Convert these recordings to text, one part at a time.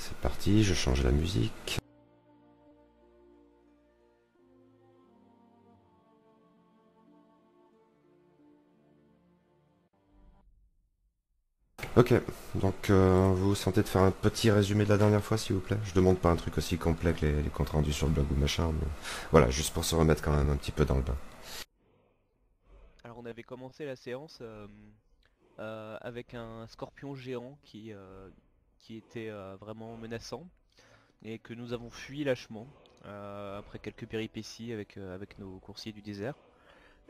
C'est parti, je change la musique. Ok, donc vous vous sentez de faire un petit résumé de la dernière fois, s'il vous plaît? Je demande pas un truc aussi complet que les comptes rendus sur le blog ou machin, mais voilà, juste pour se remettre quand même un petit peu dans le bain. Alors on avait commencé la séance avec un scorpion géant qui était vraiment menaçant et que nous avons fui lâchement après quelques péripéties avec nos coursiers du désert.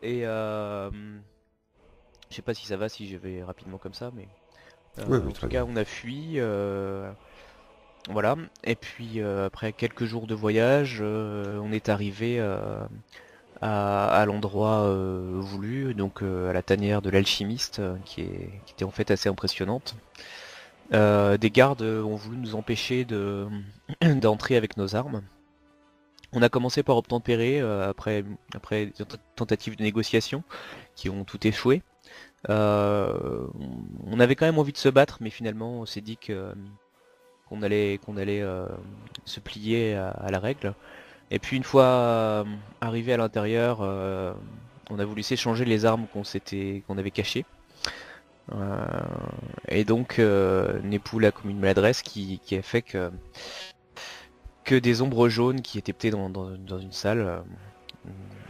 Et je sais pas si ça va si je vais rapidement comme ça, mais Oui, oui, en tout très bien. cas on a fui. Voilà. Et puis après quelques jours de voyage, on est arrivé à l'endroit voulu, donc à la tanière de l'alchimiste, qui était en fait assez impressionnante. Des gardes ont voulu nous empêcher d'entrer avec nos armes. On a commencé par obtempérer après des tentatives de négociation qui ont tout échoué. Euh, on avait quand même envie de se battre, mais finalement on s'est dit qu'on allait se plier à la règle. Et puis une fois arrivé à l'intérieur, on a voulu s'échanger les armes qu'on avait cachées. Euh, et donc Nepoul a commis une maladresse qui a fait que des ombres jaunes qui étaient peut-être dans une salle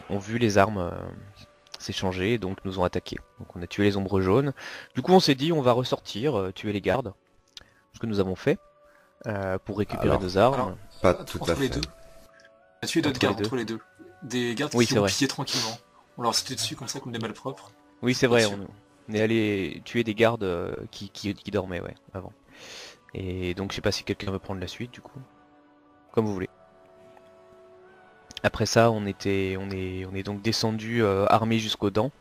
ont vu les armes s'échanger et donc nous ont attaqués. Donc on a tué les ombres jaunes. Du coup on s'est dit on va ressortir, tuer les gardes, ce que nous avons fait pour récupérer Alors, nos armes Alors, pas tout à entre les fait. deux, on a tué d'autres entre les gardes deux. entre les deux. Des gardes Oui qui c'est ont vrai. pillé tranquillement. On leur sautait dessus comme ça comme des malpropres. Oui c'est Bien vrai, sûr. on est allé tuer des gardes qui dormaient ouais, avant. Et donc je sais pas si quelqu'un veut prendre la suite du coup. Comme vous voulez. Après ça, on est donc descendu armé jusqu'aux dents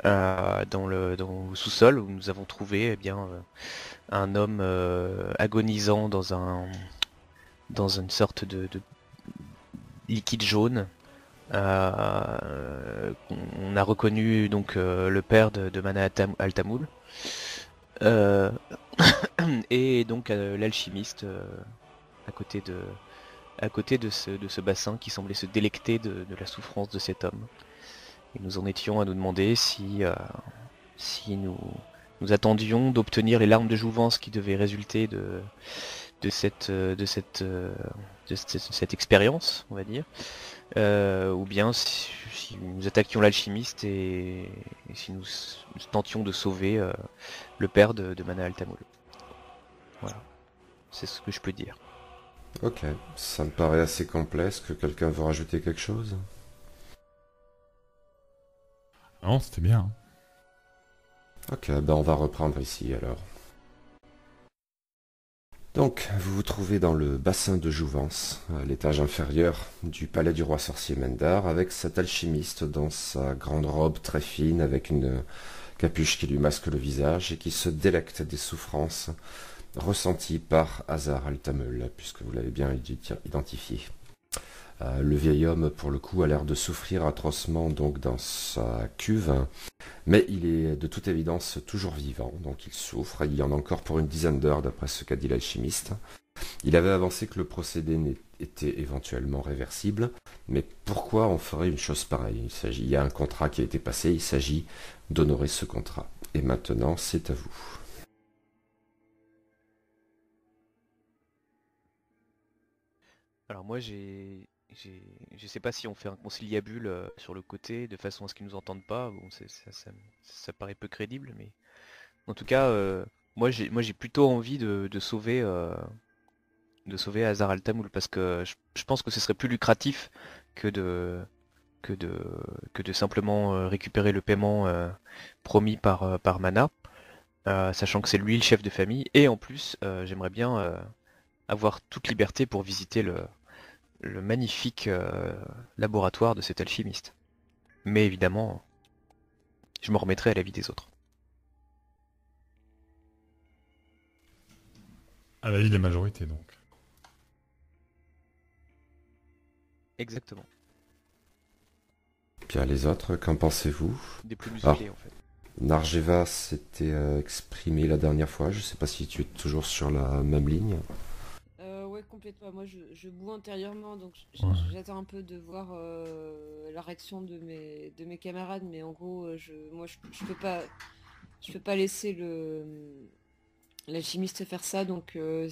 dans le sous-sol où nous avons trouvé un homme agonisant dans une sorte de liquide jaune. On a reconnu donc le père de Mana Altamul euh, et donc l'alchimiste à côté de ce bassin qui semblait se délecter de la souffrance de cet homme. Et nous en étions à nous demander si nous attendions d'obtenir les larmes de jouvence qui devaient résulter de cette, euh, de cette, euh, cette expérience, on va dire, ou bien si nous attaquions l'alchimiste et si nous tentions de sauver le père de Mana Altamol. Voilà, c'est ce que je peux dire. Ok, ça me paraît assez complet. Est-ce que quelqu'un veut rajouter quelque chose? Non, c'était bien, hein. Ok, ben on va reprendre ici alors. Donc, vous vous trouvez dans le bassin de Jouvence, à l'étage inférieur du palais du roi sorcier Mendar, avec cet alchimiste dans sa grande robe très fine, avec une capuche qui lui masque le visage et qui se délecte des souffrances ressenties par Hazar Altamel, puisque vous l'avez bien identifié. Le vieil homme, pour le coup, a l'air de souffrir atrocement donc dans sa cuve, mais il est de toute évidence toujours vivant, donc il souffre. Il y en a encore pour une dizaine d'heures, d'après ce qu'a dit l'alchimiste. Il avait avancé que le procédé était éventuellement réversible, mais pourquoi on ferait une chose pareille? Il y a un contrat qui a été passé, il s'agit d'honorer ce contrat. Et maintenant, c'est à vous. Alors moi je sais pas si on fait un conciliabule sur le côté de façon à ce qu'ils nous entendent pas. Bon, ça paraît peu crédible, mais en tout cas, moi j'ai plutôt envie de sauver Hazar Al-Tamoul parce que je pense que ce serait plus lucratif que de que de que de simplement récupérer le paiement promis par Mana, sachant que c'est lui le chef de famille et en plus j'aimerais bien avoir toute liberté pour visiter le magnifique laboratoire de cet alchimiste. Mais évidemment, je me remettrai à la vie des autres. À la vie de la majorité, donc. Exactement. Bien les autres, qu'en pensez-vous? Des plus Alors, musclés en fait. Narjeva s'était exprimé la dernière fois, je ne sais pas si tu es toujours sur la même ligne. complètement. Moi, je boue intérieurement, donc Ouais. j'attends un peu de voir la réaction de mes camarades, mais en gros, moi, je peux pas laisser l'alchimiste faire ça, donc Ah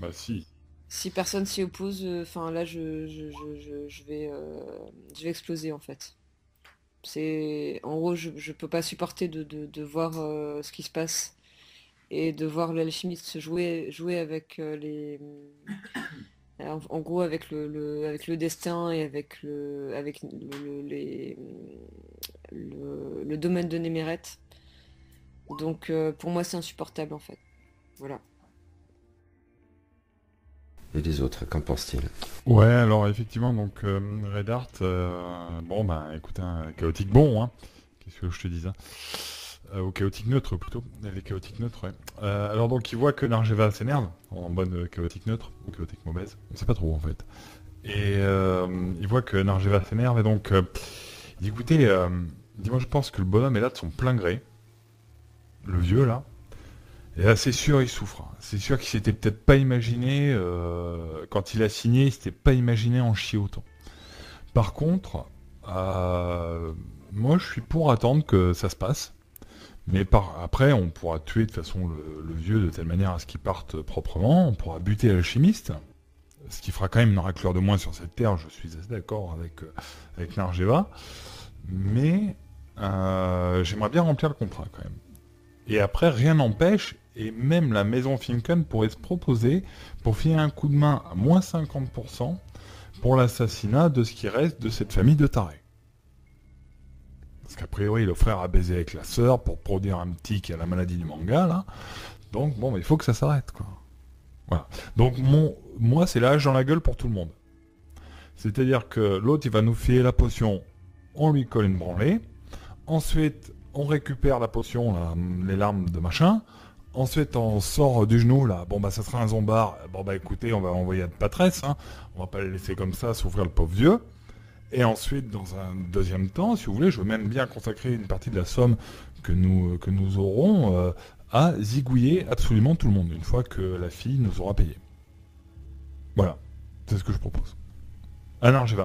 bah si. si personne s'y oppose, enfin là, je vais exploser en fait. C'est, en gros, je peux pas supporter de voir ce qui se passe et de voir l'alchimiste jouer avec en gros avec avec le destin et avec le domaine de Némeret. Donc pour moi c'est insupportable en fait. Voilà. Et les autres, qu'en pensent-ils? Ouais, alors effectivement, donc Red Art, bon bah écoute, un chaotique bon, hein. Qu'est-ce que je te dis, hein. Ou chaotique neutre plutôt, les chaotiques neutres, ouais. Alors donc il voit que Nargeva s'énerve, en bonne chaotique neutre, ou chaotique mauvaise, on sait pas trop en fait. Et il voit que Nargeva s'énerve et donc il dit écoutez, dis-moi je pense que le bonhomme est là de son plein gré, le vieux là. Et là, c'est sûr, il souffre. C'est sûr qu'il s'était peut-être pas imaginé, quand il a signé, il s'était pas imaginé en chier autant. Par contre, moi, je suis pour attendre que ça se passe. Mais après, on pourra tuer de toute façon le vieux de telle manière à ce qu'il parte proprement. On pourra buter l'alchimiste. Ce qui fera quand même une raclure de moins sur cette terre, je suis assez d'accord avec Nargeva. Mais j'aimerais bien remplir le contrat quand même. Et après, rien n'empêche, et même la maison Finken pourrait se proposer pour filer un coup de main à moins 50% pour l'assassinat de ce qui reste de cette famille de tarés. Parce qu'a priori, le frère a baisé avec la sœur pour produire un petit qui a la maladie du manga, là. Donc, bon, il faut que ça s'arrête, quoi. Voilà. Donc, moi, c'est l'âge dans la gueule pour tout le monde. C'est-à-dire que l'autre, il va nous filer la potion, on lui colle une branlée. Ensuite, on récupère la potion, là, les larmes de machin. Ensuite, on sort du genou, là. Bon, bah, ça sera un zombard. Bon, bah, écoutez, on va envoyer à de patresse, hein. On va pas les laisser comme ça souffrir le pauvre vieux. Et ensuite, dans un deuxième temps, si vous voulez, je veux même bien consacrer une partie de la somme que nous aurons à zigouiller absolument tout le monde, une fois que la fille nous aura payé. Voilà. C'est ce que je propose. Ah non, je vais.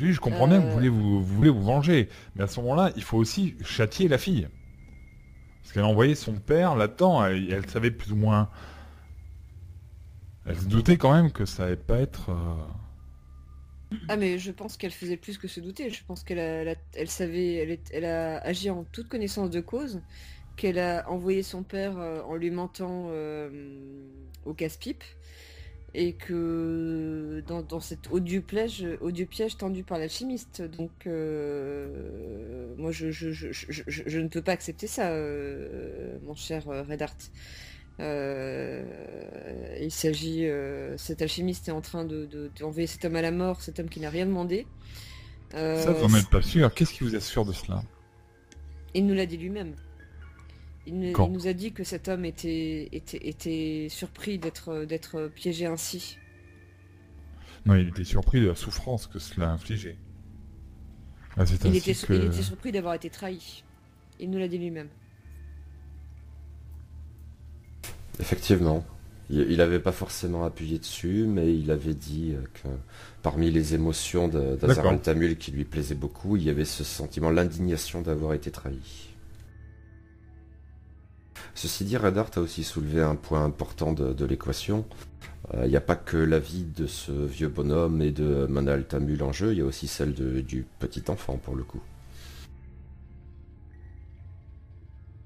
Oui, je comprends bien que vous voulez vous venger, mais à ce moment-là, il faut aussi châtier la fille. Parce qu'elle a envoyé son père là-dedans, elle savait plus ou moins... Elle se doutait quand même que ça allait pas être... Ah mais je pense qu'elle faisait plus que se douter. Je pense elle savait, elle a agi en toute connaissance de cause, qu'elle a envoyé son père en lui mentant au casse-pipe. Et que dans cet odieux piège tendu par l'alchimiste. Donc moi je ne peux pas accepter ça, mon cher Red Art. Il s'agit, cet alchimiste est en train d'envoyer cet homme à la mort, cet homme qui n'a rien demandé. Ça, vous n'en êtes pas sûr. Qu'est-ce qui vous assure de cela? Il nous l'a dit lui-même. Il Quand nous a dit que cet homme était surpris d'être piégé ainsi. Non, il était surpris de la souffrance que cela infligeait. Ah, c'est Il ainsi était que... surpris d'avoir été trahi. Il nous l'a dit lui-même. Effectivement. Il n'avait pas forcément appuyé dessus, mais il avait dit que parmi les émotions d'Azar D'accord. Al-Tamul qui lui plaisait beaucoup, il y avait ce sentiment, l'indignation d'avoir été trahi. Ceci dit, Red Art a aussi soulevé un point important de l'équation. Il n'y a pas que la vie de ce vieux bonhomme et de Mana Al-Tamul en jeu, il y a aussi celle du petit enfant pour le coup.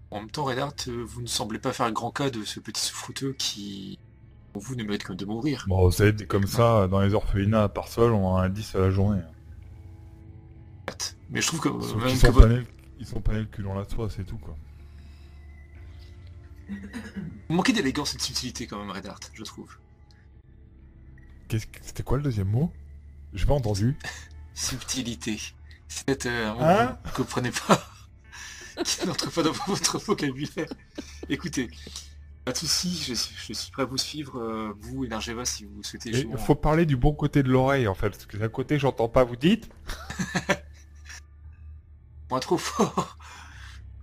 En même temps, Reinhardt, vous ne semblez pas faire grand cas de ce petit souffreteux qui, pour vous, ne mérite que de mourir. Bon, vous savez, des comme ça, dans les orphelinats à part seul, on en a 10 à la journée. Mais je trouve que... Sauf même qu'ils que sont, votre- ils sont pas nés le cul dans la soie, c'est tout, quoi. Vous manquez d'élégance et de subtilité quand même, Reinhardt, je trouve. C'était quoi le deuxième mot? J'ai pas entendu. Subtilité. C'est un mot Hein que vous ne comprenez pas. Qui n'entre pas dans votre vocabulaire. Écoutez, pas de soucis, je suis prêt à vous suivre, vous et Nargeva, si vous souhaitez. Il justement- faut parler du bon côté de l'oreille, en fait, parce que d'un côté, j'entends pas, vous dites. Moins trop fort.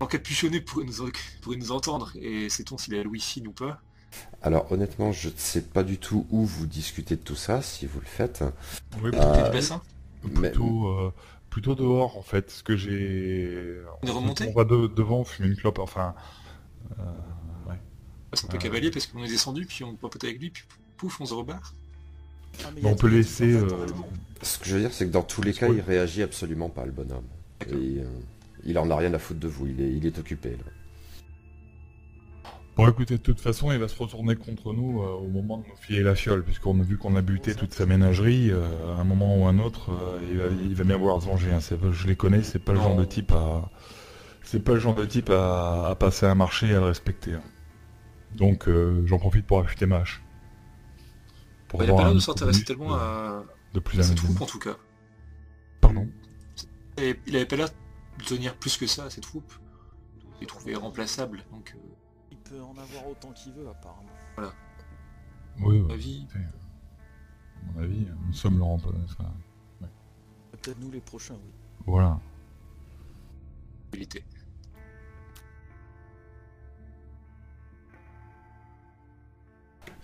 En capuchonné pourrait nous entendre, et sait-on s'il a le wifi ou pas. Alors honnêtement, je ne sais pas du tout où vous discutez de tout ça, si vous le faites. Oui, Côté du bassin. plutôt dehors en fait, parce que j'ai... Une remontée. On va devant fumer une clope, enfin... ouais. C'est un peu cavalier parce qu'on est descendu, puis on papote avec lui, puis pouf, on se rebarre. Ah, mais Mais on peut laisser... Ce que je veux dire, c'est que dans tous les cas, il réagit absolument pas, le bonhomme. D'accord. Et, il en a rien à foutre de vous, il est occupé. Là. Bon écoutez, de toute façon, il va se retourner contre nous au moment de nous filer la fiole, puisqu'on a vu qu'on a buté toute sa ménagerie, à un moment ou un autre, il va bien vouloir se venger. Hein. Je les connais, c'est pas le genre de type à... C'est pas le genre de type à passer un marché et à le respecter. Hein. Donc j'en profite pour affûter ma hache. Pour Il a pas avoir l'air un de s'intéresser but tellement à de plus cette amusant. troupe en tout cas. Pardon. Et il avait pas l'air de tenir plus que ça à cette troupe. Il est trouvé remplaçable, donc Il peut en avoir autant qu'il veut apparemment. Oui, à vie. écoutez, à mon avis, nous sommes le remplaçant. Peut-être nous les prochains, oui. Voilà. Il était.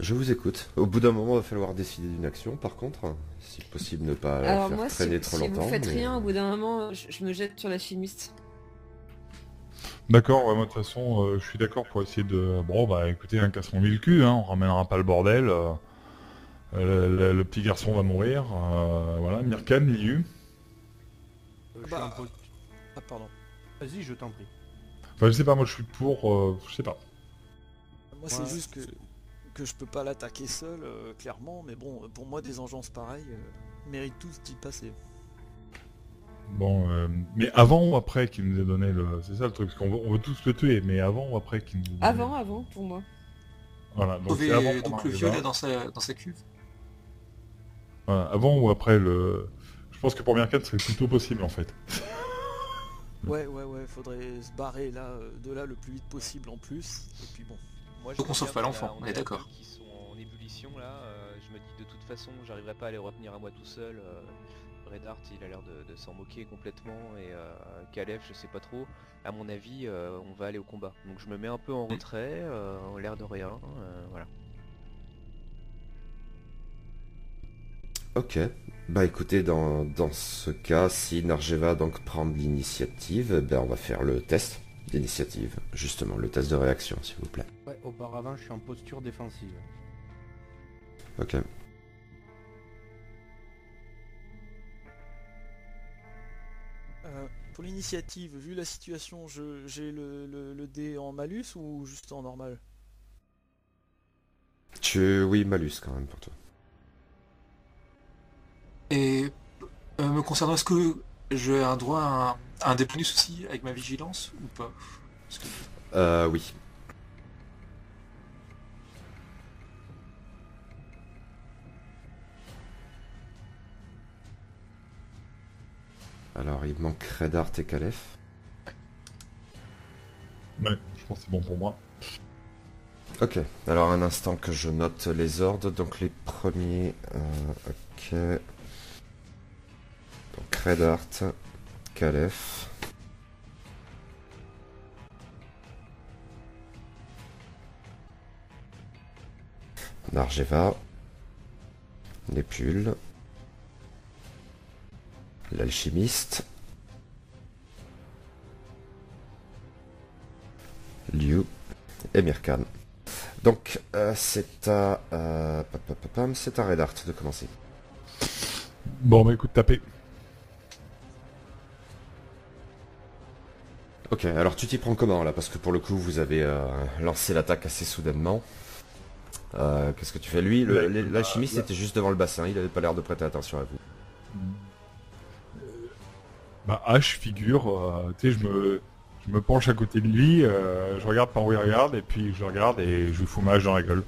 Je vous écoute. Au bout d'un moment, il va falloir décider d'une action, par contre. Si possible, ne pas la Alors faire moi, traîner trop si longtemps. vous faites mais- rien, au bout d'un moment, je me jette sur la chimiste. D'accord, ouais, moi de toute façon, je suis d'accord pour essayer de... Bon, bah écoutez, hein, cassons-lui le cul, hein, on ramènera pas le bordel. Le petit garçon va mourir. Voilà, Mirkan, Liu. Je suis Bah, un peu- Ah pardon. Vas-y, je t'en prie. Enfin, je sais pas, moi je suis pour... je sais pas. Moi c'est Ouais. juste que je peux pas l'attaquer seul, clairement, mais bon, pour moi des engences pareilles méritent tous d'y passer. Bon, mais avant ou après qu'il nous ait donné le... C'est ça le truc, parce on veut tous le tuer, mais avant ou après qu'il nous ait donné... Avant, pour moi. Voilà, donc Trouver c'est avant qu'on donc le arrive vieux là. là dans sa cuve. Voilà, avant ou après le... Je pense que pour Mirkan, ce serait plutôt possible en fait. Ouais, faudrait se barrer là, de là le plus vite possible en plus, et puis bon. Moi, Faut qu'on sauve pas regarde, l'enfant, on a est deux d'accord. qui sont en ébullition là. Je me dis de toute façon, j'arriverai pas à les retenir à moi tout seul. Redart, il a l'air de s'en moquer complètement et Kalef, je sais pas trop. À mon avis, on va aller au combat. Donc je me mets un peu en retrait, en l'air de rien. Voilà. Ok. Bah écoutez, dans ce cas, si Narjeva donc prend l'initiative, ben on va faire le test d'initiative. Justement, le test de réaction, s'il vous plaît. Ouais, auparavant, je suis en posture défensive. Ok. Pour l'initiative, vu la situation, j'ai le dé en malus ou juste en normal? Oui, malus quand même pour toi. Et me concernant, est-ce que j'ai un droit à un dé bonus aussi avec ma vigilance ou pas? Parce que- Oui. Alors, il manque Redart et Kalef. Ouais, je pense que c'est bon pour moi. Ok, alors un instant que je note les ordres. Donc les premiers... ok. Donc Redart, Kalef. Narjeva. Népule. L'alchimiste. Liu. Et Mirkan. Donc, c'est à... c'est à Redart de commencer. Bon, bah écoute, tapez. Ok, alors tu t'y prends comment là? Parce que pour le coup, vous avez lancé l'attaque assez soudainement. Qu'est-ce que tu fais? Lui, l'alchimiste était juste devant le bassin, il avait pas l'air de prêter attention à vous. Bah H figure, tu sais, je me penche à côté de lui, je regarde par où il regarde, et puis je le regarde et je lui fous ma hache dans la gueule.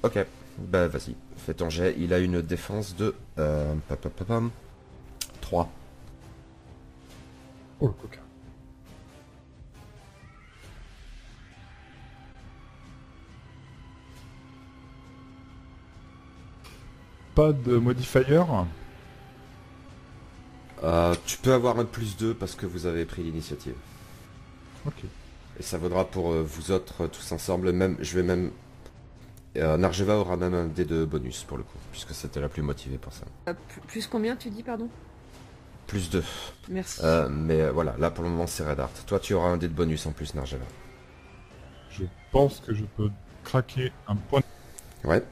Ok, bah vas-y, fais ton jet. Il a une défense de... 3. Oh le coquin. Pas de modifier? Tu peux avoir un +2 parce que vous avez pris l'initiative. Ok. Et ça vaudra pour vous autres tous ensemble, même, je vais même... Narjeva aura même un dé de bonus pour le coup, puisque c'était la plus motivée pour ça. Plus combien tu dis, pardon? Plus 2. Merci. Mais voilà, là pour le moment c'est Redart. Toi tu auras un dé de bonus en plus, Narjeva. Je pense que je peux craquer un point. Ouais.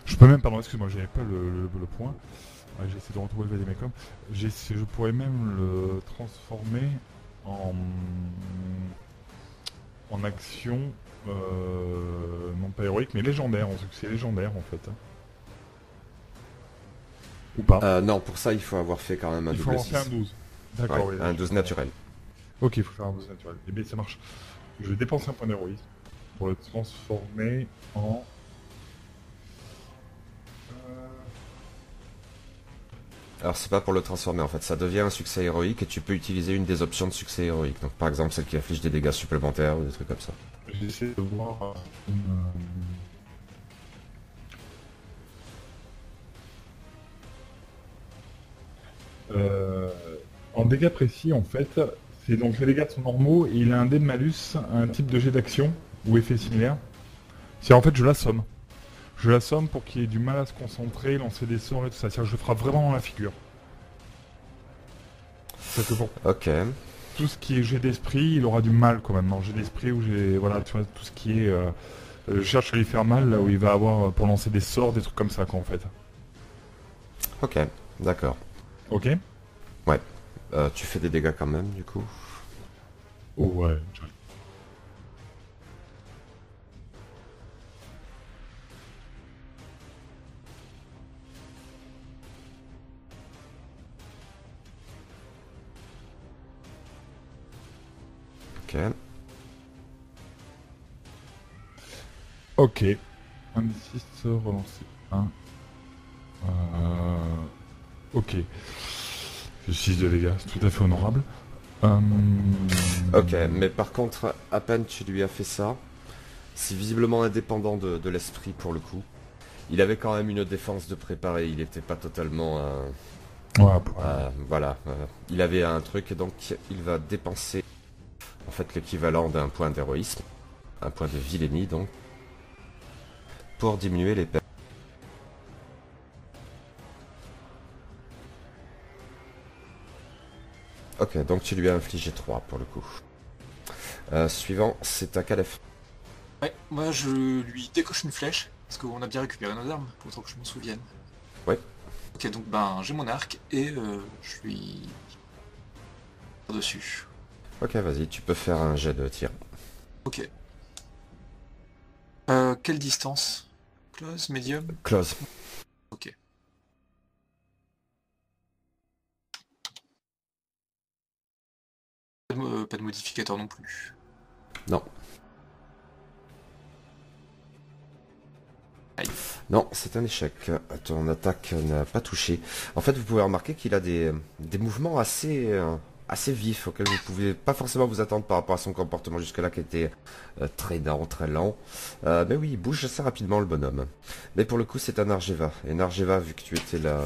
Je peux même, pardon, excuse-moi, j'avais pas le point. Ouais, j'ai essayé de retrouver le Vademecum. Je pourrais même le transformer en action, non pas héroïque, mais légendaire, en succès légendaire en fait. Ou pas. Non, pour ça il faut avoir fait quand même un Il faut double en faire 6. un 12. D'accord, Ouais, oui. un 12 naturel. Ok, il faut faire un 12 naturel. Eh bien, ça marche. Je vais dépenser un point d'héroïsme pour le transformer en... Alors c'est pas pour le transformer en fait, ça devient un succès héroïque et tu peux utiliser une des options de succès héroïque. Donc par exemple celle qui affiche des dégâts supplémentaires ou des trucs comme ça. J'essaie de voir en dégâts précis, en fait, c'est donc les dégâts sont normaux et il a un dé de malus, un type de jet d'action ou effet similaire. C'est en fait je l'assomme. Je l'assomme pour qu'il ait du mal à se concentrer, lancer des sorts et tout ça. C'est-à-dire que je le frappe vraiment dans la figure. C'est que pour Ok. tout ce qui est jet d'esprit, il aura du mal quand même. En jet d'esprit où j'ai, voilà, tu vois, tout ce qui est, je cherche à lui faire mal là où il va avoir pour lancer des sorts, des trucs comme ça quoi en fait. Ok, d'accord. Ok. Tu fais des dégâts quand même du coup. Oh, ouais. Ok. Ok. Un d 6 relancer 1. Ok. J'ai 6 de dégâts, c'est tout à fait honorable. Ok, mais par contre, à peine tu lui as fait ça, c'est visiblement indépendant de l'esprit pour le coup. Il avait quand même une défense de préparé, il n'était pas totalement... Ouais, voilà, il avait un truc et donc il va dépenser en fait l'équivalent d'un point d'héroïsme, un point de vilainie donc, pour diminuer les pertes. Ok, donc tu lui as infligé 3 pour le coup. Suivant, c'est à Calef. Ouais, moi je lui décoche une flèche, parce qu'on a bien récupéré nos armes, pour autant que je m'en souvienne. Ouais. Ok, donc ben j'ai mon arc et je lui... dessus. Ok, vas-y, tu peux faire un jet de tir. Ok. Quelle distance? Close, medium? Close. Ok. Pas de modificateur non plus. Non. Aïe. Non, c'est un échec. Ton attaque n'a pas touché. En fait, vous pouvez remarquer qu'il a des mouvements assez vifs auxquels vous ne pouvez pas forcément vous attendre par rapport à son comportement jusque-là qui était très lent. Mais oui, il bouge assez rapidement le bonhomme. Mais pour le coup, c'est un Narjeva. Et Narjeva, vu que tu étais la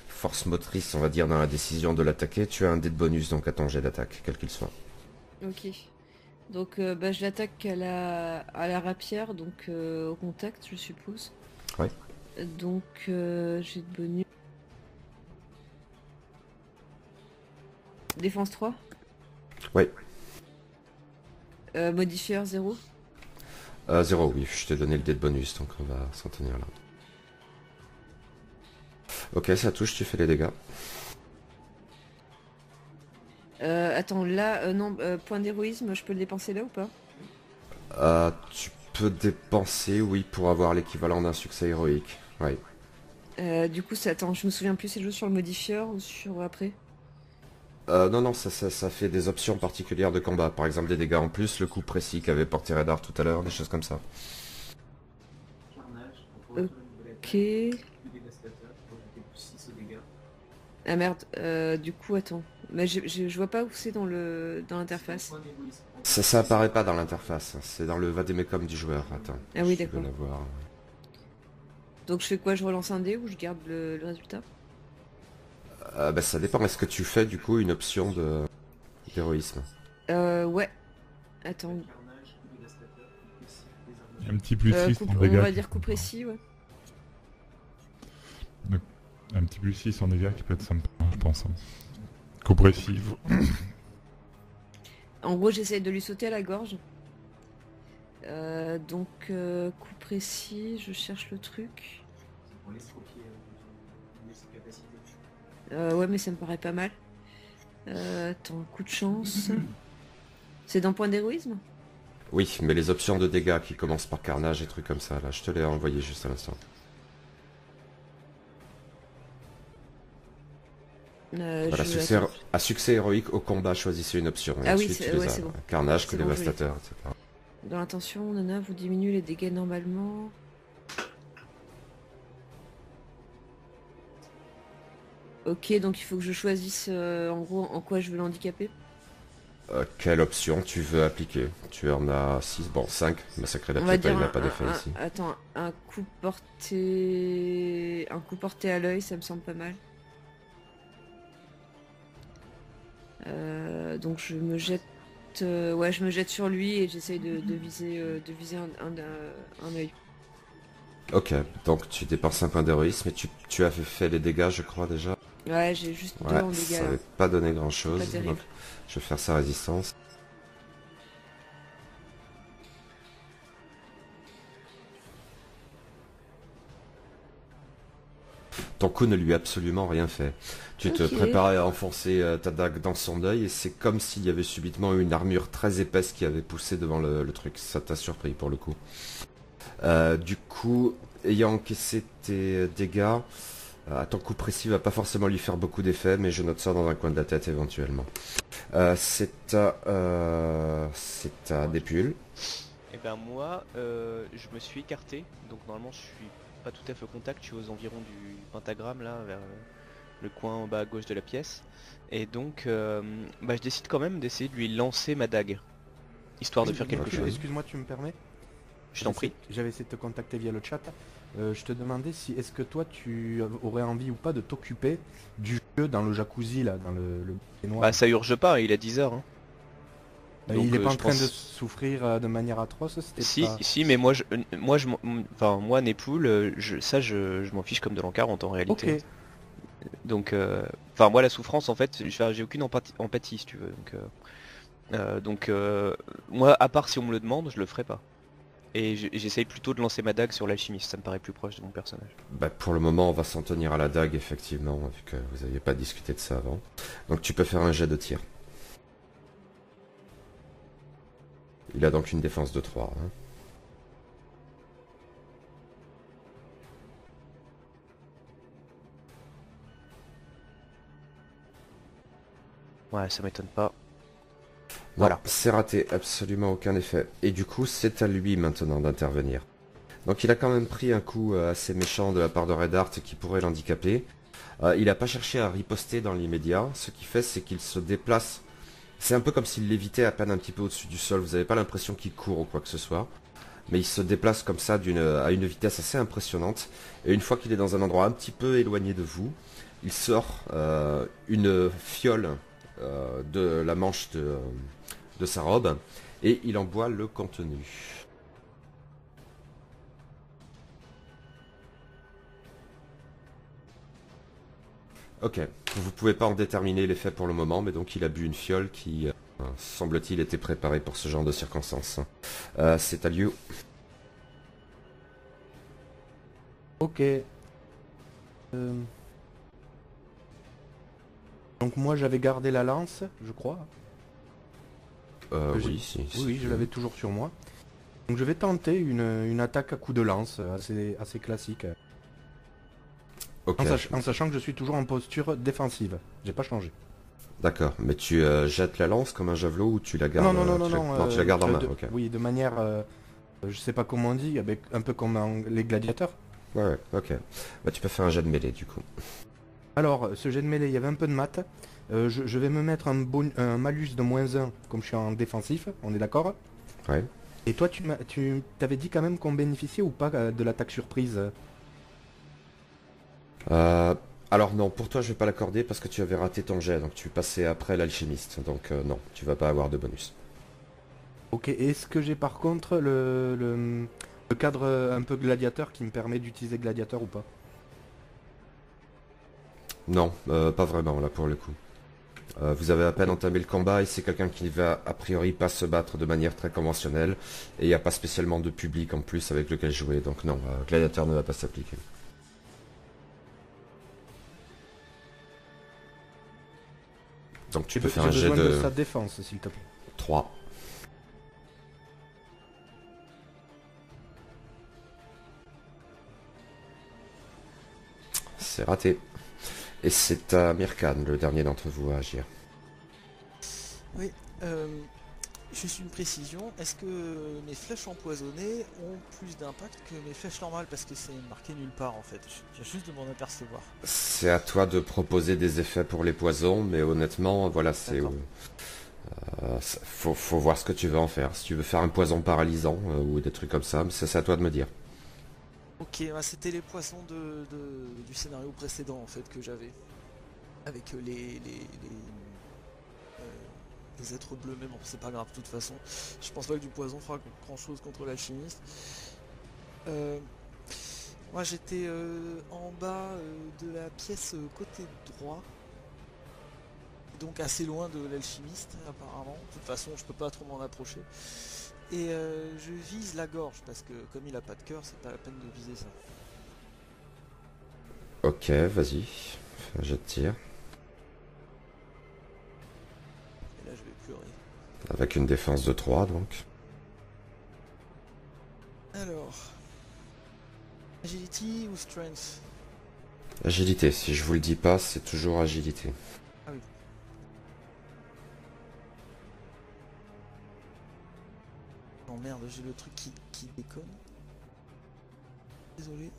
force motrice, on va dire, dans la décision de l'attaquer, tu as un dé de bonus donc à ton jet d'attaque, quel qu'il soit. Ok. Donc je l'attaque à la rapière, donc au contact, je suppose. Ouais. Donc j'ai de bonus. Défense 3. Ouais. Modifieur 0. 0, oui, je t'ai donné le dé de bonus, donc on va s'en tenir là. Ok, ça touche, tu fais les dégâts. Attends, là, non, point d'héroïsme, je peux le dépenser là ou pas? Tu peux dépenser, oui, pour avoir l'équivalent d'un succès héroïque. Ouais. Du coup, attends, je me souviens plus, c'est juste sur le modifieur ou sur après? Non, ça fait des options particulières de combat. Par exemple, des dégâts en plus, le coup précis qu'avait porté Radar tout à l'heure, des choses comme ça. Ok. Ah merde, du coup, attends. Mais je vois pas où c'est dans l'interface. Ça apparaît pas dans l'interface, c'est dans le vademecum du joueur. Attends. Ah oui, je vais d'accord. l'avoir. Donc je fais quoi? Je relance un dé ou je garde le résultat? Bah, ça dépend. Est-ce que tu fais du coup une option d'héroïsme? Ouais. Attends. Il y a un petit plus 6 en On dégâts. va dire coup précis, ouais. Un petit plus 6 en dégâts qui peut être sympa, je pense. Hein. Coup précis. En gros, j'essaye de lui sauter à la gorge. Donc, coup précis, je cherche le truc. Ouais, mais ça me paraît pas mal. Attends, coup de chance. C'est dans point d'héroïsme? Oui, mais les options de dégâts qui commencent par carnage et trucs comme ça, là, je te l'ai envoyé juste à l'instant. Voilà, à succès héroïque au combat, choisissez une option. Et Ah oui, ensuite, c'est tu les as. c'est bon. Carnage, C'est coup bon, dévastateur, etc. Dans l'intention, nana, vous diminuez les dégâts normalement. Ok, donc il faut que je choisisse en gros en quoi je veux l'handicaper. Quelle option tu veux appliquer? Tu en as 6, bon 5, massacrer la On va pièce, il dire n'a pas d'effet ici. Attends, un coup porté à l'œil, ça me semble pas mal. Donc je me jette, ouais, je me jette sur lui et j'essaye de viser un œil. Ok, donc tu dépenses un point d'héroïsme et tu as fait les dégâts, je crois déjà. Ouais, j'ai juste 2 Ouais, en dégâts. ça là. n'avait pas donné grand Pas chose, terrible. donc je vais faire sa résistance. Ton coup ne lui a absolument rien fait. Tu te Ok. préparais à enfoncer ta dague dans son œil et c'est comme s'il y avait subitement une armure très épaisse qui avait poussé devant le truc. Ça t'a surpris pour le coup. Du coup, ayant encaissé tes dégâts, ton coup précis va pas forcément lui faire beaucoup d'effet, mais je note ça dans un coin de la tête éventuellement. C'est ta dépule. Et ben moi, je me suis écarté, donc normalement je suis pas tout à fait au contact, je suis aux environs du pentagramme là, vers le coin en bas à gauche de la pièce. Et donc, je décide quand même d'essayer de lui lancer ma dague, histoire de faire quelque chose. Excuse-moi, tu me permets? Je t'en prie. J'avais essayé de te contacter via le chat. Je te demandais si est-ce que toi tu aurais envie ou pas de t'occuper du jeu dans le jacuzzi là, dans le noir. Bah ça urge pas, il est 10h. Hein. Donc, il est pas en je train pense- de souffrir de manière atroce, c'était Si, pas... si, mais moi, Népoule, je m'en fiche comme de l'encarante en réalité. Ok, Donc, moi, la souffrance, en fait, j'ai aucune empathie, si tu veux. Donc, moi, à part si on me le demande, je le ferai pas. Et j'essaye plutôt de lancer ma dague sur l'alchimiste, ça me paraît plus proche de mon personnage. Bah, pour le moment, on va s'en tenir à la dague, effectivement, vu que vous n'aviez pas discuté de ça avant. Donc tu peux faire un jet de tir. Il a donc une défense de 3. Hein. Ouais, ça m'étonne pas. Voilà, Voilà. c'est raté, absolument aucun effet. Et du coup, c'est à lui maintenant d'intervenir. Donc il a quand même pris un coup assez méchant de la part de Redheart qui pourrait l'handicaper. Il n'a pas cherché à riposter dans l'immédiat. Ce qu'il fait, c'est qu'il se déplace. C'est un peu comme s'il lévitait à peine un petit peu au-dessus du sol. Vous n'avez pas l'impression qu'il court ou quoi que ce soit. Mais il se déplace comme ça à une vitesse assez impressionnante. Et une fois qu'il est dans un endroit un petit peu éloigné de vous, il sort une fiole de la manche de sa robe et il en boit le contenu. Ok, vous pouvez pas en déterminer l'effet pour le moment, mais donc il a bu une fiole qui, semble-t-il, était préparée pour ce genre de circonstances. C'est à lieu. ok. Donc moi j'avais gardé la lance, je crois. Oui, si. Oui, je l'avais toujours sur moi. Donc je vais tenter une attaque à coup de lance, assez classique. Ok, En sachant que je suis toujours en posture défensive. J'ai pas changé. d'accord. Mais tu jettes la lance comme un javelot ou tu la gardes Non, tu la gardes en main, ok. Oui, de manière, je sais pas comment on dit, avec un peu comme les gladiateurs. Ouais, ok. Bah tu peux faire un jet de mêlée du coup. Alors, ce jet de mêlée, il y avait un peu de maths. Je vais me mettre un malus de -1, comme je suis en défensif, on est d'accord? Ouais. Et toi, tu t'avais dit quand même qu'on bénéficiait ou pas de l'attaque surprise? Alors non, pour toi je vais pas l'accorder parce que tu avais raté ton jet, donc tu passais après l'alchimiste, donc non, tu vas pas avoir de bonus. Ok, est-ce que j'ai par contre le cadre un peu gladiateur qui me permet d'utiliser gladiateur ou pas? Non, pas vraiment là pour le coup. Vous avez à peine entamé le combat et c'est quelqu'un qui va a priori pas se battre de manière très conventionnelle et il n'y a pas spécialement de public en plus avec lequel jouer, donc non, gladiateur ne va pas s'appliquer. Donc tu peux faire un J'ai jet besoin de de sa défense, s'il te plaît. 3. C'est raté. Et c'est à Mirkan, le dernier d'entre vous, à agir. Oui, juste une précision, est-ce que mes flèches empoisonnées ont plus d'impact que mes flèches normales? Parce que c'est marqué nulle part en fait, je viens juste de m'en apercevoir. C'est à toi de proposer des effets pour les poisons, mais honnêtement, voilà, D'accord. faut voir ce que tu veux en faire. Si tu veux faire un poison paralysant ou des trucs comme ça, c'est à toi de me dire. Ok, bah, c'était les poissons du scénario précédent en fait que j'avais. Avec les êtres bleus, mais bon c'est pas grave de toute façon. Je pense pas que du poison fera grand chose contre l'alchimiste. Moi j'étais en bas de la pièce côté droit. Donc assez loin de l'alchimiste apparemment. De toute façon je peux pas trop m'en approcher. Et je vise la gorge parce que comme il a pas de cœur, c'est pas la peine de viser ça. Ok, vas-y. Fais un jet de tir. Et là je vais pleurer. Avec une défense de 3, donc. Alors... Agility ou Strength? Agilité, si je vous le dis pas, c'est toujours agilité. Ah oui. Oh merde, j'ai le truc qui déconne. Désolé.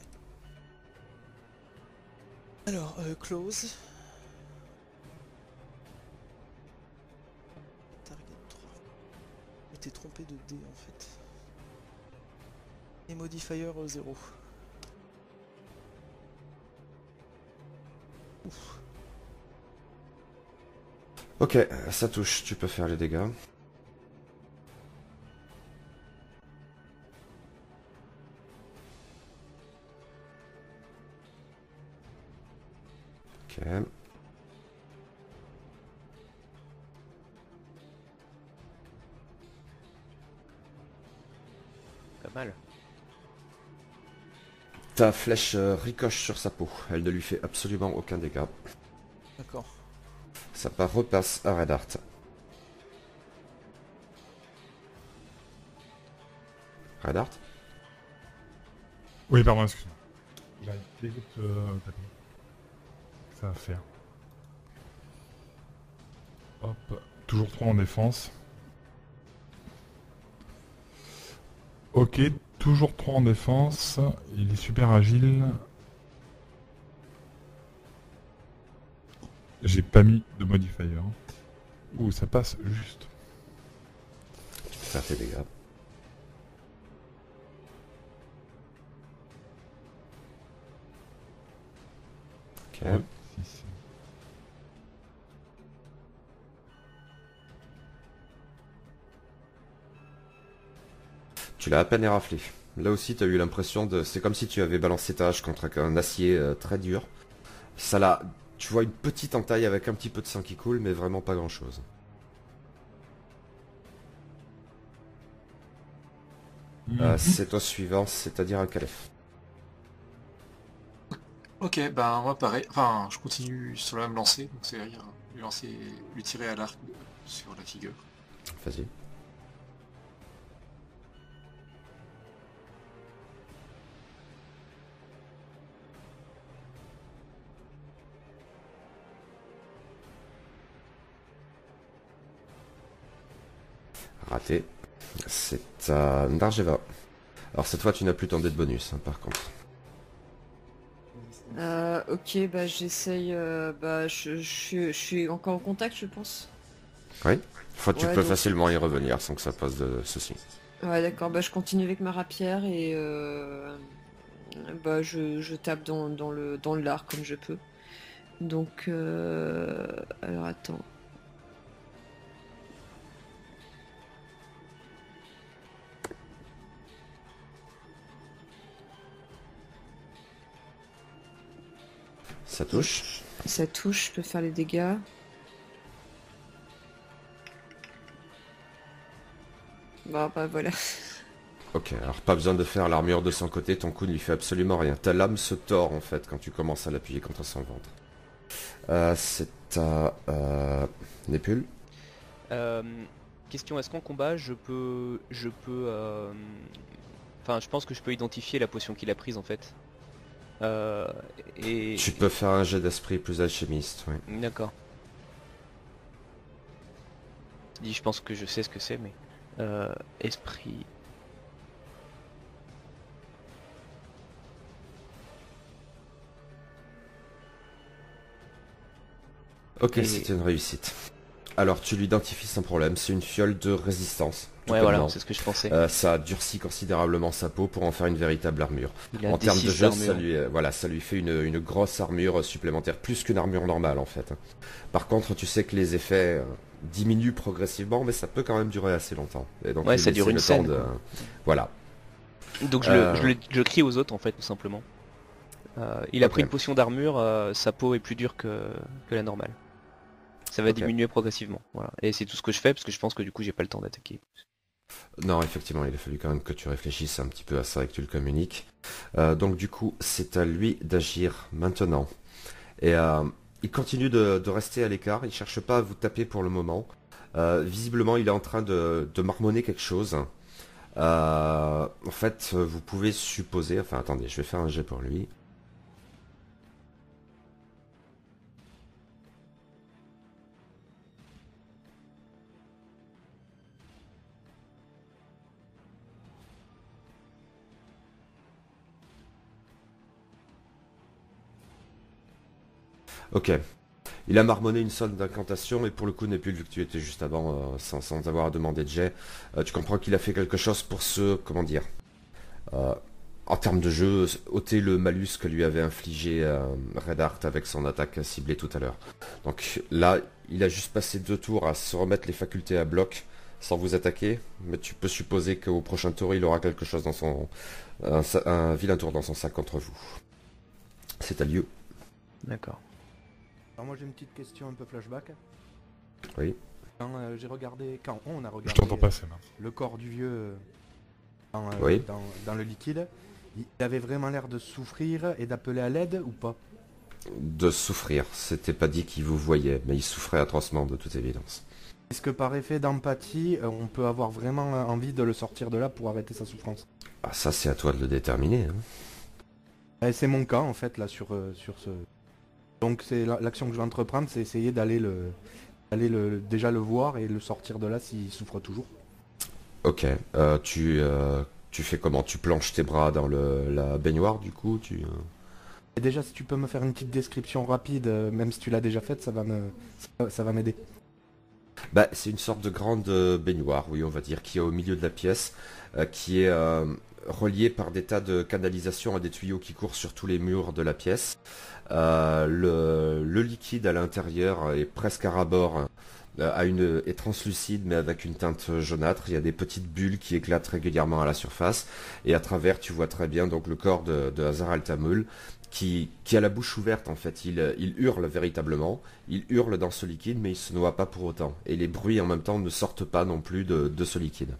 Alors, close. Target 3. Mais t'es trompé de D en fait. Et modifier 0. Ouf. Ok, ça touche, tu peux faire les dégâts. Ok. Pas mal. Ta flèche ricoche sur sa peau, elle ne lui fait absolument aucun dégât. D'accord. Ça repasse à Red Art. Red Art? Oui, pardon, excuse-moi. J'arrive dès que taper. Ça va faire. Hop, toujours 3 en défense. Ok, toujours 3 en défense. Il est super agile. J'ai pas mis de modifier. Ouh, ça passe juste. Tu peux faire tes dégâts. Ok. Ouais, si. Tu l'as à peine éraflé. Là aussi, tu as eu l'impression de... C'est comme si tu avais balancé ta hache contre un acier très dur. Ça l'a... Tu vois une petite entaille avec un petit peu de sang qui coule, mais vraiment pas grand-chose. C'est au suivant, c'est-à-dire à Calef. Ok, bah moi pareil, enfin je continue sur la même lancée, donc c'est-à-dire lui tirer à l'arc sur la figure. Vas-y. Raté. C'est à Ndarjeva. Alors cette fois tu n'as plus ton dé de bonus hein, par contre. Ok, bah j'essaye. Bah je suis encore en contact, je pense. Oui. Tu Ouais, peux donc- facilement y revenir sans que ça pose de soucis. Ouais, d'accord. Bah je continue avec ma rapière et bah je tape dans le lard comme je peux. Donc, alors attends. Ça touche. Ça touche, je peux faire les dégâts. Bon, bah voilà. Ok, alors pas besoin de faire l'armure de son côté, ton coup ne lui fait absolument rien. Ta lame se tord en fait quand tu commences à l'appuyer contre son ventre. C'est à Népule. Question, est-ce qu'en combat enfin, je pense que je peux identifier la potion qu'il a prise en fait. Et... Tu peux faire un jet d'esprit plus alchimiste, oui. D'accord. Je pense que je sais ce que c'est, mais... esprit... Ok, Et- c'est une réussite. Alors tu l'identifies sans problème, c'est une fiole de résistance. tout Ouais, voilà, bonnement. c'est ce que je pensais. Ça durcit considérablement sa peau pour en faire une véritable armure. Il a En termes de D6 jeu, ça d'armure. lui, voilà, ça lui fait une grosse armure supplémentaire, plus qu'une armure normale en fait. Par contre, tu sais que les effets diminuent progressivement, mais ça peut quand même durer assez longtemps. Et donc, Ouais, lui ça dure laisser une le temps scène, de- quoi. Voilà. Donc Euh, je le crie aux autres en fait, tout simplement. Il a Ok. pris une potion d'armure, sa peau est plus dure que la normale. Ça va Ok. diminuer progressivement, voilà. Et c'est tout ce que je fais parce que je pense que du coup j'ai pas le temps d'attaquer. Non, effectivement, il a fallu quand même que tu réfléchisses un petit peu à ça et que tu le communiques. Donc du coup, c'est à lui d'agir maintenant. Et il continue de rester à l'écart, il cherche pas à vous taper pour le moment. Visiblement, il est en train de marmonner quelque chose. En fait, vous pouvez supposer... Enfin, attendez, je vais faire un jet pour lui. Ok. Il a marmonné une sorte d'incantation, mais pour le coup, Népule, vu que tu étais juste avant, sans avoir à demander de jet, tu comprends qu'il a fait quelque chose pour se... Comment dire euh, En termes de jeu, ôter le malus que lui avait infligé Red Heart avec son attaque ciblée tout à l'heure. Donc là, il a juste passé 2 tours à se remettre les facultés à bloc sans vous attaquer, mais tu peux supposer qu'au prochain tour, il aura quelque chose dans son... un vilain tour dans son sac contre vous. C'est à lieu. D'accord. Alors moi j'ai une petite question un peu flashback. Oui. Quand j'ai regardé, quand on a Je regardé t'entends passer là. le corps du vieux dans, Oui. dans le liquide, il avait vraiment l'air de souffrir et d'appeler à l'aide ou pas? De souffrir. C'était pas dit qu'il vous voyait, mais il souffrait atrocement de toute évidence. Est-ce que par effet d'empathie, on peut avoir vraiment envie de le sortir de là pour arrêter sa souffrance? Ah, ça c'est à toi de le déterminer. Hein. C'est mon cas en fait là sur ce... Donc c'est l'action que je vais entreprendre, c'est essayer d'aller déjà le voir et le sortir de là s'il souffre toujours. Ok. Tu fais comment? Tu planches tes bras dans la baignoire du coup Et déjà si tu peux me faire une petite description rapide, même si tu l'as déjà faite, ça va m'aider. Bah, c'est une sorte de grande baignoire, oui, on va dire, qui est au milieu de la pièce, qui est reliée par des tas de canalisations à des tuyaux qui courent sur tous les murs de la pièce. Le liquide à l'intérieur est presque à ras-bord, est translucide mais avec une teinte jaunâtre. Il y a des petites bulles qui éclatent régulièrement à la surface, et à travers tu vois très bien donc le corps de Hazar al-Tamul qui a la bouche ouverte en fait. Il hurle véritablement, il hurle dans ce liquide mais il se noie pas pour autant. Et les bruits en même temps ne sortent pas non plus de ce liquide.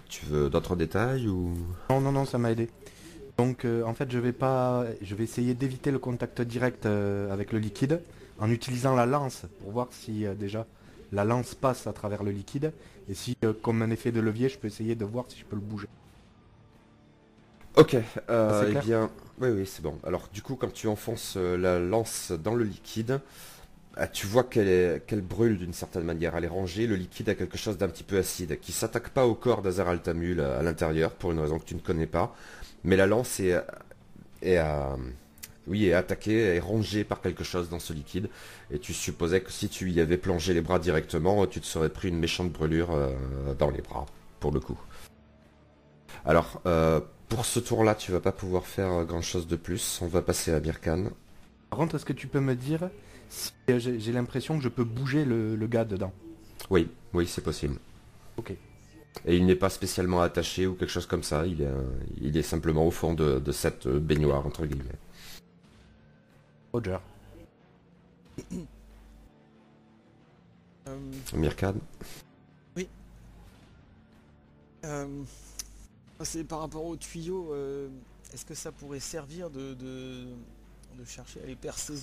Tu veux d'autres détails ou... Non, ça m'a aidé. Donc en fait je vais essayer d'éviter le contact direct avec le liquide en utilisant la lance pour voir si déjà la lance passe à travers le liquide et si comme un effet de levier je peux essayer de voir si je peux le bouger. Ok, c'est eh clair bien... Oui, c'est bon. Alors du coup, quand tu enfonces la lance dans le liquide, tu vois qu'elle brûle d'une certaine manière. Elle est rangée, le liquide a quelque chose d'un petit peu acide, qui s'attaque pas au corps d'Azar al-Tamul à l'intérieur, pour une raison que tu ne connais pas. Mais la lance est attaquée, est rongée par quelque chose dans ce liquide. Et tu supposais que si tu y avais plongé les bras directement, tu te serais pris une méchante brûlure dans les bras, pour le coup. Alors, pour ce tour-là, tu vas pas pouvoir faire grand chose de plus. On va passer à Birkan. Par contre, est-ce que tu peux me dire si j'ai l'impression que je peux bouger le gars dedans? Oui, oui, c'est possible. Ok. Et il n'est pas spécialement attaché ou quelque chose comme ça. Il est simplement au fond de cette baignoire, entre guillemets. Roger. Mirkad. C'est par rapport aux tuyaux, est-ce que ça pourrait servir de chercher à les percer?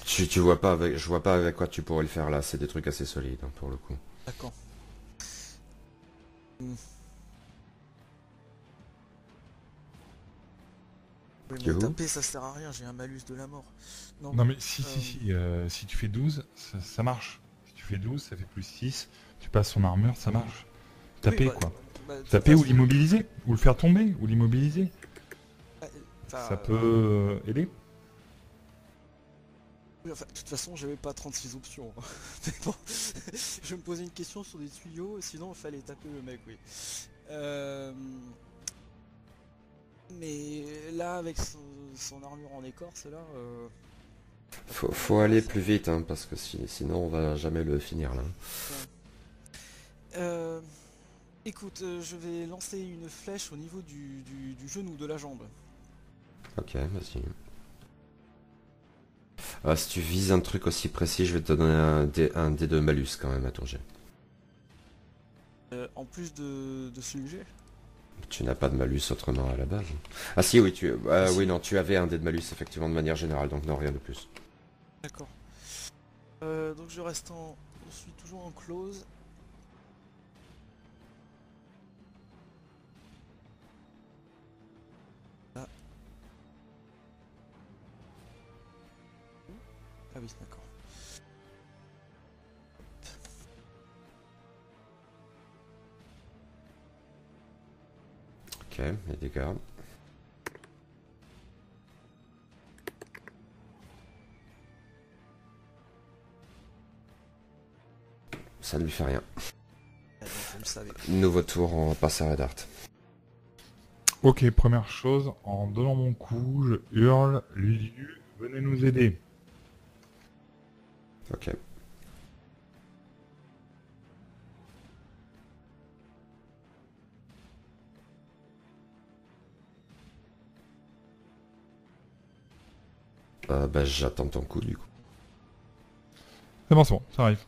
Tu vois pas avec, je vois pas avec quoi tu pourrais le faire là. C'est des trucs assez solides hein, pour le coup. D'accord. Oui, Tu es mais où taper ça sert à rien, j'ai un malus de la mort. Non mais si tu fais 12, ça marche. Si tu fais 12, ça fait plus 6, tu passes son armure, ça marche. Taper Oui, quoi. de toute Taper ou façon, l'immobiliser, ou le faire tomber, ou l'immobiliser. enfin, Ça peut aider. oui, enfin, de toute façon, j'avais pas 36 options. Mais bon, je me posais une question sur des tuyaux, sinon il fallait taper le mec, oui. Mais là, avec son armure en écorce, là... Faut aller plus vite hein, parce que sinon on va jamais le finir là. Écoute, je vais lancer une flèche au niveau du genou, de la jambe. Ok, vas-y. Si tu vises un truc aussi précis, je vais te donner un dé de malus quand même à ton jet. En plus de celui que j'ai. Tu n'as pas de malus autrement à la base. Ah si, oui, oui, non, tu avais un dé de malus effectivement de manière générale, donc non, rien de plus. D'accord. Donc je suis toujours en close. Là. Ah oui, d'accord. Ok, les dégâts. Ça ne lui fait rien. Je le savais. Nouveau tour, on passe à Red Art. Ok, première chose, en donnant mon coup, je hurle, Lulu, venez nous aider. Ok. Bah j'attends ton coup du coup. C'est bon, ça arrive.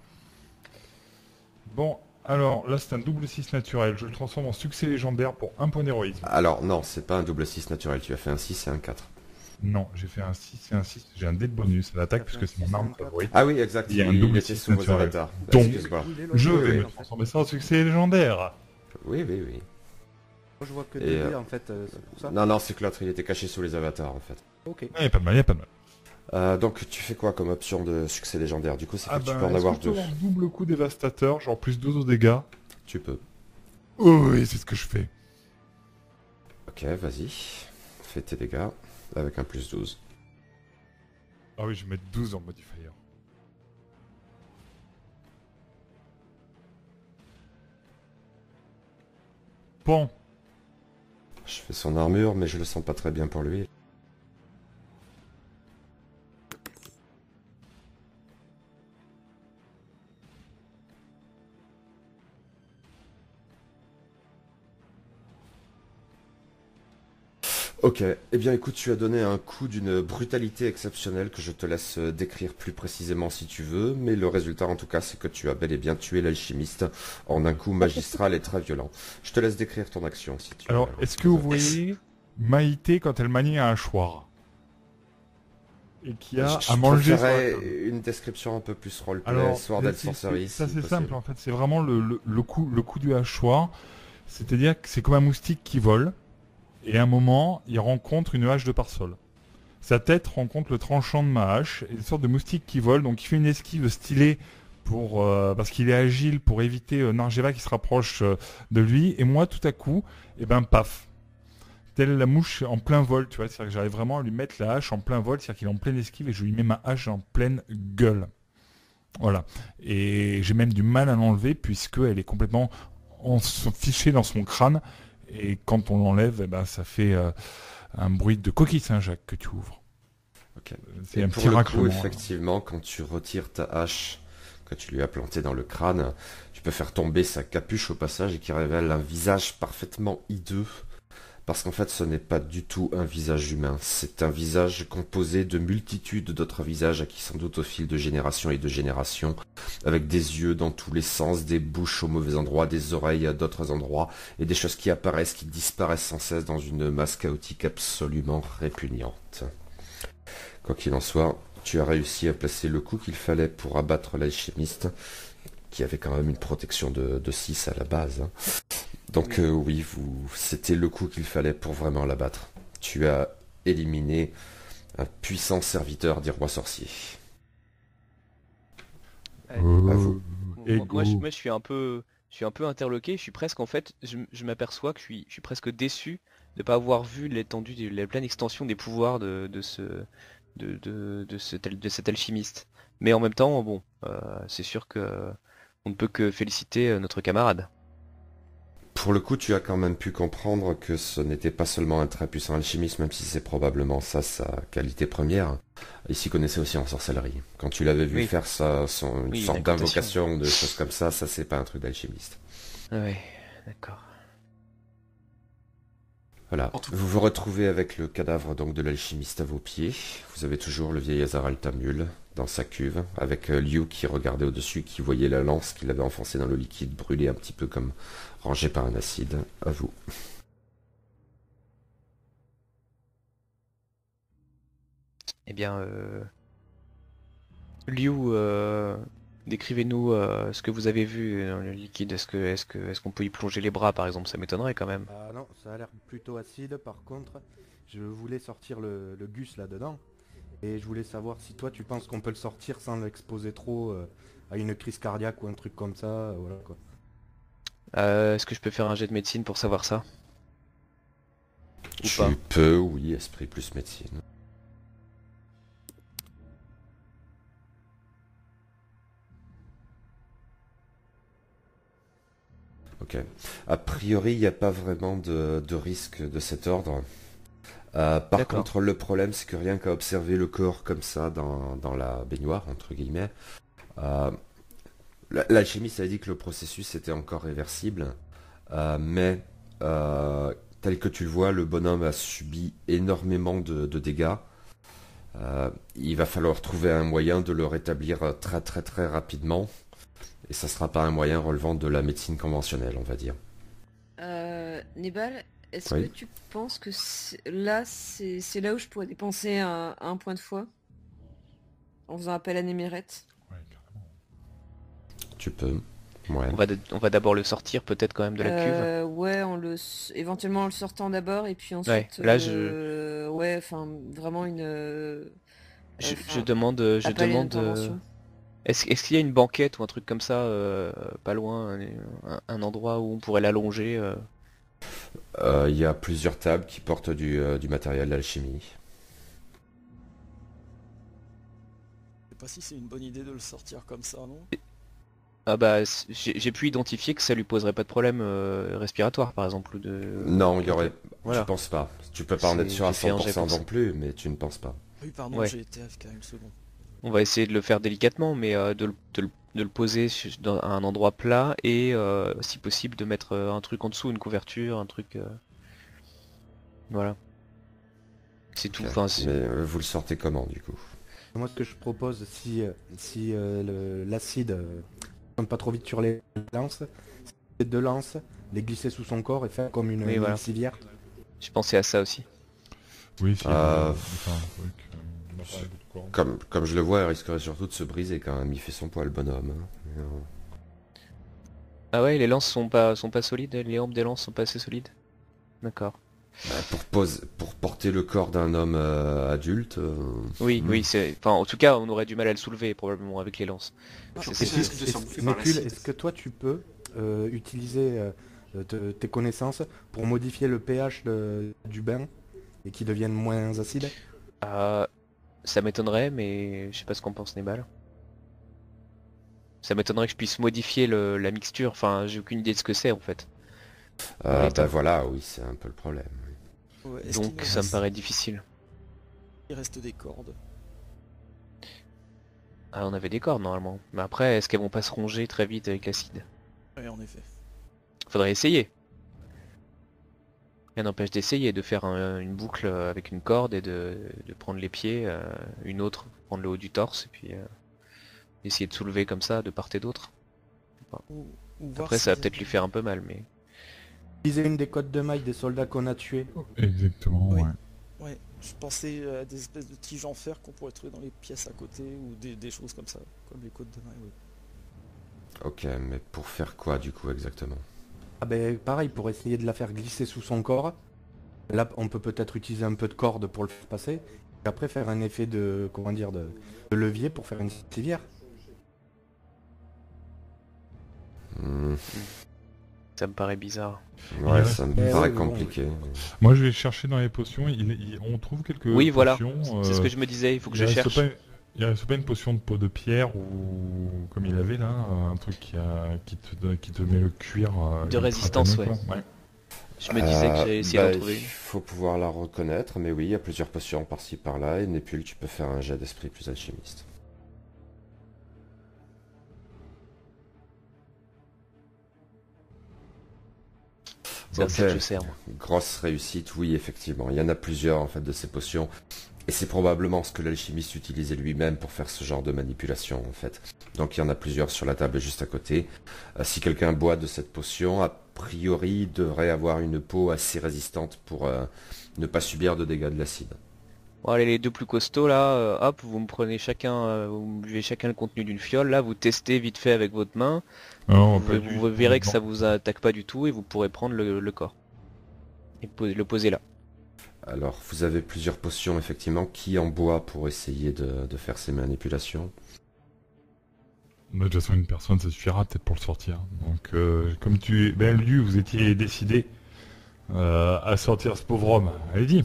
Bon, alors là c'est un double 6 naturel, je le transforme en succès légendaire pour 1 point d'héroïsme. Alors non, c'est pas un double 6 naturel, tu as fait un 6 et un 4. Non, j'ai fait un 6 et un 6, j'ai un dé de bonus à l'attaque puisque c'est mon arme favorite. Ah oui, exact, Il y a un double était 6 sous vos naturel. avatars. Donc, Excuse-moi. Je Oui, vais oui. me transformer ça en succès légendaire. Oui, oui, oui. Moi, je vois que Et, des dés, en fait, c'est pour ça. Non, non, c'est que l'autre il était caché sous les avatars en fait. Ok. Il n'y a pas de mal, Donc tu fais quoi comme option de succès légendaire? Du coup, c'est que tu peux en est-ce avoir que je peux deux. avoir double coup dévastateur, genre plus 12 aux dégâts? Tu peux. Oh oui, c'est ce que je fais. Ok, vas-y. Fais tes dégâts avec un plus 12. Ah oui, je vais mettre 12 en modifier. Bon, Je fais son armure, mais je le sens pas très bien pour lui. Ok, eh bien écoute, tu as donné un coup d'une brutalité exceptionnelle que je te laisse décrire plus précisément si tu veux, mais le résultat en tout cas c'est que tu as bel et bien tué l'alchimiste en un coup magistral et très violent. Je te laisse décrire ton action si tu veux. alors est-ce que vous voyez Maïté quand elle manie un hachoir et qui a Je à manger sur la préférerais table. une description un peu plus roleplay, Alors, Sword and Sorcery. ça si c'est possible. simple en fait, c'est vraiment le coup du hachoir, c'est-à-dire que c'est comme un moustique qui vole, et à un moment, il rencontre une hache de pare-sol. Sa tête rencontre le tranchant de ma hache, et une sorte de moustique qui vole, donc il fait une esquive stylée parce qu'il est agile pour éviter Nargeva qui se rapproche de lui, et moi tout à coup, et ben paf, telle la mouche en plein vol, tu vois, c'est-à-dire que j'arrive vraiment à lui mettre la hache en plein vol, c'est-à-dire qu'il est en pleine esquive et je lui mets ma hache en pleine gueule. Voilà. Et j'ai même du mal à l'enlever puisqu'elle est complètement fichée dans son crâne. Et quand on l'enlève, eh ben, ça fait un bruit de coquille Saint-Jacques que tu ouvres. Ok. C'est Et un pour petit le coup, raclement. effectivement, quand tu retires ta hache que tu lui as plantée dans le crâne, tu peux faire tomber sa capuche au passage et qui révèle un visage parfaitement hideux. Parce qu'en fait, ce n'est pas du tout un visage humain. C'est un visage composé de multitudes d'autres visages acquis sans doute au fil de générations et de générations, avec des yeux dans tous les sens, des bouches au mauvais endroit, des oreilles à d'autres endroits, et des choses qui apparaissent, qui disparaissent sans cesse dans une masse chaotique absolument répugnante. Quoi qu'il en soit, tu as réussi à placer le coup qu'il fallait pour abattre l'alchimiste, qui avait quand même une protection de 6 à la base. Donc oui, c'était le coup qu'il fallait pour vraiment l'abattre. Tu as éliminé un puissant serviteur des rois sorciers. À vous. Moi, je suis un peu interloqué. Je suis presque, en fait, je m'aperçois que je suis presque déçu de pas avoir vu l'étendue, la pleine extension des pouvoirs de cet alchimiste. Mais en même temps, bon, c'est sûr que on ne peut que féliciter notre camarade. Pour le coup, tu as quand même pu comprendre que ce n'était pas seulement un très puissant alchimiste, même si c'est probablement ça sa qualité première. Il s'y connaissait aussi en sorcellerie. Quand tu l'avais vu Oui. faire une Oui, sorte une d'invocation, de choses comme ça c'est pas un truc d'alchimiste. Ouais, d'accord. Voilà. En tout- Vous vous retrouvez avec le cadavre donc de l'alchimiste à vos pieds. Vous avez toujours le vieil Azar Altamul dans sa cuve, avec Liu qui regardait au-dessus, qui voyait la lance qu'il avait enfoncée dans le liquide brûler un petit peu comme rangé par un acide. À vous. Eh bien, Liu, décrivez-nous ce que vous avez vu dans le liquide. Est-ce qu'on peut y plonger les bras, par exemple? Ça m'étonnerait quand même. Ah non, ça a l'air plutôt acide. Par contre, je voulais sortir le gus là-dedans. Et je voulais savoir si toi tu penses qu'on peut le sortir sans l'exposer trop à une crise cardiaque ou un truc comme ça. Voilà quoi. Est-ce que je peux faire un jet de médecine pour savoir ça? Ou Tu pas? peux, oui, esprit plus médecine. Ok. A priori, il n'y a pas vraiment de risque de cet ordre. Par D'accord. contre, le problème, c'est que rien qu'à observer le corps comme ça dans la baignoire, entre guillemets, euh, l'alchimiste a dit que le processus était encore réversible, mais tel que tu le vois, le bonhomme a subi énormément de dégâts. Il va falloir trouver un moyen de le rétablir très très très rapidement, et ça sera pas un moyen relevant de la médecine conventionnelle, on va dire. Nébal, est-ce Oui. que tu penses que c'est là où je pourrais dépenser un point de foi en faisant appel à Néméret? Ouais, carrément. Tu peux. Ouais. On va d'abord le sortir peut-être quand même de la cuve. Ouais, éventuellement en le sortant d'abord et puis ensuite. là, Ouais, enfin vraiment une. Je demande, appel à une intervention. est-ce qu'il y a une banquette ou un truc comme ça, pas loin, un endroit où on pourrait l'allonger Il y a plusieurs tables qui portent du matériel d'alchimie. Je sais pas si c'est une bonne idée de le sortir comme ça, non? Ah bah, j'ai pu identifier que ça lui poserait pas de problème respiratoire, par exemple, ou de... Non, il y aurait. Voilà. Je pense pas. Tu peux pas en être sûr à J'ai fait un jet 100% pour ça. non plus, mais tu ne penses pas. Oui, pardon, Ouais. j'ai été AFK une seconde. On va essayer de le faire délicatement, mais de le poser dans un endroit plat et, si possible, de mettre un truc en dessous, une couverture, un truc... Voilà. C'est tout. Ok. Enfin, Mais vous le sortez comment du coup? Moi, ce que je propose, si l'acide tombe pas trop vite sur les lances, c'est deux lances, les glisser sous son corps et faire comme une Oui, voilà. civière. je pensais à ça aussi. Oui, si. Euh, Enfin, un truc, on a parlé de quoi. Comme je le vois, il risquerait surtout de se briser quand même. Il fait son poids le bonhomme. Hein. Ah ouais, les lances sont pas solides, les hampes des lances sont pas assez solides. D'accord. Pour porter le corps d'un homme adulte. Oui, hmm. oui, enfin, en tout cas, on aurait du mal à le soulever probablement avec les lances. Ah, C'est- c'est c'est- risque de se faire bouffer par Nécule, l'acide. est-ce que toi tu peux utiliser tes connaissances pour modifier le pH du bain et qu'il devienne moins acide? Ça m'étonnerait, mais je sais pas ce qu'en pense Nebal. Ça m'étonnerait que je puisse modifier la mixture, enfin j'ai aucune idée de ce que c'est en fait. Bah voilà, oui, c'est un peu le problème. Ouais, est-ce Donc qu'il ça me reste- paraît difficile. Il reste des cordes. Ah, on avait des cordes normalement. Mais après, est-ce qu'elles vont pas se ronger très vite avec l'acide? Oui, en effet. Faudrait essayer. Rien n'empêche d'essayer, de faire une boucle avec une corde et de prendre les pieds, une autre, prendre le haut du torse et puis essayer de soulever comme ça de part et d'autre. Ou voir Après ça va s'il y a- peut-être lui faire un peu mal, mais... Utiliser une des cotes de mailles des soldats qu'on a tués. Exactement, Oui. ouais. Ouais, je pensais à des espèces de tiges en fer qu'on pourrait trouver dans les pièces à côté ou des choses comme ça, comme les côtes de maille. Oui. Ok, mais pour faire quoi du coup exactement? Ah ben pareil, pour essayer de la faire glisser sous son corps. Là, on peut peut-être utiliser un peu de corde pour le faire passer. Et après faire un effet de, comment dire, de levier pour faire une civière. Hmm, Ça me paraît bizarre. Ouais, Ouais. ça me Eh paraît oui, mais bon, compliqué. Moi, je vais chercher dans les potions. On trouve quelques Oui, voilà. potions. C'est ce que je me disais, il faut que je il reste cherche. pas- il reste pas une potion de peau de pierre ou comme il avait là, un truc qui te met le cuir. ultra résistance, tanneux, ouais. quoi. Je me disais que j'allais essayer d'en trouver Il une. faut pouvoir la reconnaître, mais oui, il y a plusieurs potions par-ci par-là, et Népule, tu peux faire un jet d'esprit plus alchimiste. C'est à ça que Ok. je sers, moi. Grosse réussite, oui, effectivement. Il y en a plusieurs en fait de ces potions. Et c'est probablement ce que l'alchimiste utilisait lui-même pour faire ce genre de manipulation en fait. Donc il y en a plusieurs sur la table juste à côté. Si quelqu'un boit de cette potion, a priori il devrait avoir une peau assez résistante pour ne pas subir de dégâts de l'acide. Bon allez, les deux plus costauds là, hop, vous me prenez chacun, vous me buvez chacun le contenu d'une fiole, là vous testez vite fait avec votre main, Non, vous, pas vous du- verrez que non. ça vous attaque pas du tout et vous pourrez prendre le corps. Et le poser là. Alors vous avez plusieurs potions effectivement qui en boit pour essayer de faire ces manipulations. De toute façon, une personne, ça suffira peut-être pour le sortir. Donc, comme lui, vous étiez décidé à sortir ce pauvre homme. Allez-y.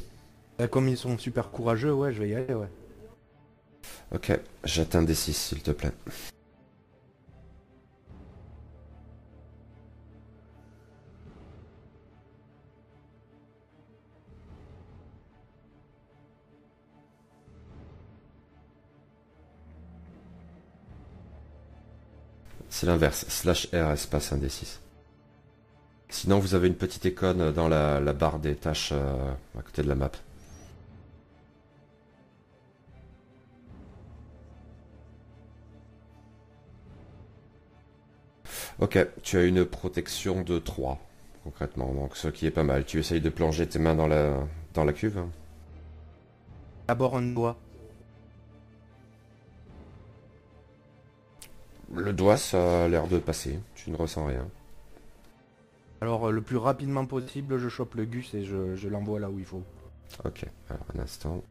Comme ils sont super courageux, ouais, je vais y aller, ouais. Ok, j'atteins des 6 s'il te plaît. C'est l'inverse, slash R espace 1 des 6. Sinon vous avez une petite icône dans la barre des tâches à côté de la map. Ok, tu as une protection de 3 concrètement, donc ce qui est pas mal. Tu essayes de plonger tes mains dans la cuve. D'abord un doigt. Le doigt, ça a l'air de passer, tu ne ressens rien. Alors le plus rapidement possible, je chope le gus et je l'envoie là où il faut. Ok, alors un instant.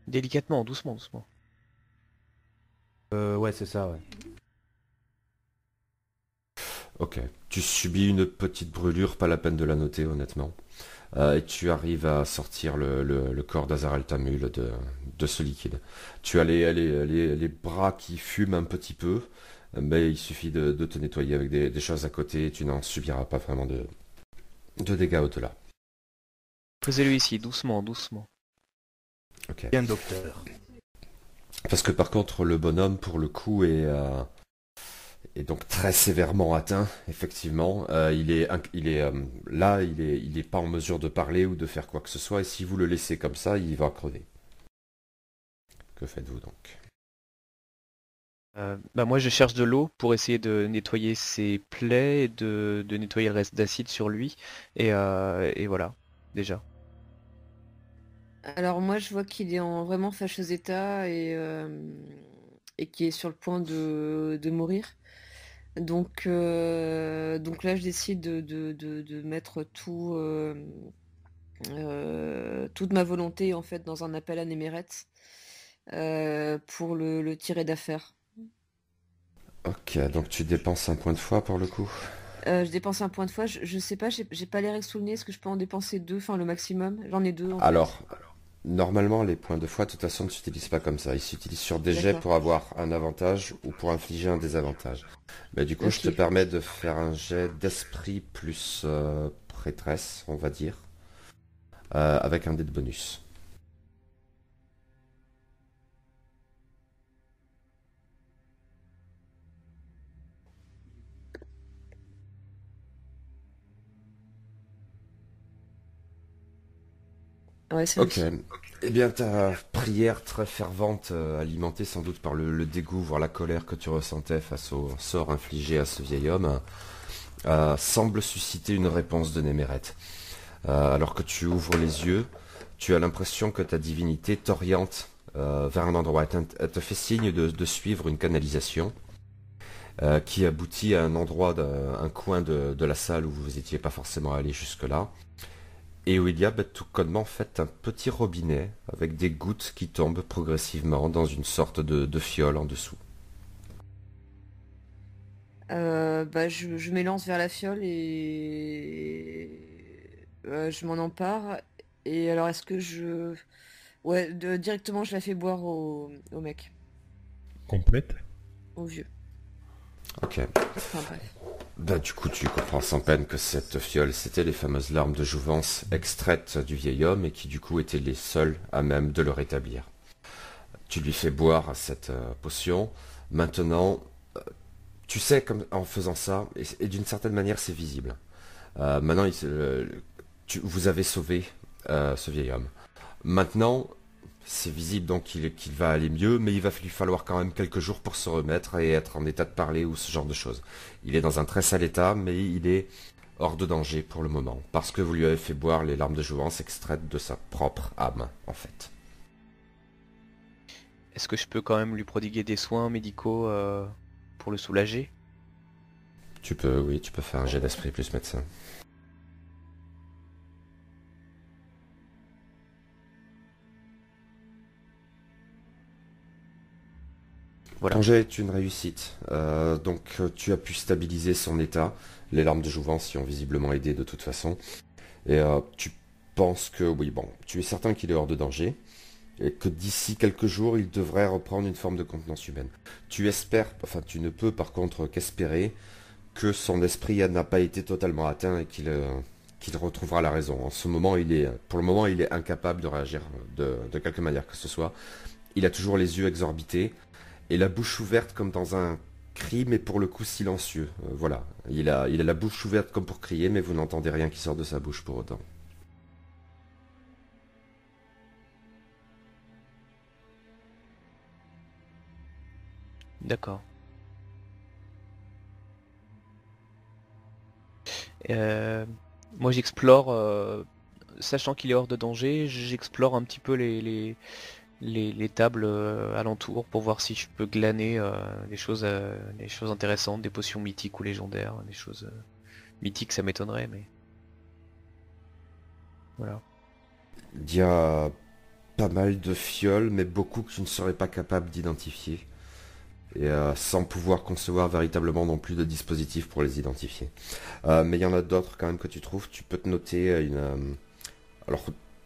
Délicatement, doucement, doucement. Ouais, c'est ça, ouais. Ok, tu subis une petite brûlure, pas la peine de la noter honnêtement. Et tu arrives à sortir le corps d'Azar Altamul de ce liquide. Tu as les bras qui fument un petit peu, mais il suffit de te nettoyer avec des choses à côté et tu n'en subiras pas vraiment de dégâts au-delà. Posez-le ici, doucement, doucement. Ok. Bien, docteur. Parce que par contre, le bonhomme, pour le coup, est donc très sévèrement atteint, effectivement. Il est pas en mesure de parler ou de faire quoi que ce soit, et si vous le laissez comme ça, il va crever. Que faites-vous donc? Bah moi je cherche de l'eau pour essayer de nettoyer ses plaies et de nettoyer le reste d'acide sur lui. Et voilà, déjà. Alors moi je vois qu'il est en vraiment fâcheux état et qu'il est sur le point de mourir. Donc là je décide de mettre toute ma volonté en fait dans un appel à Némeret pour le tirer d'affaire. Ok, donc tu dépenses un point de foi pour le coup. Je dépense un point de foi, je sais pas, j'ai pas les règles sous le nez, est-ce que je peux en dépenser 2, enfin le maximum? J'en ai 2 en fait. Alors, normalement, les points de foi, de toute façon, ne s'utilisent pas comme ça. Ils s'utilisent sur des jets D'accord. pour avoir un avantage ou pour infliger un désavantage. Mais du coup, je te Ok. permets de faire un jet d'esprit plus prêtresse, on va dire. avec un dé de bonus. Ouais, c'est Ok. réussi. Eh bien, ta prière très fervente, alimentée sans doute par le dégoût, voire la colère que tu ressentais face au sort infligé à ce vieil homme, semble susciter une réponse de Néméret. Alors que tu ouvres les yeux, tu as l'impression que ta divinité t'oriente vers un endroit. Elle te fait signe de suivre une canalisation qui aboutit à un endroit, un coin de la salle où vous n'étiez pas forcément allé jusque-là. Et où il y a tout connement en fait un petit robinet avec des gouttes qui tombent progressivement dans une sorte de fiole en dessous. Bah, je m'élance vers la fiole et je m'en empare. Et alors, est-ce que je... Ouais, directement, je la fais boire au mec, Complète. au vieux. Ok. Enfin, bref. Du coup, tu comprends sans peine que cette fiole, c'était les fameuses larmes de jouvence extraites du vieil homme et qui du coup étaient les seules à même de le rétablir. Tu lui fais boire cette potion. Maintenant, tu sais comme en faisant ça, et d'une certaine manière c'est visible. Maintenant, vous avez sauvé ce vieil homme. Maintenant, c'est visible donc qu'il va aller mieux, mais il va lui falloir quand même quelques jours pour se remettre et être en état de parler ou ce genre de choses. Il est dans un très sale état, mais il est hors de danger pour le moment, parce que vous lui avez fait boire les larmes de jouvence extraites de sa propre âme, en fait. Est-ce que je peux quand même lui prodiguer des soins médicaux pour le soulager? Tu peux, oui, tu peux faire un jet d'esprit plus médecin. Voilà. Ton jet est une réussite. Tu as pu stabiliser son état. Les larmes de jouvence y ont visiblement aidé de toute façon. Et tu penses que, oui, bon, tu es certain qu'il est hors de danger. Et que d'ici quelques jours, il devrait reprendre une forme de contenance humaine. Tu espères, enfin tu ne peux par contre qu'espérer que son esprit n'a pas été totalement atteint et qu'il retrouvera la raison. En ce moment, pour le moment, il est incapable de réagir de quelque manière que ce soit. Il a toujours les yeux exorbités et la bouche ouverte comme dans un cri, mais pour le coup silencieux. Voilà, il a la bouche ouverte comme pour crier, mais vous n'entendez rien qui sort de sa bouche pour autant. D'accord. Euh, Moi j'explore, sachant qu'il est hors de danger, j'explore un petit peu les tables alentours pour voir si je peux glaner des choses intéressantes, des potions mythiques ou légendaires, des choses mythiques ça m'étonnerait mais voilà. Il y a pas mal de fioles, mais beaucoup que tu ne serais pas capable d'identifier. Et sans pouvoir concevoir véritablement non plus de dispositif pour les identifier. Mais il y en a d'autres quand même que tu trouves. Tu peux te noter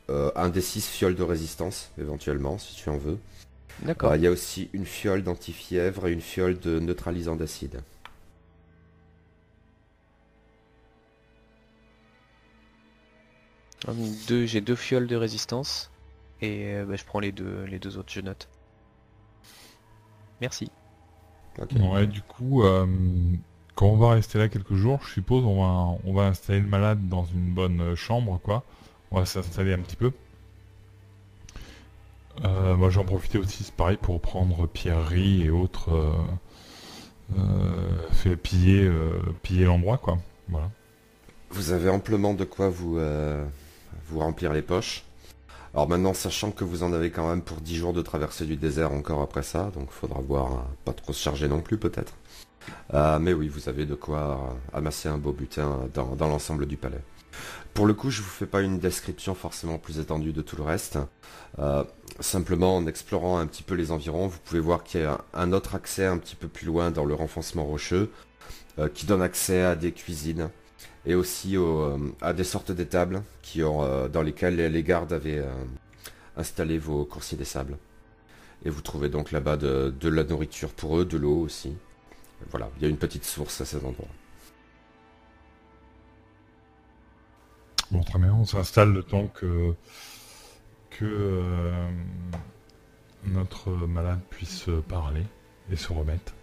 un des 6 fioles de résistance, éventuellement, si tu en veux. D'accord. Il y a aussi une fiole d'antifièvre et une fiole de neutralisant d'acide. J'ai 2 fioles de résistance et je prends les deux autres, je note. Merci. Ok. Ouais, du coup, quand on va rester là quelques jours, je suppose on va installer le malade dans une bonne chambre, quoi. On va s'installer un petit peu. Moi j'en profitais aussi, c'est pareil, pour prendre pierreries et autres, piller l'endroit, quoi. Voilà. Vous avez amplement de quoi vous remplir les poches. Alors maintenant, sachant que vous en avez quand même pour 10 jours de traversée du désert encore après ça, donc faudra voir, pas trop se charger non plus peut-être. Mais oui, vous avez de quoi amasser un beau butin dans l'ensemble du palais. Pour le coup, je vous fais pas une description forcément plus étendue de tout le reste. Simplement, en explorant un petit peu les environs, vous pouvez voir qu'il y a un autre accès un petit peu plus loin dans le renfoncement rocheux, qui donne accès à des cuisines et aussi à des sortes d'étables dans lesquelles les gardes avaient installé vos coursiers des sables. Et vous trouvez donc là-bas de la nourriture pour eux, de l'eau aussi. Voilà, il y a une petite source à cet endroit. Bon, très bien, on s'installe le temps que notre malade puisse parler et se remettre.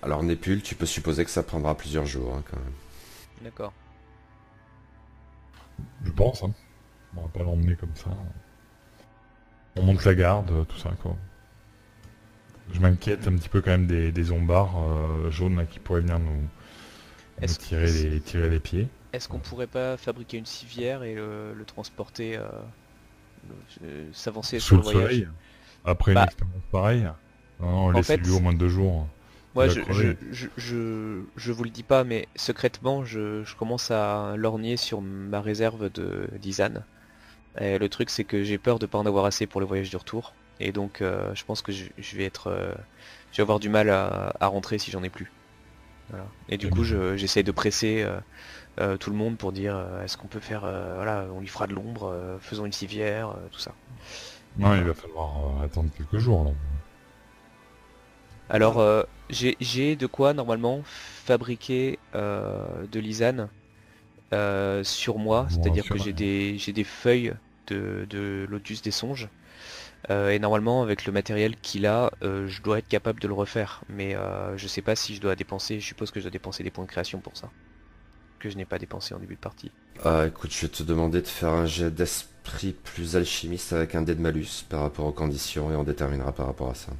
Alors Népule, tu peux supposer que ça prendra plusieurs jours hein, quand même. D'accord. Je pense, hein. On va pas l'emmener comme ça. On monte la garde, tout ça, quoi. Je m'inquiète un petit peu quand même des zombards jaunes là, qui pourraient venir nous Est-ce tirer les pieds. est-ce qu'on pourrait pas fabriquer une civière et le transporter, s'avancer Sous sur le le voyage? soleil, après une Bah, expérience pareille. Non, en laissez-lui fait, au moins 2 jours. moi Il va je, crever. je vous le dis pas, mais secrètement je commence à lorgner sur ma réserve d'Izan. Et le truc c'est que j'ai peur de pas en avoir assez pour le voyage du retour. Et donc je pense que je vais être, je vais avoir du mal à rentrer si j'en ai plus. Voilà. Et du Très coup bien. j'essaye de presser tout le monde pour dire est-ce qu'on peut faire, voilà, on lui fera de l'ombre, faisons une civière, tout ça. Non, il va falloir attendre quelques jours là. Alors j'ai de quoi normalement fabriquer de l'isane sur moi, Bon, c'est-à-dire que rassurez. j'ai des feuilles de Lotus des songes. Et normalement avec le matériel qu'il a, je dois être capable de le refaire. Mais je sais pas si je dois dépenser, je suppose que je dois dépenser des points de création pour ça. Que je n'ai pas dépensé en début de partie. Écoute, je vais te demander de faire un jet d'esprit plus alchimiste avec un dé de malus par rapport aux conditions et on déterminera par rapport à ça.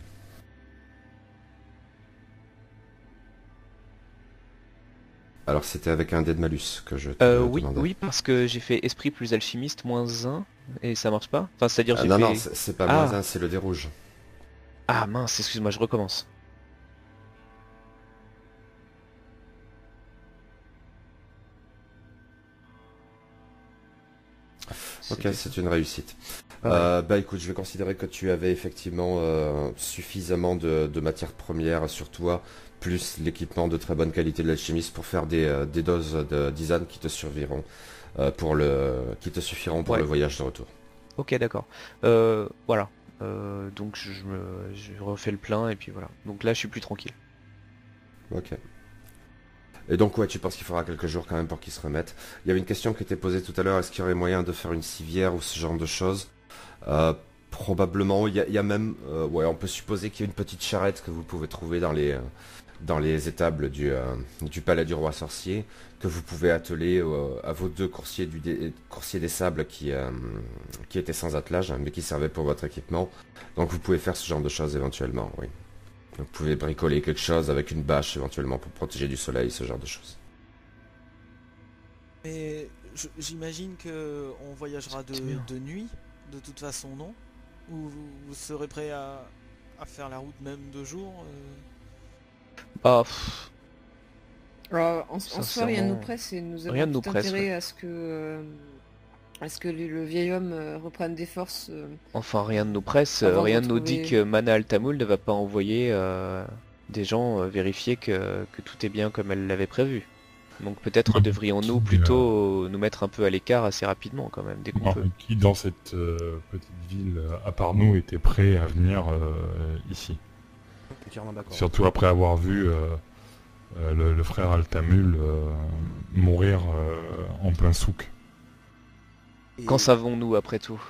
Alors c'était avec un dé de malus que je te Oui, demandais. oui, parce que j'ai fait esprit plus alchimiste -1 et ça marche pas. Enfin, c'est-à-dire j'ai Non, fait... non, c'est pas Ah, -1, c'est le dé rouge. ah mince, excuse-moi, je recommence. Ok, C'était c'est une réussite. pareil. Bah écoute, je vais considérer que tu avais effectivement suffisamment de matières premières sur toi, plus l'équipement de très bonne qualité de l'alchimiste pour faire des doses d'isane qui te suffiront pour Ouais, le voyage de retour. ok, d'accord. Voilà. Donc je refais le plein et puis voilà. Donc là je suis plus tranquille. Ok. Et donc ouais, tu penses qu'il faudra quelques jours quand même pour qu'ils se remettent. Il y avait une question qui était posée tout à l'heure, est-ce qu'il y aurait moyen de faire une civière ou ce genre de choses? Euh, Probablement, il y a même, ouais, on peut supposer qu'il y a une petite charrette que vous pouvez trouver dans les étables du palais du roi sorcier, que vous pouvez atteler à vos deux coursiers des sables qui étaient sans attelage, hein, mais qui servaient pour votre équipement. Donc vous pouvez faire ce genre de choses éventuellement, oui. Vous pouvez bricoler quelque chose avec une bâche éventuellement pour protéger du soleil, ce genre de choses. Mais j'imagine que on voyagera C'est bien. de nuit, de toute façon, non? Ou vous serez prêt à faire la route même de jour Bah, pff, Alors, en soi, rien ne nous sincèrement, presse et nous rien avons ne nous tout presse. intérêt Ouais. à ce que le vieil homme reprenne des forces Enfin, rien ne nous presse. avant de Rien ne nous dit retrouver... que Mana Altamul ne va pas envoyer des gens vérifier que tout est bien comme elle l'avait prévu. Donc peut-être Ouais, devrions-nous qui, plutôt nous mettre un peu à l'écart assez rapidement quand même, dès qu'on non, peut. qui dans cette petite ville, à part nous, était prêt à venir ici. Entièrement d'accord. Surtout après avoir vu le frère Altamul mourir en plein souk. et, Qu'en savons-nous après tout?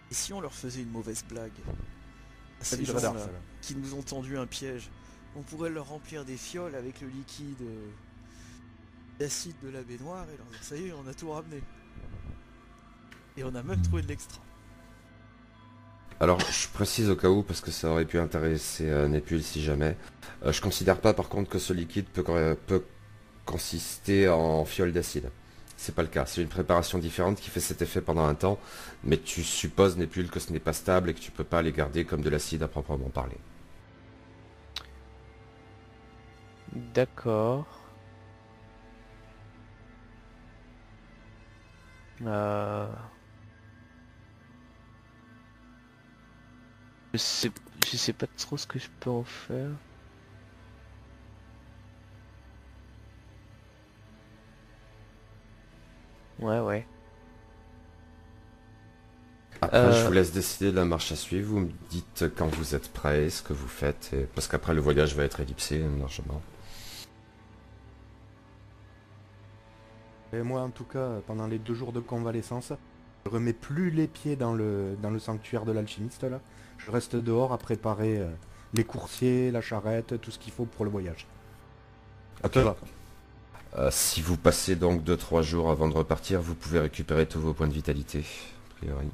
et si on leur faisait une mauvaise blague à Ça ces dit de radar, gens-là ça, là. qui nous ont tendu un piège? On pourrait leur remplir des fioles avec le liquide d'acide de la baignoire et leur dire ça y est, on a tout ramené. Et on a même trouvé de l'extra. Alors, je précise au cas où, parce que ça aurait pu intéresser Népule si jamais. Je considère pas par contre que ce liquide peut consister en fiole d'acide. C'est pas le cas. C'est une préparation différente qui fait cet effet pendant un temps, mais tu supposes, Népule, que ce n'est pas stable et que tu peux pas les garder comme de l'acide à proprement parler. D'accord. Euh, Je sais, je sais pas trop ce que je peux en faire. Ouais, ouais. Après, je vous laisse décider de la marche à suivre. Vous me dites quand vous êtes prêts, ce que vous faites, parce qu'après le voyage va être ellipsé largement. Et moi, en tout cas, pendant les 2 jours de convalescence, je remets plus les pieds dans le sanctuaire de l'alchimiste, là. Je reste dehors à préparer les coursiers, la charrette, tout ce qu'il faut pour le voyage. Ok. Ça va. Si vous passez donc 2-3 jours avant de repartir, vous pouvez récupérer tous vos points de vitalité, a priori.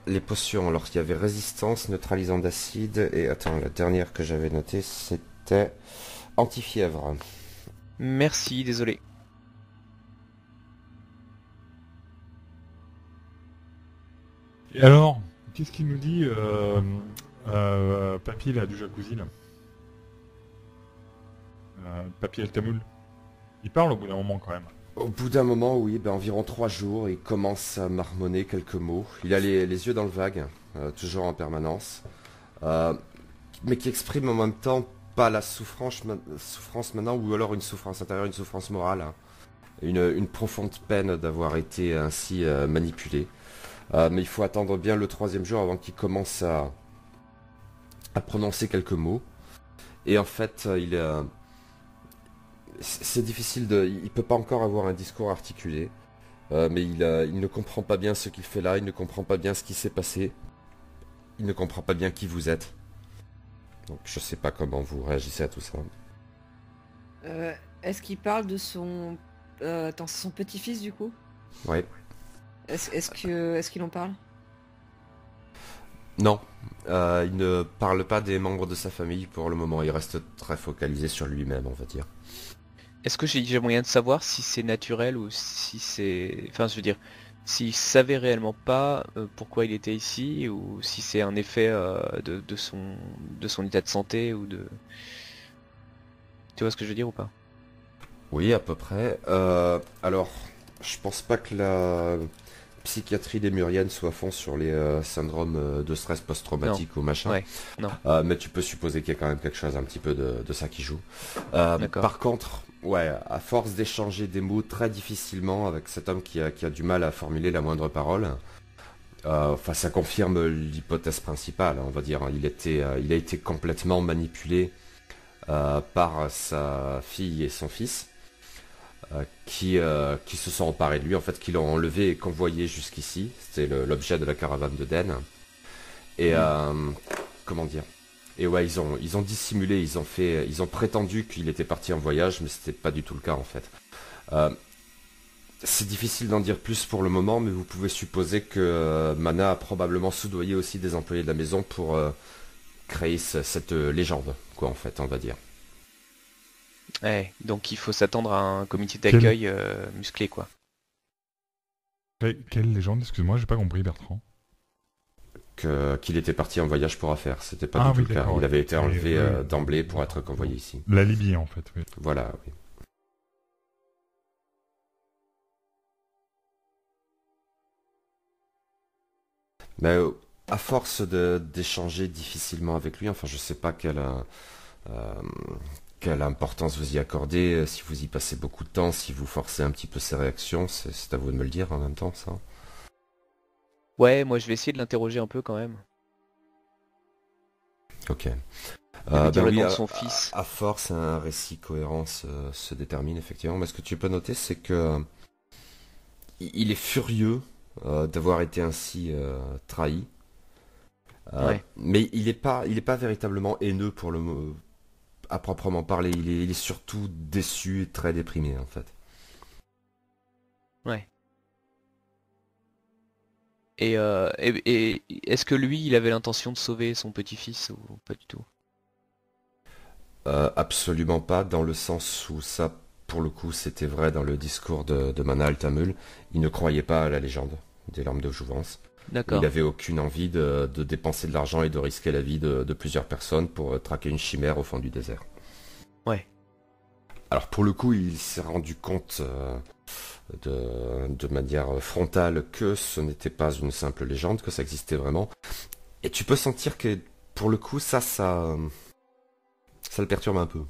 Les potions, alors il y avait résistance, neutralisant d'acide, et attends, la dernière que j'avais notée, c'était anti-fièvre. Merci, désolé. Et alors, qu'est-ce qu'il nous dit, Papy, là, du jacuzzi, là Papy Altamoul. Il parle au bout d'un moment, quand même. Au bout d'un moment, oui, environ 3 jours, il commence à marmonner quelques mots. Il a les yeux dans le vague, toujours en permanence, mais qui exprime en même temps pas la souffrance maintenant, ou alors une souffrance intérieure, une souffrance morale, hein. Une profonde peine d'avoir été ainsi manipulé. Mais il faut attendre bien le 3e jour avant qu'il commence à prononcer quelques mots. Et en fait, c'est difficile il peut pas encore avoir un discours articulé, mais il ne comprend pas bien ce qu'il fait là, il ne comprend pas bien ce qui s'est passé, il ne comprend pas bien qui vous êtes. Donc je sais pas comment vous réagissez à tout ça. Est-ce qu'il parle de son... Attends, c'est son petit-fils du coup? Ouais. Est-ce qu'il en parle? Non, il ne parle pas des membres de sa famille pour le moment, il reste très focalisé sur lui-même, on va dire. Est-ce que j'ai moyen de savoir si c'est naturel ou si c'est... Enfin, je veux dire, s'il savait réellement pas pourquoi il était ici, ou si c'est un effet de son état de santé, ou de... Tu vois ce que je veux dire ou pas? Oui, à peu près. Alors, je pense pas que la psychiatrie des Muriennes soit à fond sur les syndromes de stress post-traumatique ou machin. Ouais, non. Mais tu peux supposer qu'il y a quand même quelque chose un petit peu de ça qui joue. D'accord. Par contre, ouais, à force d'échanger des mots très difficilement avec cet homme qui a du mal à formuler la moindre parole, enfin ça confirme l'hypothèse principale, on va dire. Il a été complètement manipulé par sa fille et son fils. Qui se sont emparés de lui, en fait, qui l'ont enlevé et convoyé jusqu'ici. C'était l'objet de la caravane de Den. Et comment dire? Et ouais, ils ont dissimulé, ils ont prétendu qu'il était parti en voyage, mais c'était pas du tout le cas en fait. C'est difficile d'en dire plus pour le moment, mais vous pouvez supposer que Mana a probablement soudoyé aussi des employés de la maison pour créer cette légende, quoi, en fait, on va dire. Ouais, donc il faut s'attendre à un comité d'accueil musclé, quoi. Quelle légende? Excuse-moi, j'ai pas compris, Bertrand. Qu'il était parti en voyage pour affaires, c'était pas du tout le cas. Il avait été enlevé d'emblée pour être convoyé ici. La Libye, en fait, oui. Voilà, oui. Mais à force d'échanger difficilement avec lui, enfin je sais pas quelle importance vous y accordez, si vous y passez beaucoup de temps, si vous forcez un petit peu ses réactions, c'est à vous de me le dire en même temps, ça. Ouais, moi je vais essayer de l'interroger un peu quand même. Ok. Dire le nom oui, de son fils. À force, un récit cohérent se détermine effectivement. Mais ce que tu peux noter, c'est que il est furieux d'avoir été ainsi trahi. Ouais. Mais il est pas véritablement haineux à proprement parler. Il est surtout déçu et très déprimé en fait. Ouais. Et est-ce que lui, il avait l'intention de sauver son petit-fils ou pas du tout? Absolument pas, dans le sens où ça, pour le coup, c'était vrai dans le discours de Mana Altamul. Il ne croyait pas à la légende des larmes de jouvence. D'accord. Il n'avait aucune envie de dépenser de l'argent et de risquer la vie de plusieurs personnes pour traquer une chimère au fond du désert. Ouais. Alors pour le coup, il s'est rendu compte de manière frontale que ce n'était pas une simple légende, que ça existait vraiment. Et tu peux sentir que pour le coup, ça le perturbe un peu.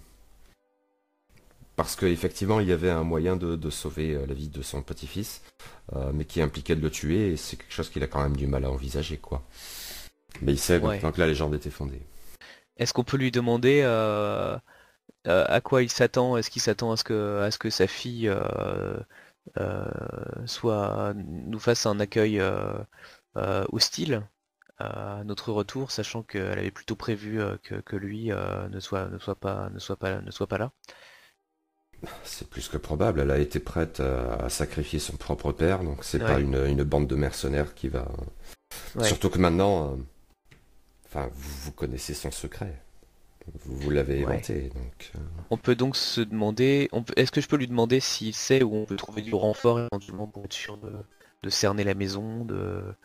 parce qu'effectivement il y avait un moyen de sauver la vie de son petit-fils, mais qui impliquait de le tuer, et c'est quelque chose qu'il a quand même du mal à envisager, quoi. Mais il sait Ouais. maintenant que la légende était fondée. Est-ce qu'on peut lui demander à quoi il s'attend? Est-ce qu'il s'attend à ce que sa fille nous fasse un accueil hostile à notre retour, sachant qu'elle avait plutôt prévu que lui ne soit pas là? C'est plus que probable, elle a été prête à sacrifier son propre père, donc c'est pas Ouais. une bande de mercenaires qui va... Ouais. Surtout que maintenant, vous connaissez son secret. Vous l'avez Ouais. éventé, donc... On peut donc se demander, est-ce que je peux lui demander s'il sait où on peut trouver du renfort éventuellement pour être sûr de cerner la maison, de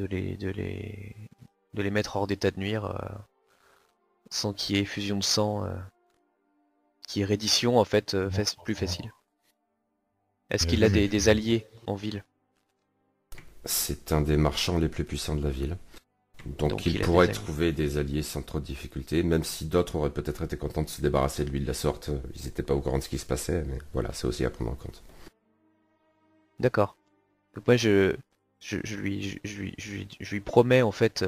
les mettre hors d'état de nuire, sans qu'il y ait effusion de sang, qu'il y ait reddition en fait plus facile. Est-ce qu'il a des alliés en ville? C'est un des marchands les plus puissants de la ville. Donc il il a pourrait des alliés. trouver des alliés sans trop de difficultés, même si d'autres auraient peut-être été contents de se débarrasser de lui de la sorte. Ils n'étaient pas au courant de ce qui se passait, mais voilà, c'est aussi à prendre en compte. D'accord. Donc moi je lui promets en fait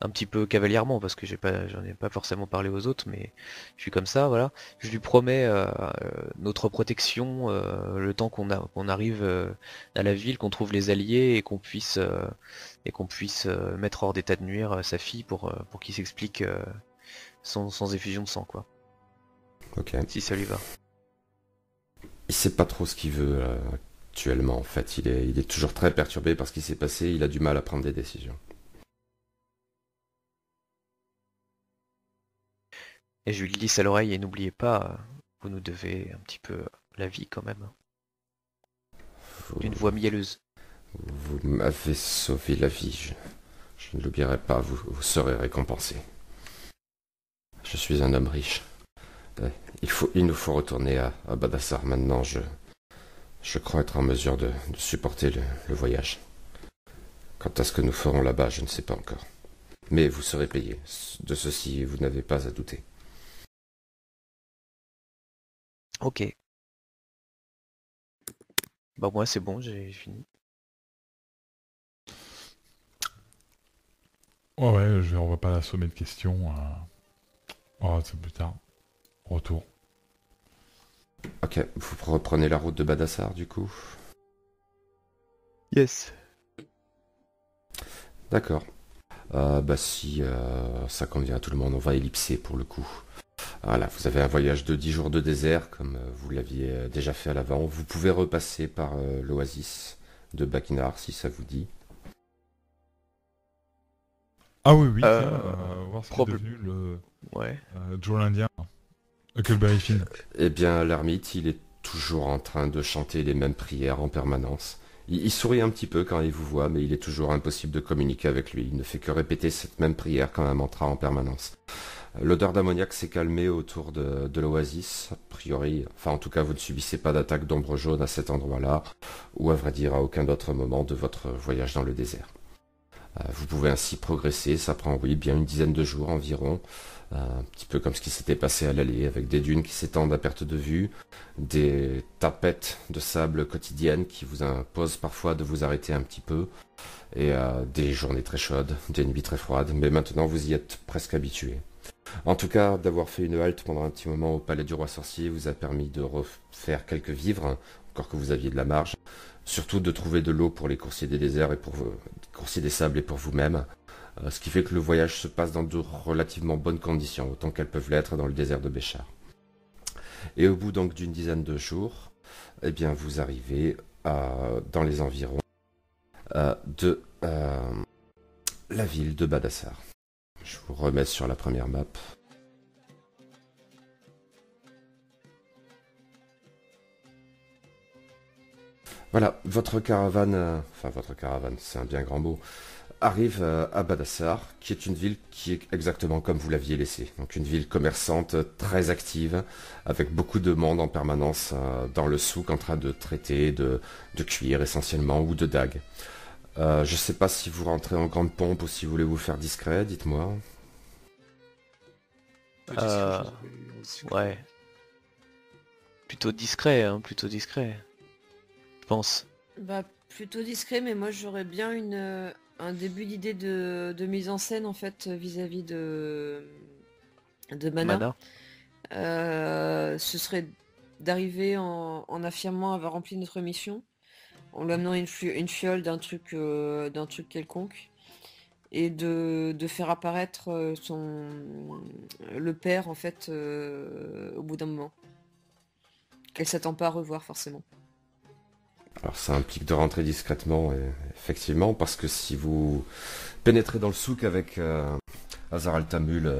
un petit peu cavalièrement parce que j'en ai pas forcément parlé aux autres, mais je suis comme ça, voilà. Je lui promets notre protection le temps qu'on arrive à la ville, qu'on trouve les alliés et qu'on puisse mettre hors d'état de nuire sa fille pour qu'il s'explique sans effusion de sang, quoi. Ok. Si ça lui va. Il sait pas trop ce qu'il veut actuellement, en fait. Il est toujours très perturbé par ce qui s'est passé, il a du mal à prendre des décisions. Et je lui glisse à l'oreille et n'oubliez pas, vous nous devez un petit peu la vie quand même. Vous, D'une voix mielleuse. vous m'avez sauvé la vie, je ne l'oublierai pas, vous serez récompensé. Je suis un homme riche. Il nous faut retourner à Badassar maintenant, je crois être en mesure de supporter le voyage. Quant à ce que nous ferons là-bas, je ne sais pas encore. Mais vous serez payé. De ceci, vous n'avez pas à douter. Ok. Bah moi c'est bon, j'ai fini. Ouais, on va pas l'assommer de questions. Oh, c'est plus tard. Retour. Ok, vous reprenez la route de Badassar, du coup? Yes. D'accord. Si ça convient à tout le monde, on va ellipser pour le coup. Voilà, vous avez un voyage de 10 jours de désert, comme vous l'aviez déjà fait à l'avant. Vous pouvez repasser par l'oasis de Bakinar, si ça vous dit. Ah oui, oui, Euh, tiens, voir ce qui est devenu le Ouais. Joe l'Indien. Huckleberry Finn. Eh bien, l'ermite, il est toujours en train de chanter les mêmes prières en permanence. Il sourit un petit peu quand il vous voit, mais il est toujours impossible de communiquer avec lui. Il ne fait que répéter cette même prière comme un mantra en permanence. L'odeur d'ammoniac s'est calmée autour de l'oasis, a priori. Enfin, en tout cas, vous ne subissez pas d'attaque d'ombre jaune à cet endroit-là, ou à vrai dire à aucun autre moment de votre voyage dans le désert. Vous pouvez ainsi progresser, ça prend, oui, bien une dizaine de jours environ, un petit peu comme ce qui s'était passé à l'allée, avec des dunes qui s'étendent à perte de vue, des tapettes de sable quotidiennes qui vous imposent parfois de vous arrêter un petit peu, et des journées très chaudes, des nuits très froides, mais maintenant vous y êtes presque habitué. En tout cas, d'avoir fait une halte pendant un petit moment au Palais du Roi Sorcier vous a permis de refaire quelques vivres, encore que vous aviez de la marge, surtout de trouver de l'eau pour les coursiers des déserts et pour coursiers des sables et pour vous-même, ce qui fait que le voyage se passe dans de relativement bonnes conditions, autant qu'elles peuvent l'être dans le désert de Béchar. Et au bout donc d'une dizaine de jours, eh bien vous arrivez dans les environs de la ville de Badassar. Je vous remets sur la première map. Voilà, votre caravane, c'est un bien grand mot, arrive à Badassar, qui est une ville qui est exactement comme vous l'aviez laissée. Donc une ville commerçante, très active, avec beaucoup de monde en permanence dans le souk en train de traiter de cuir essentiellement ou de dagues. Je sais pas si vous rentrez en grande pompe ou si vous voulez vous faire discret, dites-moi. Ouais. plutôt discret, hein, plutôt discret. Je pense. Bah, plutôt discret, mais moi j'aurais bien un début d'idée de mise en scène en fait vis-à-vis de Mana. Ce serait d'arriver en affirmant avoir rempli notre mission, en lui amenant une fiole d'un truc quelconque, et de faire apparaître le père en fait au bout d'un moment. Qu'elle s'attend pas à revoir forcément. Alors ça implique de rentrer discrètement, effectivement, parce que si vous pénétrez dans le souk avec Hazar Al-Tamul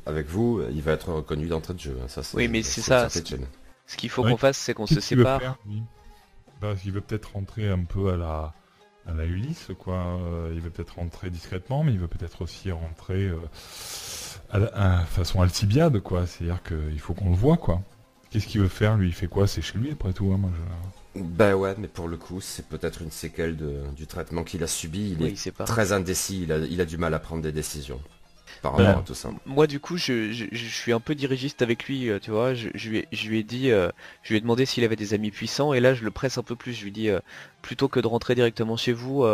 avec vous, il va être reconnu d'entrée de jeu. Hein. Ça, Oui, mais c'est une ça. certitude. Ce qu'il faut Ouais. qu'on fasse, c'est qu'on se Qu'est-ce qu'il veut sépare. faire, lui Parce qu'il veut peut-être rentrer un peu à la Ulysse, quoi. Il veut peut-être rentrer discrètement, mais il veut peut-être aussi rentrer à façon Alcibiade, quoi. C'est-à-dire qu'il faut qu'on le voit, quoi. Qu'est-ce qu'il veut faire, lui? Il fait quoi? C'est chez lui, après tout, hein, moi, Ben ouais, mais pour le coup, c'est peut-être une séquelle du traitement qu'il a subi. Il Oui, est c'est pas. très indécis, il a du mal à prendre des décisions par rapport à tout ça. Moi, du coup, je suis un peu dirigiste avec lui, tu vois. Je lui ai dit, je lui ai demandé s'il avait des amis puissants, et là, je le presse un peu plus. Je lui dis, plutôt que de rentrer directement chez vous,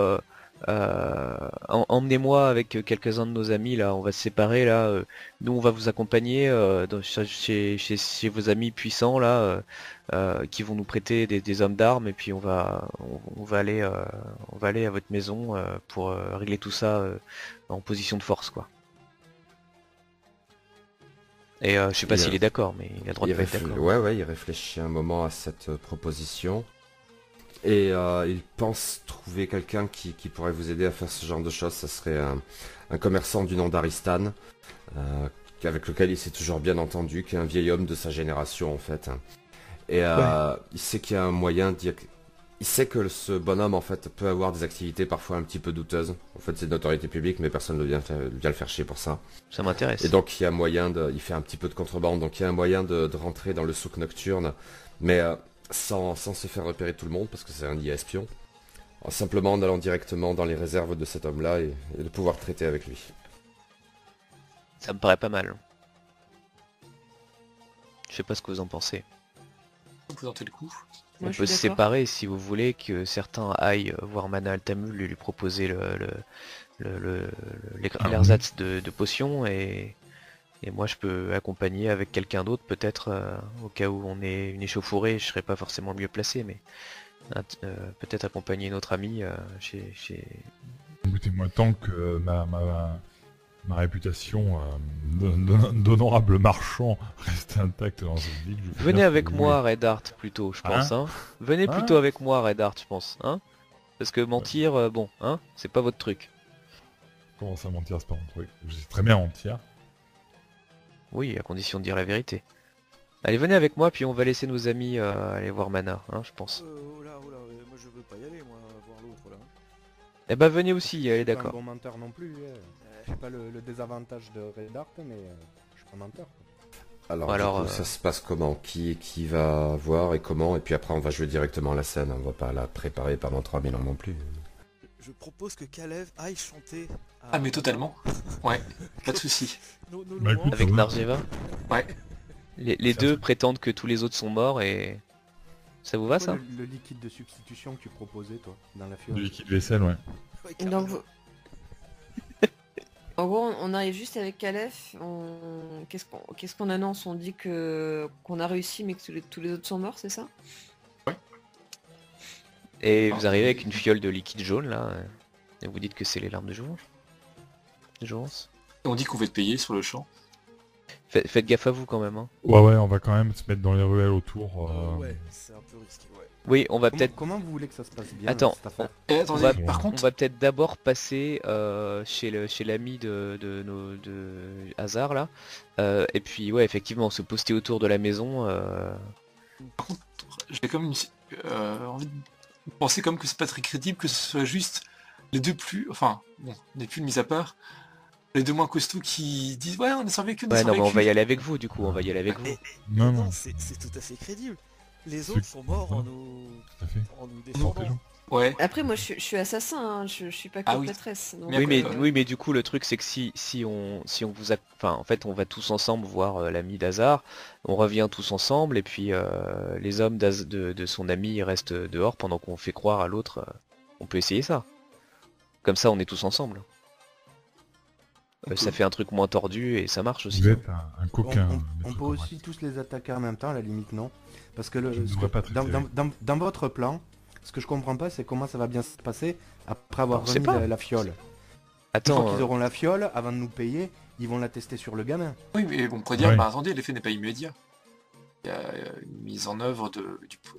emmenez-moi avec quelques-uns de nos amis. Là, on va se séparer. Là, nous, on va vous accompagner chez vos amis puissants là, qui vont nous prêter des hommes d'armes, et puis on va aller, on va aller à votre maison pour régler tout ça en position de force, quoi. Et je sais pas s'il est d'accord, mais il a le droit de pas être d'accord. Ouais, il réfléchit un moment à cette proposition. Et il pense trouver quelqu'un qui pourrait vous aider à faire ce genre de choses. Ça serait un commerçant du nom d'Aristan, avec lequel il s'est toujours bien entendu, qui est un vieil homme de sa génération en fait. Et il sait qu'il y a un moyen il sait que ce bonhomme en fait peut avoir des activités parfois un petit peu douteuses. En fait, c'est de notoriété publique, mais personne ne vient le faire chier pour ça. Ça m'intéresse. Et donc il y a moyen il fait un petit peu de contrebande, donc il y a un moyen de rentrer dans le souk nocturne, mais sans se faire repérer tout le monde, parce que c'est un nid à espion. Simplement en allant directement dans les réserves de cet homme-là et de pouvoir traiter avec lui. Ça me paraît pas mal. Je sais pas ce que vous en pensez. Vous tentez le coup. Moi, On je peut suis se d'accord. séparer si vous voulez, que certains aillent voir Mana Al-Tamul et lui proposer l'ersatz de potions, et moi je peux accompagner avec quelqu'un d'autre, peut-être au cas où on est une échauffourée, je serais pas forcément le mieux placé, mais peut-être accompagner notre ami chez... Écoutez, moi, tant que ma réputation d'honorable marchand reste intacte dans cette ville, je fais Venez bien ce avec que vous moi, voulez. Red Art, plutôt, je pense, hein. Venez Hein plutôt avec moi, Red Art, je pense, hein. Parce que mentir, bon, hein, c'est pas votre truc. Comment ça, mentir, c'est pas mon truc. Je sais très bien mentir. Oui, à condition de dire la vérité. Allez, venez avec moi, puis on va laisser nos amis aller voir Mana, hein, je pense. Oh là, moi je veux pas y aller, moi, voir l'autre là. Eh ben venez aussi, allez, Je suis pas d'accord. un bon menteur non plus. J'ai pas le désavantage de Red Art, mais je suis pas menteur. Alors, Alors, du coup, ça se passe comment? Qui va voir et comment? Et puis après, on va jouer directement la scène. On va pas la préparer pendant 3000 ans non plus. Je propose que Kalev aille chanter. Ah mais totalement. Ouais, pas de souci. Bah, écoute, Avec oui. Narjeva. Ouais. Les deux prétendent que tous les autres sont morts, et... Ça vous va, ça? Le liquide de substitution que tu proposais, toi, dans la Du fiole. liquide vaisselle, ouais. Donc, en gros, on arrive juste avec Calef. Qu'est-ce qu'on annonce? On dit qu'on a réussi, mais que tous les autres sont morts, c'est ça? Et vous arrivez avec une fiole de liquide jaune, là, et vous dites que c'est les larmes de jouvence. On dit qu'on va être payé sur le champ. Faites gaffe à vous, quand même, hein. Ouais, on va quand même se mettre dans les ruelles autour. Ouais, c'est un peu risqué, ouais. Oui, on va peut-être... Comment vous voulez que ça se passe bien, Attends, cette affaire? Et attendez, va- par On contre, va peut-être d'abord passer chez l'ami de Hazard, là. Et puis, ouais, effectivement, se poster autour de la maison. j'ai comme envie de penser comme que c'est pas très crédible que ce soit juste les deux plus... Enfin, bon, les plus mis à part, les deux moins costauds qui disent ouais, on est survécu, Ouais, non, mais on va y aller avec vous, du coup, on va y aller avec vous. Mais Non. c'est tout à fait crédible. Les autres sont morts en Tout à fait. nous défendant. Ouais. Après, moi, je suis assassin, hein, je suis pas Ah oui. calpatresse. Donc, Mais Oui, mais, après, oui, mais du coup, le truc, c'est que si on vous a... Enfin, en fait, on va tous ensemble voir l'ami d'Hazard, on revient tous ensemble, et puis les hommes de son ami restent dehors pendant qu'on fait croire à l'autre. On peut essayer ça. Comme ça, on est tous ensemble. Ça fait un truc moins tordu, et ça marche aussi. Vous êtes un coquin. On maître peut Conrad. aussi tous les attaquer en même temps, à la limite non. Parce que Je ne devrais pas traiter avec. dans votre plan, ce que je comprends pas, c'est comment ça va bien se passer après avoir On sait remis pas. la fiole. Une fois Attends, qu'ils auront la fiole, avant de nous payer, ils vont la tester sur le gamin. Oui, mais on pourrait dire, Ouais. bah attendez, l'effet n'est pas immédiat. Il y a une mise en œuvre du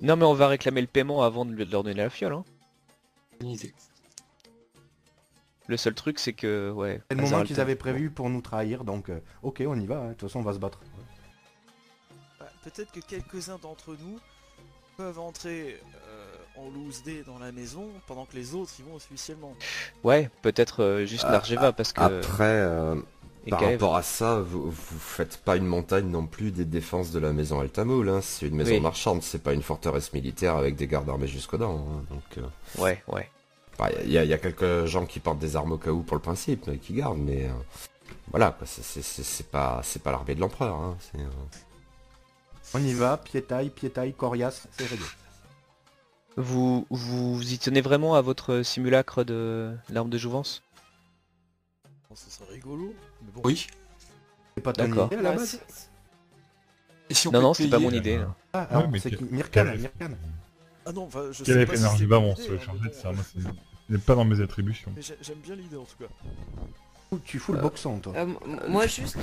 non mais on va réclamer le paiement avant de leur donner la fiole. Hein. bonne idée. Le seul truc, c'est que... Ouais, C'est le Hazard moment a qu'ils temps. avaient prévu pour nous trahir, donc ok, on y va, hein. De toute façon on va se battre. Bah, peut-être que quelques-uns d'entre nous peuvent entrer en loose day dans la maison pendant que les autres y vont officiellement. Ouais, peut-être juste Narjeva, parce que... Après, et par Gaëv. rapport à ça, vous faites pas une montagne non plus des défenses de la maison Altamoul, hein. C'est une maison Oui. marchande, c'est pas une forteresse militaire avec des gardes armés jusqu'aux dents, hein. Donc, Ouais, ouais. il y a quelques gens qui portent des armes au cas où pour le principe, qui gardent, mais voilà, quoi, c'est pas l'armée de l'empereur, hein. On y va, piétaille, coriace, c'est réglé. Vous y tenez vraiment à votre simulacre de l'arme de jouvence? Bon, ça serait rigolo. Mais bon. Oui. C'est pas ton D'accord. idée à la ouais, base Et si on Non, peut non, c'est pas payer- mon idée. Là. Ah, Ouais, alors, mais c'est quel- qui Mirkan, quel- Mirkan. Ah non, enfin, je Quel sais est pas si l'énergie c'est d'avant, bonne sur idée, le hein, chargé mais de bon, serment, c'est pas dans mes attributions. mais j'aime bien l'idée en tout cas. Tu fous le boxon, toi. Moi, juste,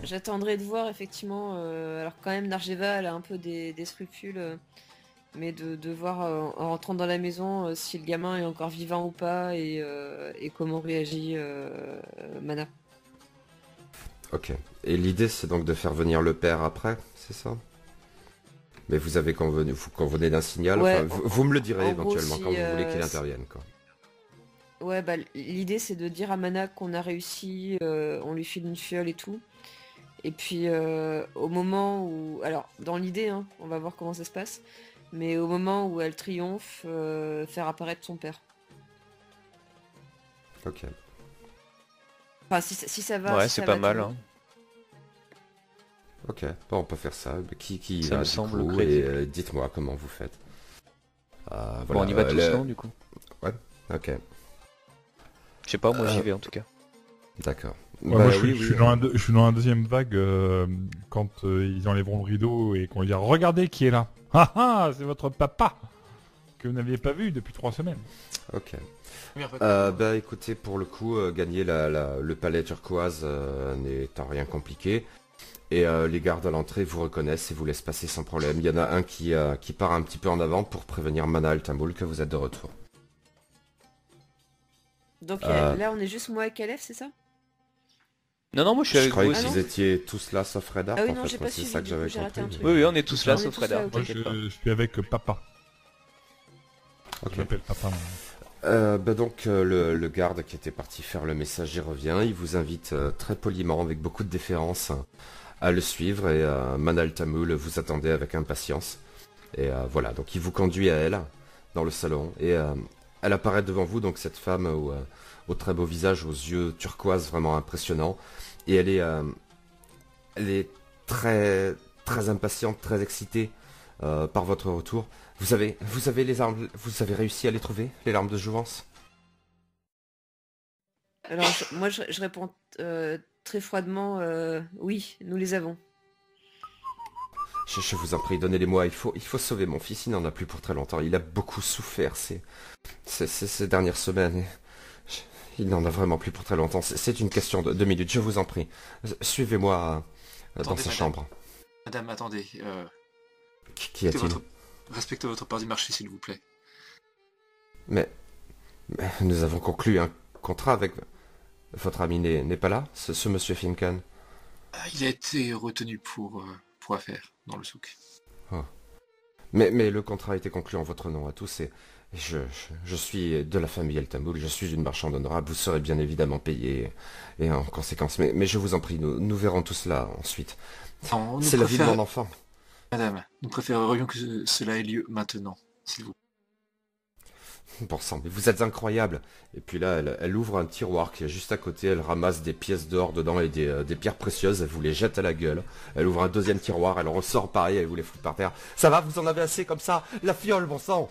j'attendrai de voir, effectivement. Alors, quand même, Narjeva, elle a un peu des scrupules. Mais de voir en rentrant dans la maison si le gamin est encore vivant ou pas et comment réagit Mana. Ok. Et l'idée, c'est donc de faire venir le père après, c'est ça? Mais vous avez vous convenez d'un signal, Ouais, enfin, vous me le direz en gros, éventuellement si, quand vous voulez qu'il si- intervienne, quoi. Ouais, bah l'idée c'est de dire à Mana qu'on a réussi, on lui file une fiole et tout. Et puis au moment où... Alors, dans l'idée, hein, on va voir comment ça se passe. Mais au moment où elle triomphe, faire apparaître son père. Ok. Enfin, si ça va... Ouais, si c'est ça pas va, mal. tout le Hein. Ok, bon, on peut faire ça. Qui y Ça va, me du semble coup, crédible. et dites-moi comment vous faites. Bon, Voilà, on y va tous, le- non, du coup? Ok, Je sais pas, moi j'y vais en tout cas. d'accord. Ouais, Bah moi, je oui, suis oui, je suis dans la deuxième vague quand ils enlèveront le rideau et qu'on lui dira regardez qui est là. Ah ah, c'est votre papa que vous n'aviez pas vu depuis 3 semaines. Ok. Oui, en fait, Bah écoutez, pour le coup, gagner le palais turquoise n'est en rien compliqué. Et les gardes à l'entrée vous reconnaissent et vous laissent passer sans problème. Il y en a un qui part un petit peu en avant pour prévenir Mana Altamoul que vous êtes de retour. Donc Euh. là, on est juste moi et Calef, c'est ça? Non, non, moi je suis Je avec vous croyais que aussi. vous étiez tous là sauf Redart, Ah oui, en non, fait. j'ai Moi, pas c'est suivi, ça que du coup, j'avais j'ai raté un compris. truc. Oui, oui, on est tous là, On est sauf tous là, Radar. ok. Moi, T'inquiète pas. je suis avec papa. Ok. Je m'appelle papa. moi. Bah donc le garde qui était parti faire le message y revient, il vous invite très poliment, avec beaucoup de déférence, à le suivre et Mana Altamoul vous attendait avec impatience. Et voilà, donc il vous conduit à elle, dans le salon, et elle apparaît devant vous, donc cette femme au très beau visage, aux yeux turquoise vraiment impressionnants, et elle est très très impatiente, très excitée par votre retour. Vous avez les armes, vous avez réussi à les trouver, les larmes de jouvence? Alors, moi, je réponds très froidement, oui, nous les avons. Je vous en prie, donnez-les-moi, il faut sauver mon fils, il n'en a plus pour très longtemps, il a beaucoup souffert ces dernières semaines. Il n'en a vraiment plus pour très longtemps, c'est une question de 2 minutes, je vous en prie. Suivez-moi dans Attendez, sa madame. chambre. Madame, attendez. Qui a-t-il? Respectez votre part du marché, s'il vous plaît. Mais nous avons conclu un contrat avec... Votre ami n'est pas là, ce monsieur Fincan? Il a été retenu pour affaire dans le souk. Mais le contrat a été conclu en votre nom à tous et je suis de la famille Altamoul, je suis une marchande honorable, vous serez bien évidemment payé et en conséquence. Mais je vous en prie, nous verrons tout cela ensuite. Non, nous C'est la vie de préférons- mon enfant. Madame, nous préférerions que cela ait lieu maintenant, s'il vous plaît. Bon sang, mais vous êtes incroyable. Et puis là, elle ouvre un tiroir qui est juste à côté, elle ramasse des pièces d'or dedans et des pierres précieuses, elle vous les jette à la gueule. Elle ouvre un deuxième tiroir, elle en ressort pareil, elle vous les fout par terre. Ça va, vous en avez assez comme ça? La fiole, bon sang!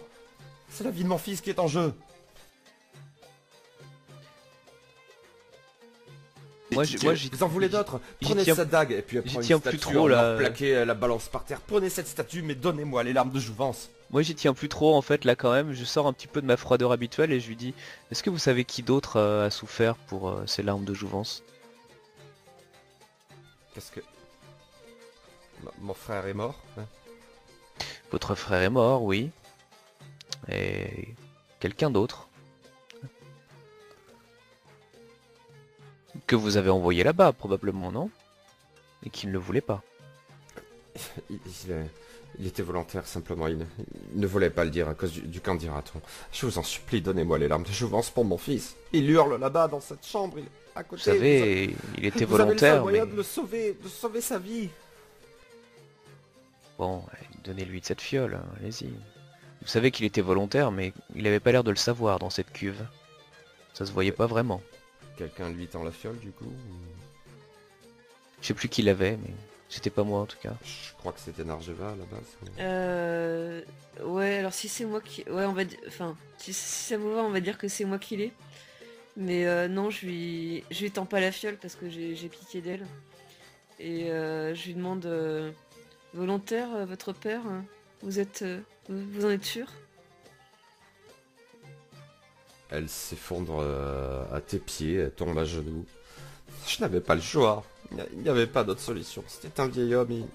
C'est la vie de mon fils qui est en jeu. Moi, j'y Vous en voulez d'autres? j'y Prenez tiens- cette dague et puis elle j'y prend une tiens plus statue trop, en là. or plaqué, elle la balance par terre. Prenez cette statue, mais donnez-moi les larmes de jouvence. Moi j'y tiens plus trop en fait là quand même, je sors un petit peu de ma froideur habituelle et je lui dis est-ce que vous savez qui d'autre a souffert pour ces larmes de jouvence? Qu'est-ce que... Mon frère est mort, hein? Votre frère est mort, oui. Et quelqu'un d'autre. Que vous avez envoyé là-bas probablement, non? Et qui ne le voulait pas. Il était volontaire simplement, il ne voulait pas le dire à cause du candidaton. Je vous en supplie, donnez-moi les larmes de jouvence pour mon fils. Il hurle là-bas dans cette chambre, il est à Vous côté. savez, il était Vous avez le seul volontaire, moyen mais de de sauver sa vie. bon, donnez-lui de cette fiole, hein, allez-y. Vous savez qu'il était volontaire, mais il avait pas l'air de le savoir dans cette cuve. Ça se voyait pas vraiment. Quelqu'un lui tend la fiole du coup Je sais plus qui l'avait, mais c'était pas moi en tout cas. Je crois que c'était Narjeva à la base. Ouais, alors si c'est moi qui... Ouais, on va dire... Enfin, si ça vous va, on va dire que c'est moi qui l'ai. Mais non, je lui tends pas la fiole parce que j'ai pitié d'elle. Et je lui demande... volontaire, votre père, vous êtes... vous en êtes sûr? Elle s'effondre à tes pieds, elle tombe à genoux. Je n'avais pas le choix. Il n'y avait pas d'autre solution. C'était un vieil homme.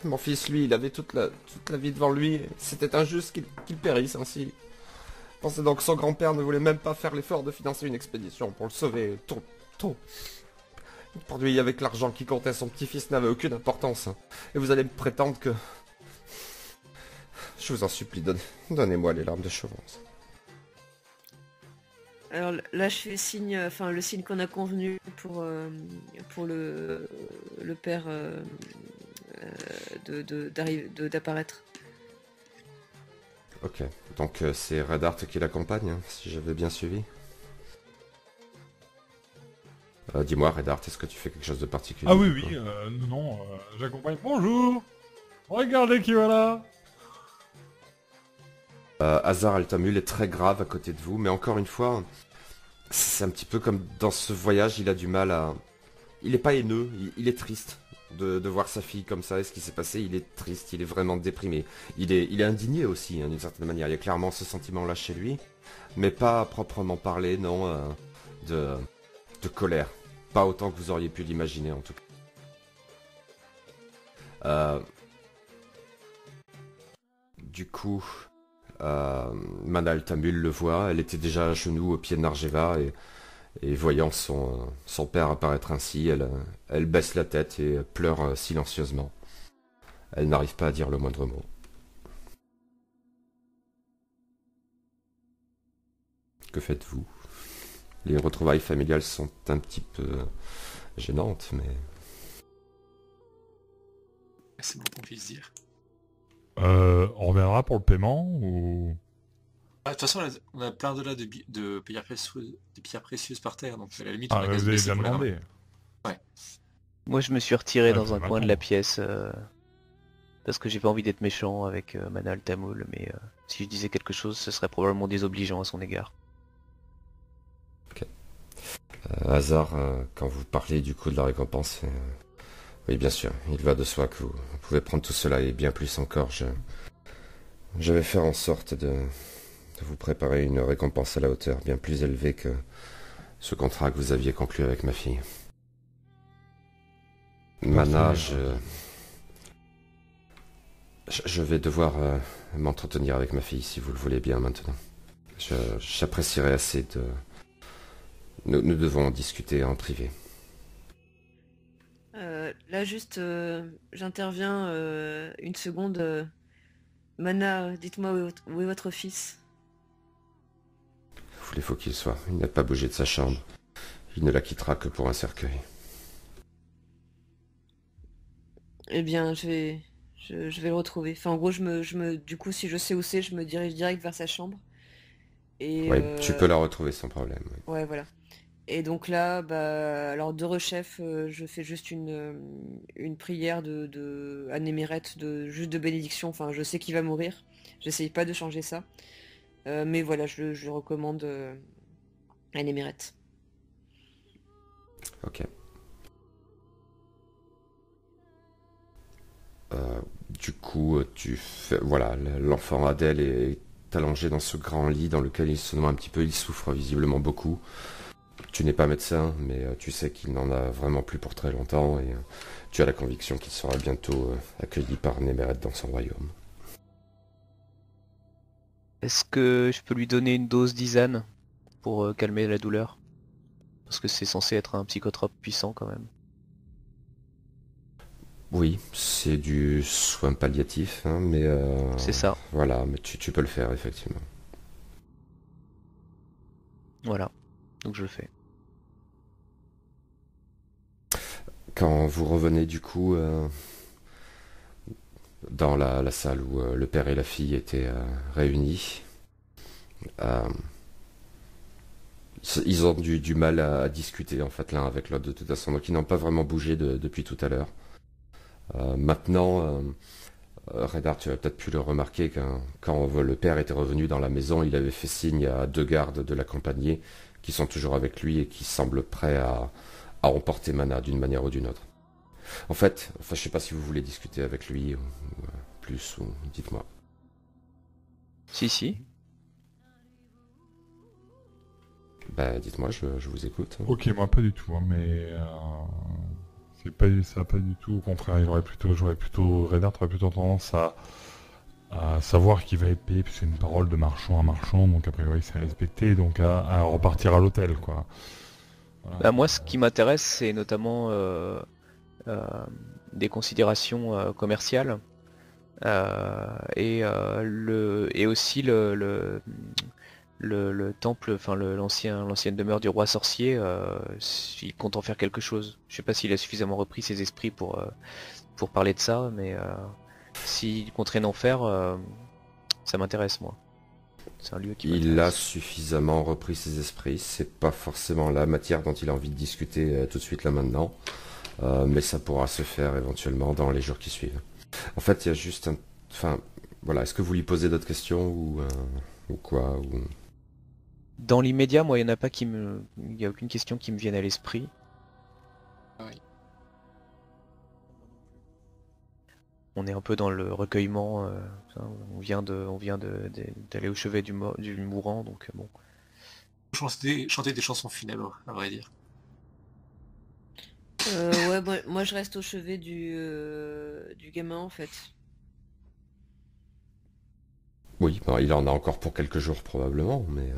Mon fils, lui, il avait toute la vie devant lui. C'était injuste qu'il périsse ainsi. Pensez donc que son grand-père ne voulait même pas faire l'effort de financer une expédition pour le sauver. Tôt. Pour lui, avec l'argent qui comptait, son petit-fils n'avait aucune importance. Et vous allez me prétendre que... Je vous en supplie, donnez-moi les larmes de jouvence. Alors là, je fais le signe, enfin le signe qu'on a convenu pour le père d'apparaître. Ok, donc c'est Redart qui l'accompagne, hein, si j'avais bien suivi. Dis-moi, Redart, est-ce que tu fais quelque chose de particulier? Ah oui, non, j'accompagne. Bonjour. Regardez qui voilà. Hazard Altamul est très grave à côté de vous, mais encore une fois, c'est un petit peu comme dans ce voyage, il a du mal à... Il est pas haineux, il est triste de voir sa fille comme ça et ce qui s'est passé, il est triste, il est vraiment déprimé. Il est indigné aussi, hein, d'une certaine manière, il y a clairement ce sentiment-là chez lui, mais pas à proprement parler, non, de colère. Pas autant que vous auriez pu l'imaginer en tout cas. Du coup... Mana Altamul le voit, elle était déjà à genoux au pied de Narjeva et voyant son père apparaître ainsi, elle baisse la tête et pleure silencieusement. Elle n'arrive pas à dire le moindre mot. Que faites-vous? Les retrouvailles familiales sont un petit peu gênantes, mais... C'est bon qu'on puisse dire. On reviendra pour le paiement ou... Ah, de toute façon, on a plein de pierres précieuses par terre, donc à la limite, Ah, on a qu'à vous se avez baisser bien pour les demandé. ramener. Moi je me suis retiré Ouais, dans faut un coin de m'attendre. la pièce parce que j'ai pas envie d'être méchant avec Mana Altamul, mais si je disais quelque chose ce serait probablement désobligeant à son égard. Hazard, quand vous parlez du coup de la récompense, oui bien sûr, il va de soi que vous pouvez prendre tout cela et bien plus encore. Je vais faire en sorte de vous préparer une récompense à la hauteur bien plus élevée que ce contrat que vous aviez conclu avec ma fille. Mana, je vais devoir m'entretenir avec ma fille si vous le voulez bien maintenant. J'apprécierais assez de... Nous devons en discuter en privé. Là juste, j'interviens une seconde. Mana, dites-moi où est votre fils? Il faut qu'il soit. Il n'a pas bougé de sa chambre. Il ne la quittera que pour un cercueil. Eh bien, je Je vais le retrouver. Enfin, en gros, du coup, si je sais où c'est, je me dirige direct vers sa chambre. Et Oui, tu peux la retrouver sans problème. Oui. ouais, voilà. Et donc là, bah, alors de rechef, je fais juste une prière à Néméret, juste de bénédiction. Enfin, je sais qu'il va mourir. J'essaye pas de changer ça. Mais voilà, je le recommande à Néméret. Ok. Euh, du coup, voilà, l'enfant Adèle est allongé dans ce grand lit dans lequel il se noie un petit peu, il souffre visiblement beaucoup. Tu n'es pas médecin, mais tu sais qu'il n'en a vraiment plus pour très longtemps et tu as la conviction qu'il sera bientôt accueilli par Néméret dans son royaume. Est-ce que je peux lui donner une dose d'Isane pour calmer la douleur? Parce que c'est censé être un psychotrope puissant quand même. Oui, c'est du soin palliatif, hein, mais C'est ça. voilà, mais tu peux le faire effectivement. Voilà. Donc je le fais. Quand vous revenez du coup dans la salle où le père et la fille étaient réunis, euh, ils ont du mal à discuter en fait l'un avec l'autre de toute façon, donc ils n'ont pas vraiment bougé depuis tout à l'heure. Maintenant, Redar, tu as peut-être pu le remarquer quand le père était revenu dans la maison, il avait fait signe à 2 gardes de l'accompagner qui sont toujours avec lui et qui semblent prêts à emporter Mana d'une manière ou d'une autre. En fait, je sais pas si vous voulez discuter avec lui ou plus, ou dites-moi. Si. Bah dites-moi, je vous écoute. Ok, moi pas du tout, hein, mais ça pas du tout. Au contraire, Reynard aurait plutôt tendance à savoir qu'il va être payé, puisque c'est une parole de marchand à marchand, donc a priori c'est respecté, donc à repartir à l'hôtel, quoi. Voilà. Bah, moi, ce qui m'intéresse, c'est notamment des considérations commerciales et aussi le temple, enfin l'ancienne demeure du roi sorcier, s'il compte en faire quelque chose. Je sais pas s'il a suffisamment repris ses esprits pour parler de ça, mais s'il compte rien en faire, ça m'intéresse moi. C'est un lieu qui Il a m'intéresse. suffisamment repris ses esprits, c'est pas forcément la matière dont il a envie de discuter tout de suite là maintenant, mais ça pourra se faire éventuellement dans les jours qui suivent. En fait, il y a juste un... Enfin, voilà, est-ce que vous lui posez d'autres questions ou quoi ou... Dans l'immédiat, moi, il n'y en a pas il y a aucune question qui me vienne à l'esprit. Oui. On est un peu dans le recueillement. On vient d'aller au chevet du mourant, donc bon. Chanter des chansons funèbres, à vrai dire. Ouais, moi je reste au chevet du gamin en fait. Oui, bon, il en a encore pour quelques jours probablement, mais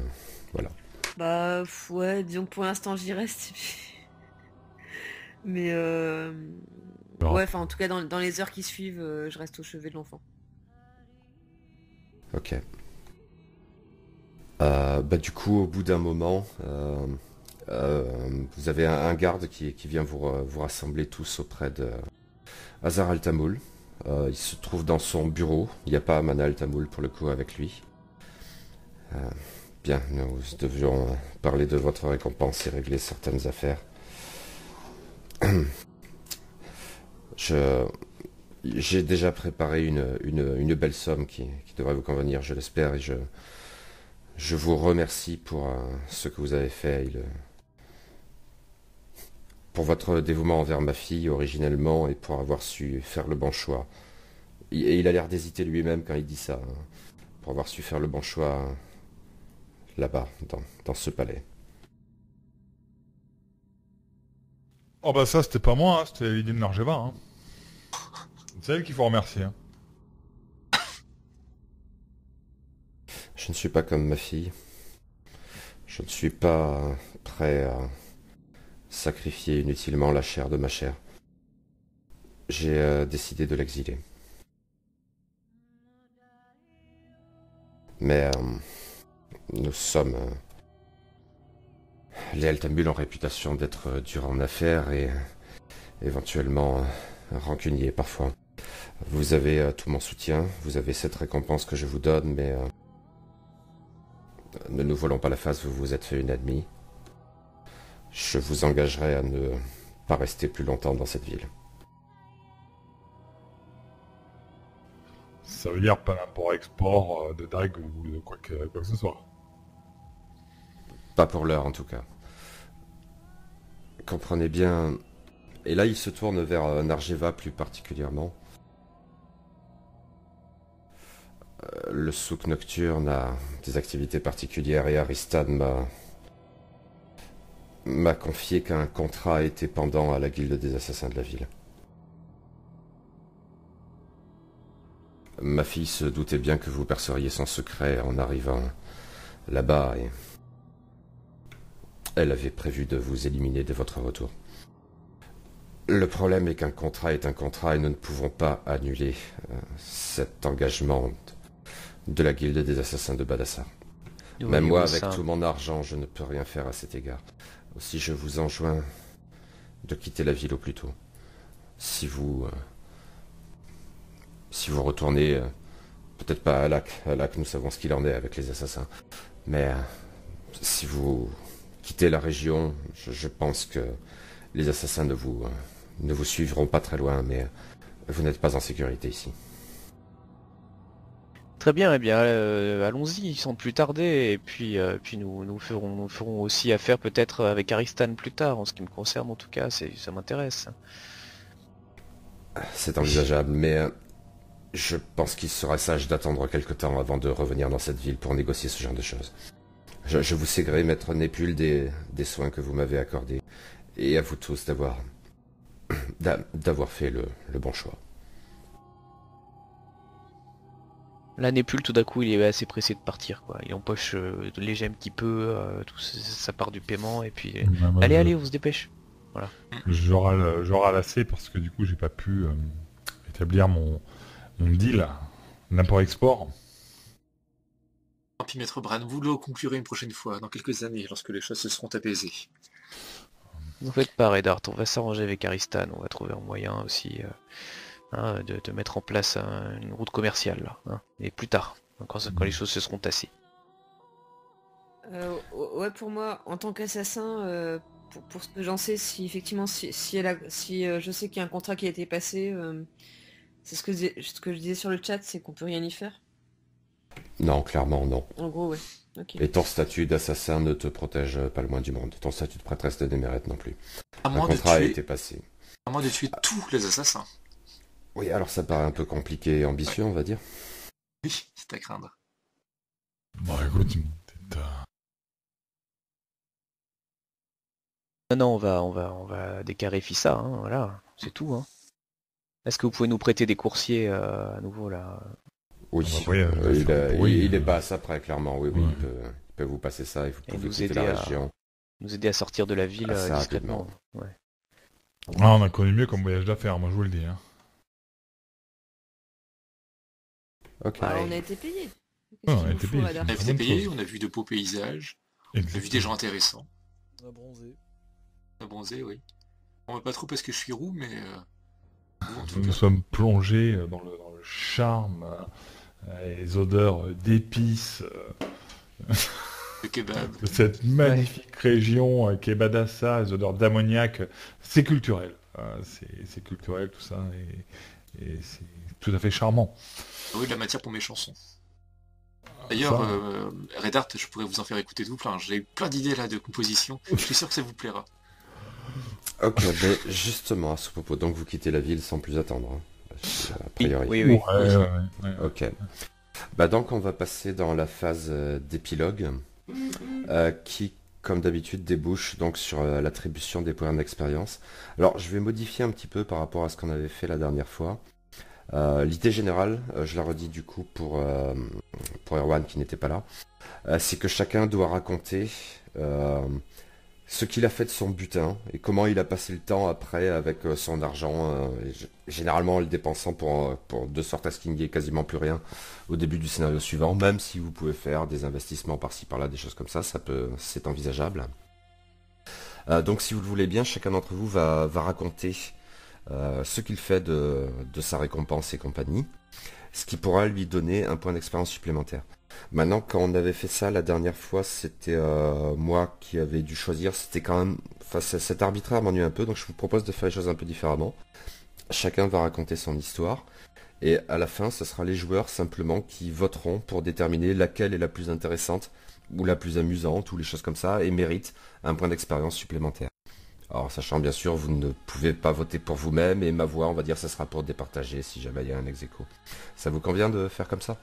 voilà. Bah ouais, disons que pour l'instant j'y reste. Mais Alors, ouais, enfin en tout cas dans les heures qui suivent, je reste au chevet de l'enfant. Ok. Bah du coup, au bout d'un moment, vous avez un garde qui vient vous rassembler tous auprès de Hazar Al-Tamoul. Il se trouve dans son bureau. Il n'y a pas Mana Al-Tamoul pour le coup avec lui. Bien, nous devions parler de votre récompense et régler certaines affaires. J'ai déjà préparé une belle somme qui devrait vous convenir, je l'espère, et je vous remercie pour ce que vous avez fait, pour votre dévouement envers ma fille originellement et pour avoir su faire le bon choix. Et il a l'air d'hésiter lui-même quand il dit ça, hein, pour avoir su faire le bon choix là-bas, dans ce palais. oh bah ça c'était pas moi, hein, c'était l'idée de Narjeva. Hein. C'est elle qu'il faut remercier. Hein. Je ne suis pas comme ma fille. Je ne suis pas prêt à sacrifier inutilement la chair de ma chair. J'ai décidé de l'exiler. Mais nous sommes... les Altambuls ont réputation d'être durs en affaires et éventuellement rancuniers parfois. Vous avez tout mon soutien, vous avez cette récompense que je vous donne, mais ne nous voilons pas la face, vous vous êtes fait une ennemie. Je vous engagerai à ne pas rester plus longtemps dans cette ville. Ça veut dire pas d'import-export de dagues ou de quoi que ce soit. Pas pour l'heure en tout cas. Comprenez bien... Et là il se tourne vers Narjeva plus particulièrement. Le souk nocturne a des activités particulières et Aristan m'a confié qu'un contrat était pendant à la guilde des assassins de la ville. Ma fille se doutait bien que vous perceriez son secret en arrivant là-bas et elle avait prévu de vous éliminer dès votre retour. Le problème est qu'un contrat est un contrat et nous ne pouvons pas annuler cet engagement de la guilde des assassins de Badassar. Même moi, avec tout mon argent, je ne peux rien faire à cet égard. Aussi, je vous enjoins de quitter la ville au plus tôt. Si vous retournez, peut-être pas à Lac. À Lac, nous savons ce qu'il en est avec les assassins. Mais si vous quittez la région, je pense que les assassins ne vous suivront pas très loin, mais vous n'êtes pas en sécurité ici. Très bien, eh bien, allons-y, sans plus tarder, et puis nous ferons aussi affaire peut-être avec Aristan plus tard, en ce qui me concerne en tout cas, ça m'intéresse. C'est envisageable, mais je pense qu'il sera sage d'attendre quelque temps avant de revenir dans cette ville pour négocier ce genre de choses. Je vous sais maître Népule des soins que vous m'avez accordés, et à vous tous d'avoir fait le bon choix. Là, Népule, tout d'un coup, il est assez pressé de partir, quoi. Il empoche les gemmes qu'il peut, tout ça part du paiement, et puis... allez, on se dépêche. Voilà. J'aurai lassé parce que du coup, j'ai pas pu établir mon deal, l'import-export. Tant pis, maître Bran, vous le conclurez une prochaine fois, dans quelques années, lorsque les choses se seront apaisées. Vous faites pas, Redart, on va s'arranger avec Aristan, on va trouver un moyen aussi de mettre en place une route commerciale, là, et plus tard, quand les choses se seront tassées. Ouais, pour moi, en tant qu'assassin, pour ce que j'en sais, si effectivement, si je sais qu'il y a un contrat qui a été passé, c'est ce que je disais sur le chat, c'est qu'on peut rien y faire. Non, clairement non. En gros, ouais. Okay. Et ton statut d'assassin ne te protège pas le moins du monde. Ton statut de prêtresse de démérite non plus. Un contrat a été passé. À moins de tuer tous les assassins. Oui, alors ça paraît un peu compliqué et ambitieux, on va dire. Oui, c'est à craindre. Bon, écoute, Non, on va décarrer Fissa, hein, voilà, c'est tout. Hein. Est-ce que vous pouvez nous prêter des coursiers à nouveau là? Oui, il est basse après, clairement. Oui, ouais. Il peut vous passer ça et vous pouvez quitter la région. Nous aider à sortir de la ville discrètement. Ouais. Ah, on a connu mieux comme voyage d'affaires, moi je vous le dis. Hein. Ok. Alors, on a été payé. On a été payé, on a vu de beaux paysages, exactement. On a vu des gens intéressants. On a bronzé. On a bronzé, oui. On va pas trop parce que je suis roux, mais... nous sommes plongés dans le charme, les odeurs d'épices de kebab. de cette magnifique région qui est Badassar, les odeurs d'ammoniac. C'est culturel. C'est culturel tout ça et c'est tout à fait charmant. Oui, de la matière pour mes chansons. D'ailleurs, Redart, je pourrais vous en faire écouter tout plein. J'ai plein d'idées là de composition. Je suis sûr que ça vous plaira. Ok, mais justement à ce propos, donc vous quittez la ville sans plus attendre. A priori. Oui. Ouais. Ok. Bah donc on va passer dans la phase d'épilogue, qui, comme d'habitude, débouche donc sur l'attribution des points d'expérience. Alors je vais modifier un petit peu par rapport à ce qu'on avait fait la dernière fois. L'idée générale, je la redis du coup pour Erwan qui n'était pas là, c'est que chacun doit raconter ce qu'il a fait de son butin et comment il a passé le temps après avec son argent, généralement en le dépensant de sorte à ce qu'il n'y ait quasiment plus rien au début du scénario suivant, même si vous pouvez faire des investissements par-ci par-là, des choses comme ça, c'est envisageable. Donc si vous le voulez bien, chacun d'entre vous va raconter ce qu'il fait de sa récompense et compagnie, ce qui pourra lui donner un point d'expérience supplémentaire. Maintenant, quand on avait fait ça la dernière fois, c'était moi qui avais dû choisir, c'était quand même... Enfin, cet arbitraire m'ennuie un peu, donc je vous propose de faire les choses un peu différemment. Chacun va raconter son histoire, et à la fin, ce sera les joueurs simplement qui voteront pour déterminer laquelle est la plus intéressante, ou la plus amusante, ou les choses comme ça, et mérite un point d'expérience supplémentaire. Alors, sachant bien sûr, vous ne pouvez pas voter pour vous-même, et ma voix, on va dire, ça sera pour départager si jamais il y a un ex-aequo. Ça vous convient de faire comme ça?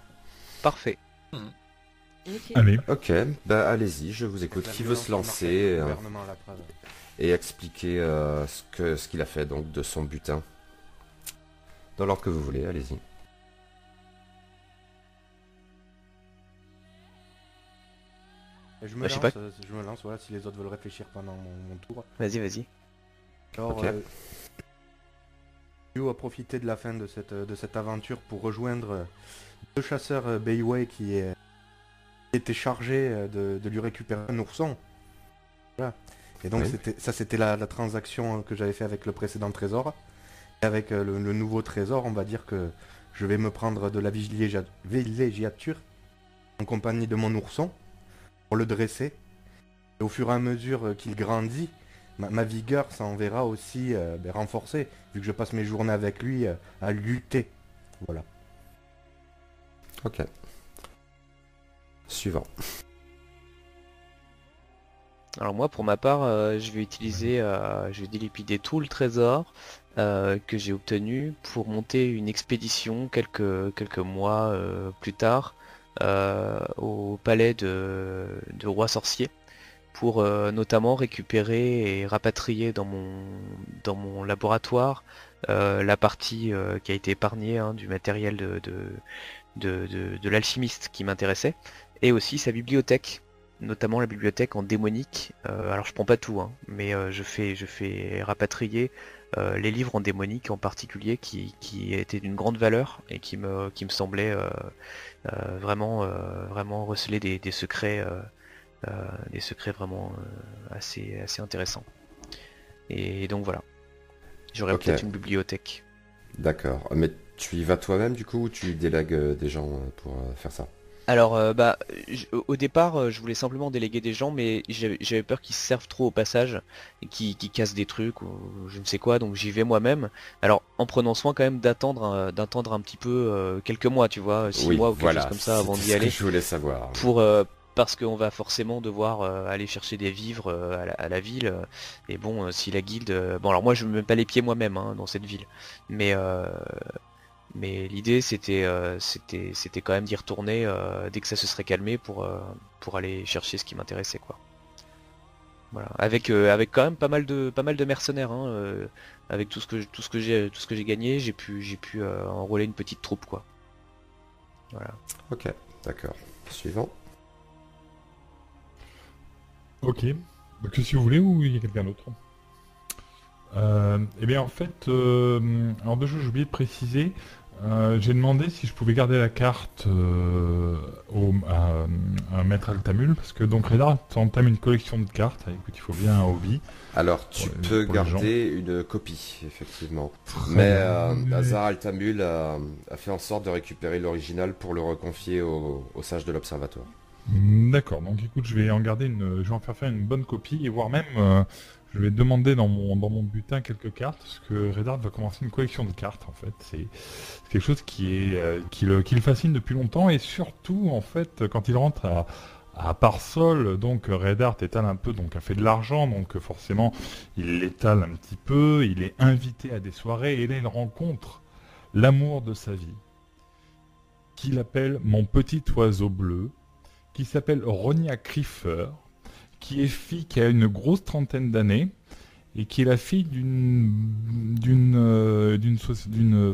Parfait. Ok. Allez. Ok, bah allez-y, je vous écoute. Qui veut se lancer et expliquer ce qu'il a fait donc de son butin? Dans l'ordre que vous voulez, allez-y. Je me Bah, je sais lance, pas. je me lance, voilà, si les autres veulent réfléchir pendant mon tour. Vas-y. Alors, Ok. Yu a profité de la fin de cette aventure pour rejoindre deux chasseurs Bayway qui étaient chargés de lui récupérer un ourson. Voilà. Et donc Oui. c'était la transaction que j'avais fait avec le précédent trésor. Et avec le nouveau trésor, on va dire que je vais me prendre de la villégiature en compagnie de mon ourson pour le dresser. Et au fur et à mesure qu'il grandit, ma vigueur s'en verra aussi renforcée, vu que je passe mes journées avec lui à lutter. Voilà. Ok. Suivant. Alors moi, pour ma part, je vais utiliser, je vais dilapider tout le trésor que j'ai obtenu pour monter une expédition quelques mois plus tard au palais de roi sorcier pour notamment récupérer et rapatrier dans mon laboratoire la partie qui a été épargnée du matériel de l'alchimiste qui m'intéressait, et aussi sa bibliothèque, notamment la bibliothèque en démonique. Alors je prends pas tout, mais je fais rapatrier les livres en démonique en particulier qui étaient d'une grande valeur et qui me semblaient vraiment receler des secrets vraiment assez intéressants. Et donc voilà. J'aurais Ok. peut-être une bibliothèque. D'accord. Mais tu y vas toi-même du coup ou tu délègues des gens pour faire ça? Alors, au départ, je voulais simplement déléguer des gens, mais j'avais peur qu'ils se servent trop au passage, et qu'ils cassent des trucs ou je ne sais quoi, donc j'y vais moi-même. Alors, en prenant soin quand même d'attendre un petit peu quelques mois, tu vois, 6 Oui, mois ou quelque voilà. chose comme ça avant C'était d'y ce aller, que je voulais savoir. parce qu'on va forcément devoir aller chercher des vivres à la ville. Et bon, si la guilde, bon, alors moi je ne mets pas les pieds moi-même dans cette ville, mais l'idée c'était quand même d'y retourner dès que ça se serait calmé pour aller chercher ce qui m'intéressait, quoi. Voilà. Avec quand même pas mal de mercenaires, avec tout ce que j'ai gagné, j'ai pu enrôler une petite troupe, quoi. Voilà. Ok, d'accord. Suivant. Ok. Donc si vous voulez ou il y a quelqu'un d'autre? Eh bien en fait, alors déjà j'ai oublié de préciser, j'ai demandé si je pouvais garder la carte à Maître Altamul, parce que donc Redard entame une collection de cartes. Écoute, il faut bien un hobby. Alors, tu Pour peux les garder une copie, effectivement. Très Mais bien. Hazar Altamul a fait en sorte de récupérer l'original pour le reconfier au sage de l'Observatoire. D'accord, donc écoute, je vais en faire une bonne copie, et voire même, je vais demander dans mon butin quelques cartes, parce que Redard va commencer une collection de cartes, en fait. C'est quelque chose qui le fascine depuis longtemps, et surtout, en fait, quand il rentre à Parsol, donc Redard étale un peu, donc a fait de l'argent, donc forcément, il l'étale un petit peu, il est invité à des soirées, et là, il rencontre l'amour de sa vie, qu'il appelle mon petit oiseau bleu, qui s'appelle Ronia Criefer, qui a une grosse trentaine d'années, et qui est la fille d'une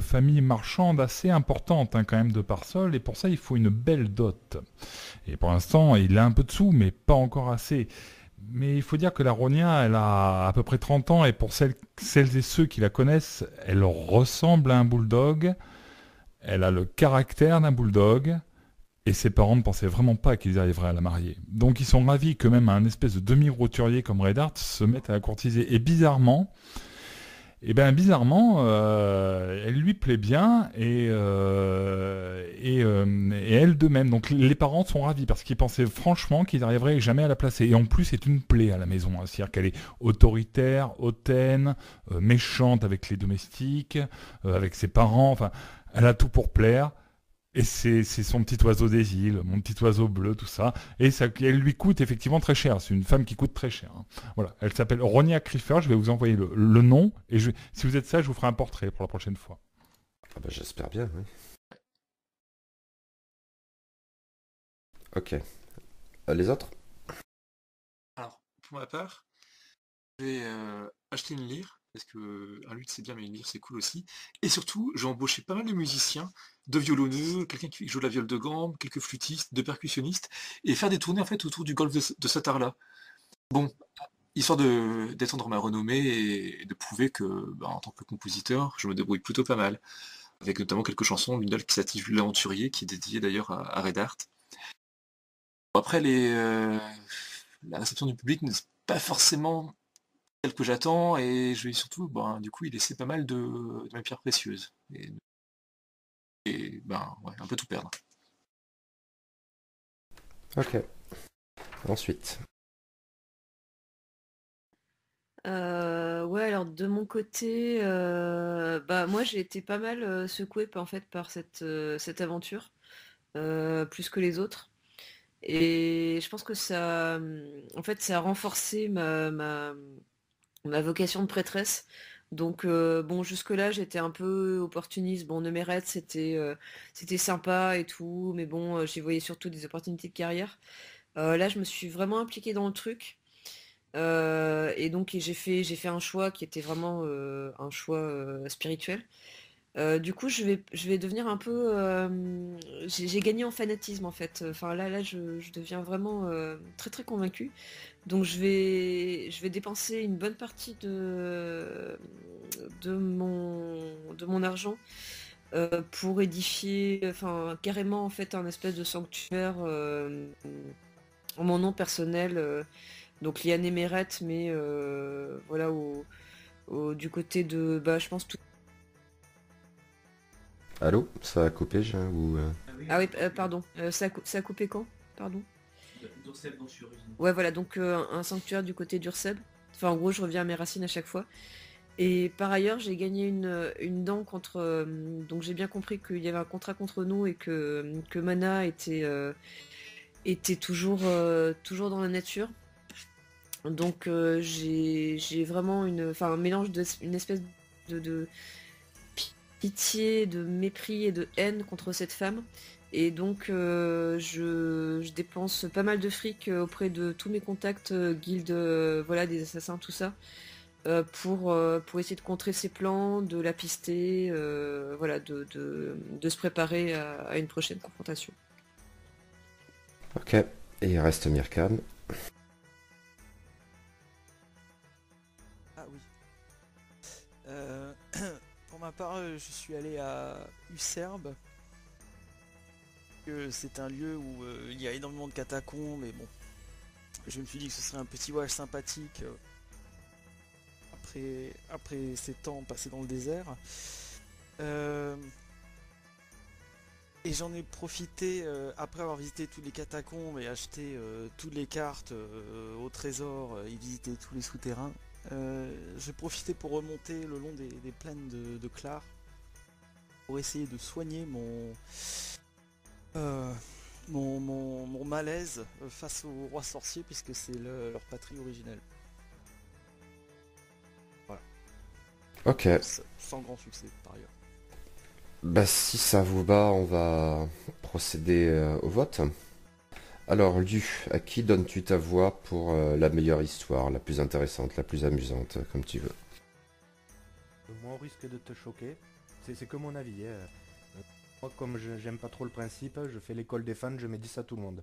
famille marchande assez importante, quand même, de Parsol, et pour ça il faut une belle dot. Et pour l'instant il a un peu de sous, mais pas encore assez. Mais il faut dire que la Ronia, elle a à peu près 30 ans, et pour celles et ceux qui la connaissent, elle ressemble à un bulldog, elle a le caractère d'un bulldog, et ses parents ne pensaient vraiment pas qu'ils arriveraient à la marier. Donc ils sont ravis que même un espèce de demi-roturier comme Redard se mette à la courtiser. Et bizarrement, Et ben bizarrement, elle lui plaît bien et elle de même. Donc les parents sont ravis parce qu'ils pensaient franchement qu'ils n'arriveraient jamais à la placer. Et en plus, c'est une plaie à la maison. Hein. C'est-à-dire qu'elle est autoritaire, hautaine, méchante avec les domestiques, avec ses parents. Enfin, elle a tout pour plaire. Et c'est son petit oiseau des îles, mon petit oiseau bleu, tout ça. Et ça, elle lui coûte effectivement très cher. C'est une femme qui coûte très cher. Hein. Voilà. Elle s'appelle Ronia Criffer. Je vais vous envoyer le nom. Et si vous êtes ça, je vous ferai un portrait pour la prochaine fois. Ah bah, j'espère bien, oui. Ok. Les autres? Alors, pour ma part, je vais acheter une lyre, parce que un luth c'est bien, mais une lyre c'est cool aussi. Et surtout, j'ai embauché pas mal de musiciens, de violonneux, quelqu'un qui joue de la viole de gambe, quelques flûtistes, de percussionnistes, et faire des tournées en fait autour du golfe de Satarla. Bon, histoire d'étendre ma renommée et de prouver que, bah, en tant que compositeur, je me débrouille plutôt pas mal. Avec notamment quelques chansons, l'une d'elles qui s'intitule L'Aventurier, qui est dédiée d'ailleurs à Red Art. Après, la réception du public n'est pas forcément celle que j'attends, et je vais surtout, ben, du coup, y laisser pas mal de mes pierres précieuses. Ben, ouais, un peu tout perdre. Ok. Ensuite. Ouais, alors de mon côté, bah moi j'ai été pas mal secouée en fait par cette aventure, plus que les autres. Et je pense que ça, en fait, ça a renforcé ma vocation de prêtresse. Donc bon, jusque-là j'étais un peu opportuniste. Bon, Neumeret c'était sympa et tout, mais bon, j'y voyais surtout des opportunités de carrière. Là, je me suis vraiment impliquée dans le truc. Et donc j'ai fait un choix qui était vraiment un choix spirituel. Du coup, je vais devenir un peu. J'ai gagné en fanatisme en fait. Enfin là, je deviens vraiment très très convaincue. Donc je vais dépenser une bonne partie de mon argent pour édifier, enfin carrément en fait un espèce de sanctuaire en mon nom personnel. Donc Liane Emeret, mais voilà du côté de, bah je pense tout. Allô? Ça a coupé, ou... Ah oui, pardon. Ça a coupé quand? Pardon. Ouais, voilà, donc un sanctuaire du côté d'Urseb. Enfin, en gros, je reviens à mes racines à chaque fois. Et par ailleurs, j'ai gagné une dent contre. Donc j'ai bien compris qu'il y avait un contrat contre nous et que Mana était toujours dans la nature. Donc j'ai vraiment un mélange une espèce de pitié, de mépris et de haine contre cette femme. Et donc je dépense pas mal de fric auprès de tous mes contacts, guildes, voilà, des assassins, tout ça, pour essayer de contrer ses plans, de la pister, voilà, de se préparer à une prochaine confrontation. Ok. Et il reste Myrkam. Ah oui. Pour ma part, je suis allé à Userbe. C'est un lieu où il y a énormément de catacombes, mais bon, je me suis dit que ce serait un petit voyage sympathique après ces temps passés dans le désert. Et j'en ai profité après avoir visité tous les catacombes et acheté toutes les cartes au trésor et visité tous les souterrains. J'ai profité pour remonter le long des plaines de Clar pour essayer de soigner mon malaise face au roi sorcier, puisque c'est leur patrie originelle. Voilà. Ok. Sans grand succès par ailleurs. Bah si ça vous va, on va procéder au vote. Alors Lu, à qui donnes-tu ta voix pour la meilleure histoire, la plus intéressante, la plus amusante, comme tu veux? Moi, au risque de te choquer, c'est que mon avis. Moi, comme j'aime pas trop le principe, je fais l'école des fans, je mets 10 à tout le monde.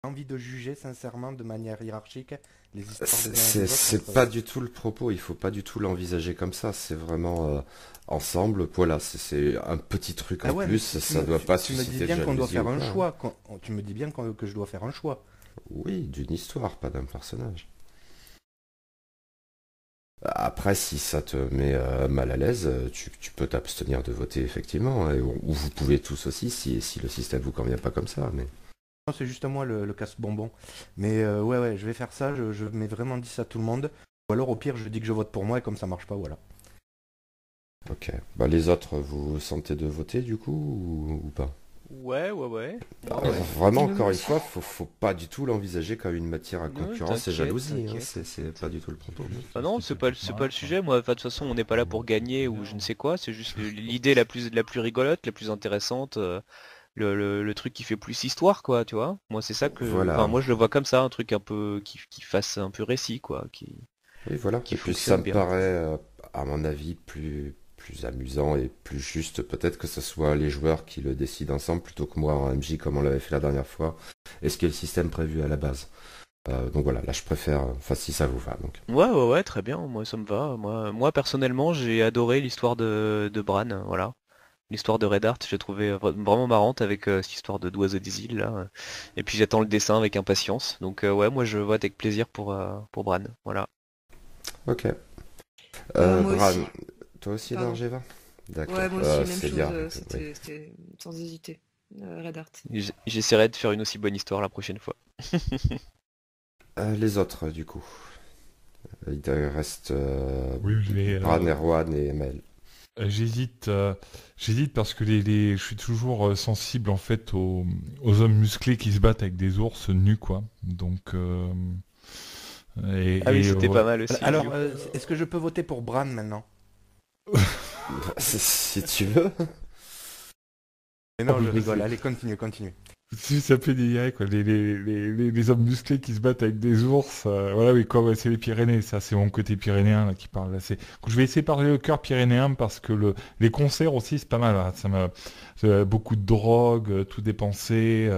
J'ai envie de juger sincèrement, de manière hiérarchique, les histoires des uns et des autres. C'est pas du tout le propos, il faut pas du tout l'envisager comme ça, c'est vraiment ensemble, voilà, c'est un petit truc en ouais, plus, ça doit pas tu me dis susciter de bien qu'on doit jalousie faire ou un quoi. choix, tu me dis bien que je dois faire un choix. Oui, d'une histoire, pas d'un personnage. Après, si ça te met mal à l'aise, tu peux t'abstenir de voter effectivement, hein, ou vous pouvez tous aussi si le système vous convient pas comme ça. Mais Non, c'est juste moi le casse-bonbon. Mais ouais, je vais faire ça, je mets vraiment 10 à tout le monde. Ou alors au pire, je dis que je vote pour moi et comme ça marche pas, voilà. ok. Bah, les autres, vous sentez de voter du coup ou pas? Ouais. Ah, Ouais. vraiment, Dis-le encore moi une aussi. fois, faut pas du tout l'envisager comme une matière à Non, concurrence et t'inquiète, jalousie. Hein, t'inquiète. c'est pas du tout le propos. Ah non, c'est pas le sujet, moi, enfin, de toute façon, on n'est pas là pour gagner ou je ne sais quoi, c'est juste l'idée la plus rigolote, la plus intéressante, le truc qui fait plus histoire, quoi, tu vois. Moi, c'est ça que, Voilà. enfin, moi, je le vois comme ça, un truc un peu qui fasse un peu récit, quoi, Et voilà. qui Et puis ça fonctionne me bien. paraît, à mon avis, plus amusant et plus juste. Peut-être que ce soit les joueurs qui le décident ensemble plutôt que moi en MJ comme on l'avait fait la dernière fois. Et ce qui est le système prévu à la base. Donc voilà, là je préfère, enfin si ça vous va. Donc. Ouais, très bien, moi, ça me va. Moi personnellement, j'ai adoré l'histoire de Bran, voilà. L'histoire de Red Heart, je l'ai trouvée vraiment marrante avec cette histoire de d'oiseau des îles, là. Et puis j'attends le dessin avec impatience. Donc, ouais, moi, je vote avec plaisir pour Bran, voilà. Ok. Moi Bran, aussi. toi aussi Pardon. Nargeva? D'accord. Ouais, moi aussi, même C'est chose, bien. Oui. c'était sans hésiter. Red Art. J'essaierai de faire une aussi bonne histoire la prochaine fois. Les autres, du coup. Il reste Oui, je vais, Bran, Erwan et Mel. j'hésite parce que je suis toujours sensible en fait aux hommes musclés qui se battent avec des ours nus, quoi. Donc, Ah oui, et, c'était ouais. pas mal aussi. Alors, Guillaume. est-ce que je peux voter pour Bran maintenant? Si tu veux. Mais non, Ah, je mais rigole. c'est- Allez, continue. Si ça fait délirer, quoi. Les hommes musclés qui se battent avec des ours, voilà, oui, quoi, ouais, c'est les Pyrénées, ça, c'est mon côté pyrénéen là, qui parle. Là, je vais essayer de parler le cœur pyrénéen parce que les concerts aussi, c'est pas mal. Là. Beaucoup de drogue, tout dépensé,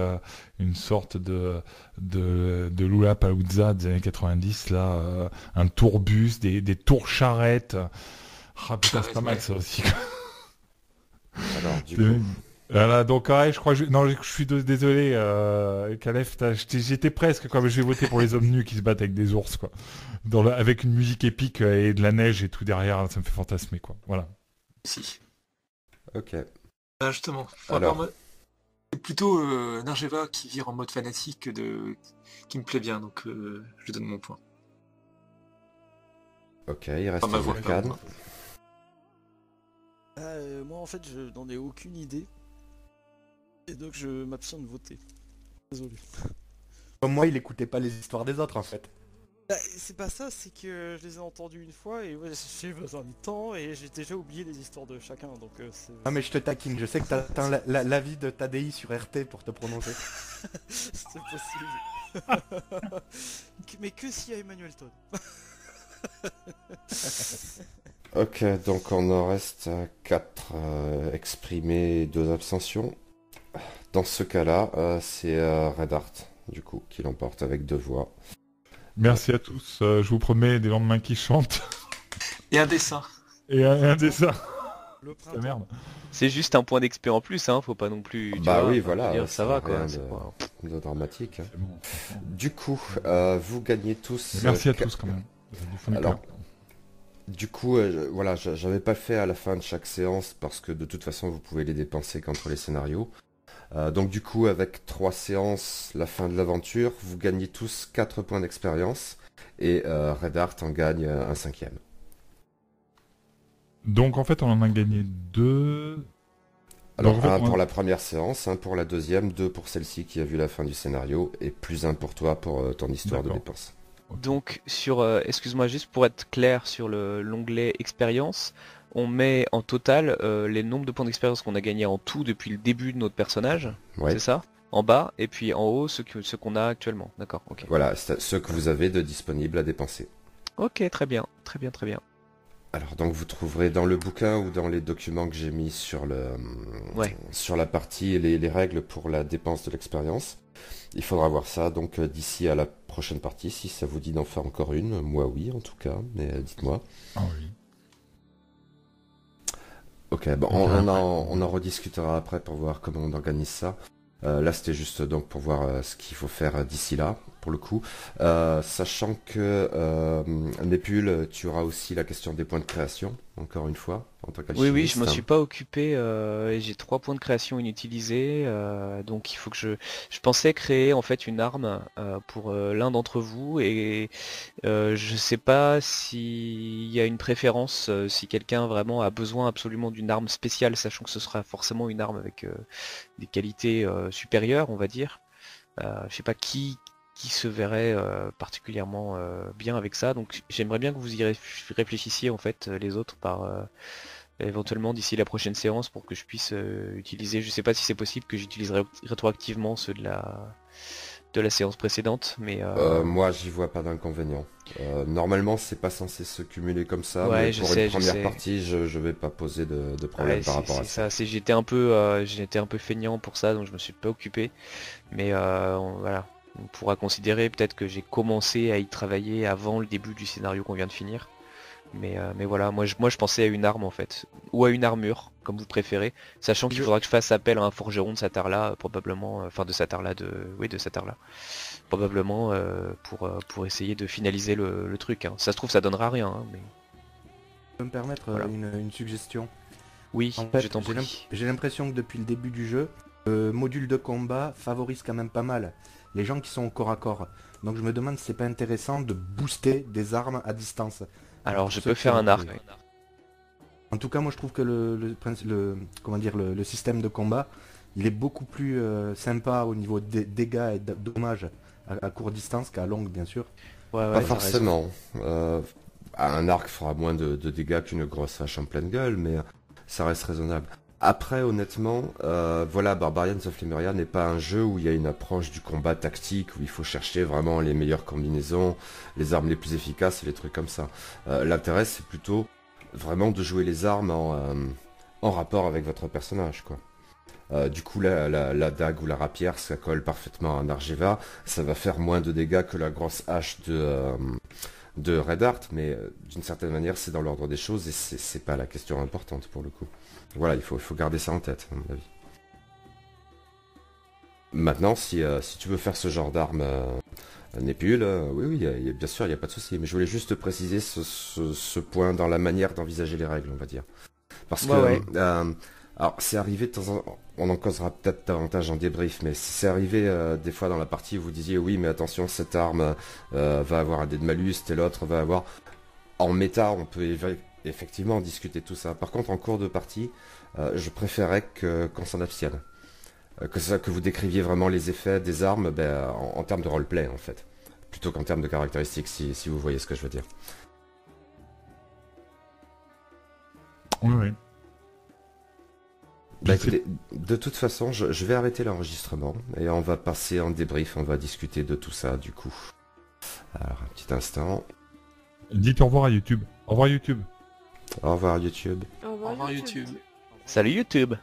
une sorte de Lula Paluza des années 90, là, un tourbus, des tours charrettes. Ah putain, c'est pas mal ça aussi. Alors, du Des coup. mecs- Voilà, donc ouais, je crois que non, je suis désolé, Calef, j'étais presque quoi, mais je vais voter pour les hommes nus qui se battent avec des ours quoi, avec une musique épique et de la neige et tout derrière, ça me fait fantasmer quoi. Voilà. Si. Ok. Ah, justement, Alors. c'est plutôt Nargeva qui vire en mode fanatique qui me plaît bien, donc je lui donne mon point. Ok, il reste Enfin, ma voix, Vulcan. pardon. Moi en fait je n'en ai aucune idée. Et donc je m'abstiens de voter. Désolé. Comme moi, il écoutait pas les histoires des autres en fait. Bah, c'est pas ça, c'est que je les ai entendus une fois et ouais, j'ai besoin de temps et j'ai déjà oublié les histoires de chacun donc c'est... Ah mais je te taquine, je sais que t'attends l'avis de Tadei sur RT pour te prononcer. c'est possible. Mais que s'il y a Emmanuel Todd. Ok, donc on en reste à 4 exprimés et 2 abstentions. Dans ce cas-là, c'est Red Heart, du coup, qui l'emporte avec 2 voix. Merci à tous. Je vous promets des lendemains qui chantent Et un dessin. et un dessin. Le Ah, printemps. merde. C'est juste un point d'XP en plus, hein, faut pas non plus. Tu Bah vois, oui, enfin, voilà, je veux dire, ça ça va n'a quoi. rien c'est de- pas- De dramatique. Hein. C'est bon. Du coup, vous gagnez tous. Merci à tous quand même. Du fond du Alors, cœur. Du coup, voilà, j'avais pas fait à la fin de chaque séance parce que de toute façon vous pouvez les dépenser qu'entre les scénarios. Donc du coup, avec 3 séances, la fin de l'aventure, vous gagnez tous 4 points d'expérience et Red Heart en gagne un 5e. Donc en fait, on en a gagné 2. Alors Donc, en fait, un on a- pour la première séance, un pour la deuxième, 2 pour celle-ci qui a vu la fin du scénario et plus un pour toi pour ton histoire de D'accord. dépense. Donc sur, excuse-moi juste pour être clair sur l'onglet expérience, on met en total les nombres de points d'expérience qu'on a gagné en tout depuis le début de notre personnage, Ouais. c'est ça? En bas et puis en haut ce qu'on a actuellement. D'accord, ok. Voilà, c'est ce que vous avez de disponible à dépenser. Ok, très bien, très bien, très bien. Alors donc vous trouverez dans le bouquin ou dans les documents que j'ai mis sur Ouais. sur la partie les règles pour la dépense de l'expérience. Il faudra voir ça donc d'ici à la prochaine partie si ça vous dit d'en faire encore une. Moi oui en tout cas, mais dites-moi. Ah oui. Ok, bon on en rediscutera après pour voir comment on organise ça. Là c'était juste donc pour voir ce qu'il faut faire d'ici là. pour le coup. Sachant que Népule, tu auras aussi la question des points de création, encore une fois, en tant Oui, oui, je qu'alchimiste. m'en suis pas occupé. Et j'ai 3 points de création inutilisés. Donc il faut que je pensais créer en fait une arme pour l'un d'entre vous et je sais pas s'il y a une préférence, si quelqu'un vraiment a besoin absolument d'une arme spéciale, sachant que ce sera forcément une arme avec des qualités supérieures, on va dire. Je sais pas qui se verrait particulièrement bien avec ça. Donc j'aimerais bien que vous y réfléchissiez en fait les autres par éventuellement d'ici la prochaine séance pour que je puisse utiliser. Je sais pas si c'est possible que j'utilise rétroactivement ceux de la séance précédente, mais Moi, j'y vois pas d'inconvénient. Normalement, c'est pas censé se cumuler comme ça, ouais, mais je pour sais, une je première sais. partie, je vais pas poser de problème Ouais, par rapport à c'est ça. ça. J'étais un peu feignant pour ça, donc je me suis pas occupé. Mais voilà, on pourra considérer peut-être que j'ai commencé à y travailler avant le début du scénario qu'on vient de finir. Mais voilà, moi je pensais à une arme en fait, ou à une armure, comme vous préférez, sachant qu'il faudra que je fasse appel à un forgeron de Satarla, probablement, enfin de Satarla, oui de Satarla, probablement pour essayer de finaliser le truc. Hein. Ça se trouve ça donnera rien, hein, mais Je peux me permettre voilà. une suggestion. Oui, En je fait, t'en prie. j'ai l'impression que depuis le début du jeu, le module de combat favorise quand même pas mal les gens qui sont au corps à corps. Donc je me demande si c'est pas intéressant de booster des armes à distance. Alors Pour je ceux peux qui faire ont un arc. joué. En tout cas, moi je trouve que comment dire, le système de combat, il est beaucoup plus sympa au niveau des dégâts et dommages à courte distance qu'à longue, bien sûr. Ouais, Pas ouais, t'as raison. forcément. Un arc fera moins de dégâts qu'une grosse hache en pleine gueule, mais ça reste raisonnable. Après, honnêtement, voilà, Barbarians of Lemuria n'est pas un jeu où il y a une approche du combat tactique, où il faut chercher vraiment les meilleures combinaisons, les armes les plus efficaces et les trucs comme ça. L'intérêt, c'est plutôt vraiment de jouer les armes en rapport avec votre personnage, quoi. Du coup, la dague ou la rapière, ça colle parfaitement à un Argeva. Ça va faire moins de dégâts que la grosse hache de Red Heart, mais d'une certaine manière, c'est dans l'ordre des choses et c'est pas la question importante pour le coup. Voilà, il faut garder ça en tête, à mon avis. Maintenant, si tu veux faire ce genre d'arme Népule, oui, oui, bien sûr, il n'y a pas de souci. Mais je voulais juste préciser ce point dans la manière d'envisager les règles, on va dire. Parce que, Ouais. alors, c'est arrivé de temps en temps, on en causera peut-être davantage en débrief, mais c'est arrivé des fois dans la partie où vous disiez, oui, mais attention, cette arme va avoir un dé de malus, telle autre va avoir... En méta, on peut effectivement discuter de tout ça. Par contre, en cours de partie, je préférais qu'on s'en abstienne. Que vous décriviez vraiment les effets des armes en termes de roleplay, en fait. Plutôt qu'en termes de caractéristiques, si vous voyez ce que je veux dire. Oui, oui. Bah, Je sais- écoutez, de toute façon, je vais arrêter l'enregistrement et on va passer en débrief, on va discuter de tout ça du coup. Alors, un petit instant. Dites au revoir à YouTube. Au revoir YouTube. Au revoir YouTube. Au Au revoir YouTube. Salut YouTube!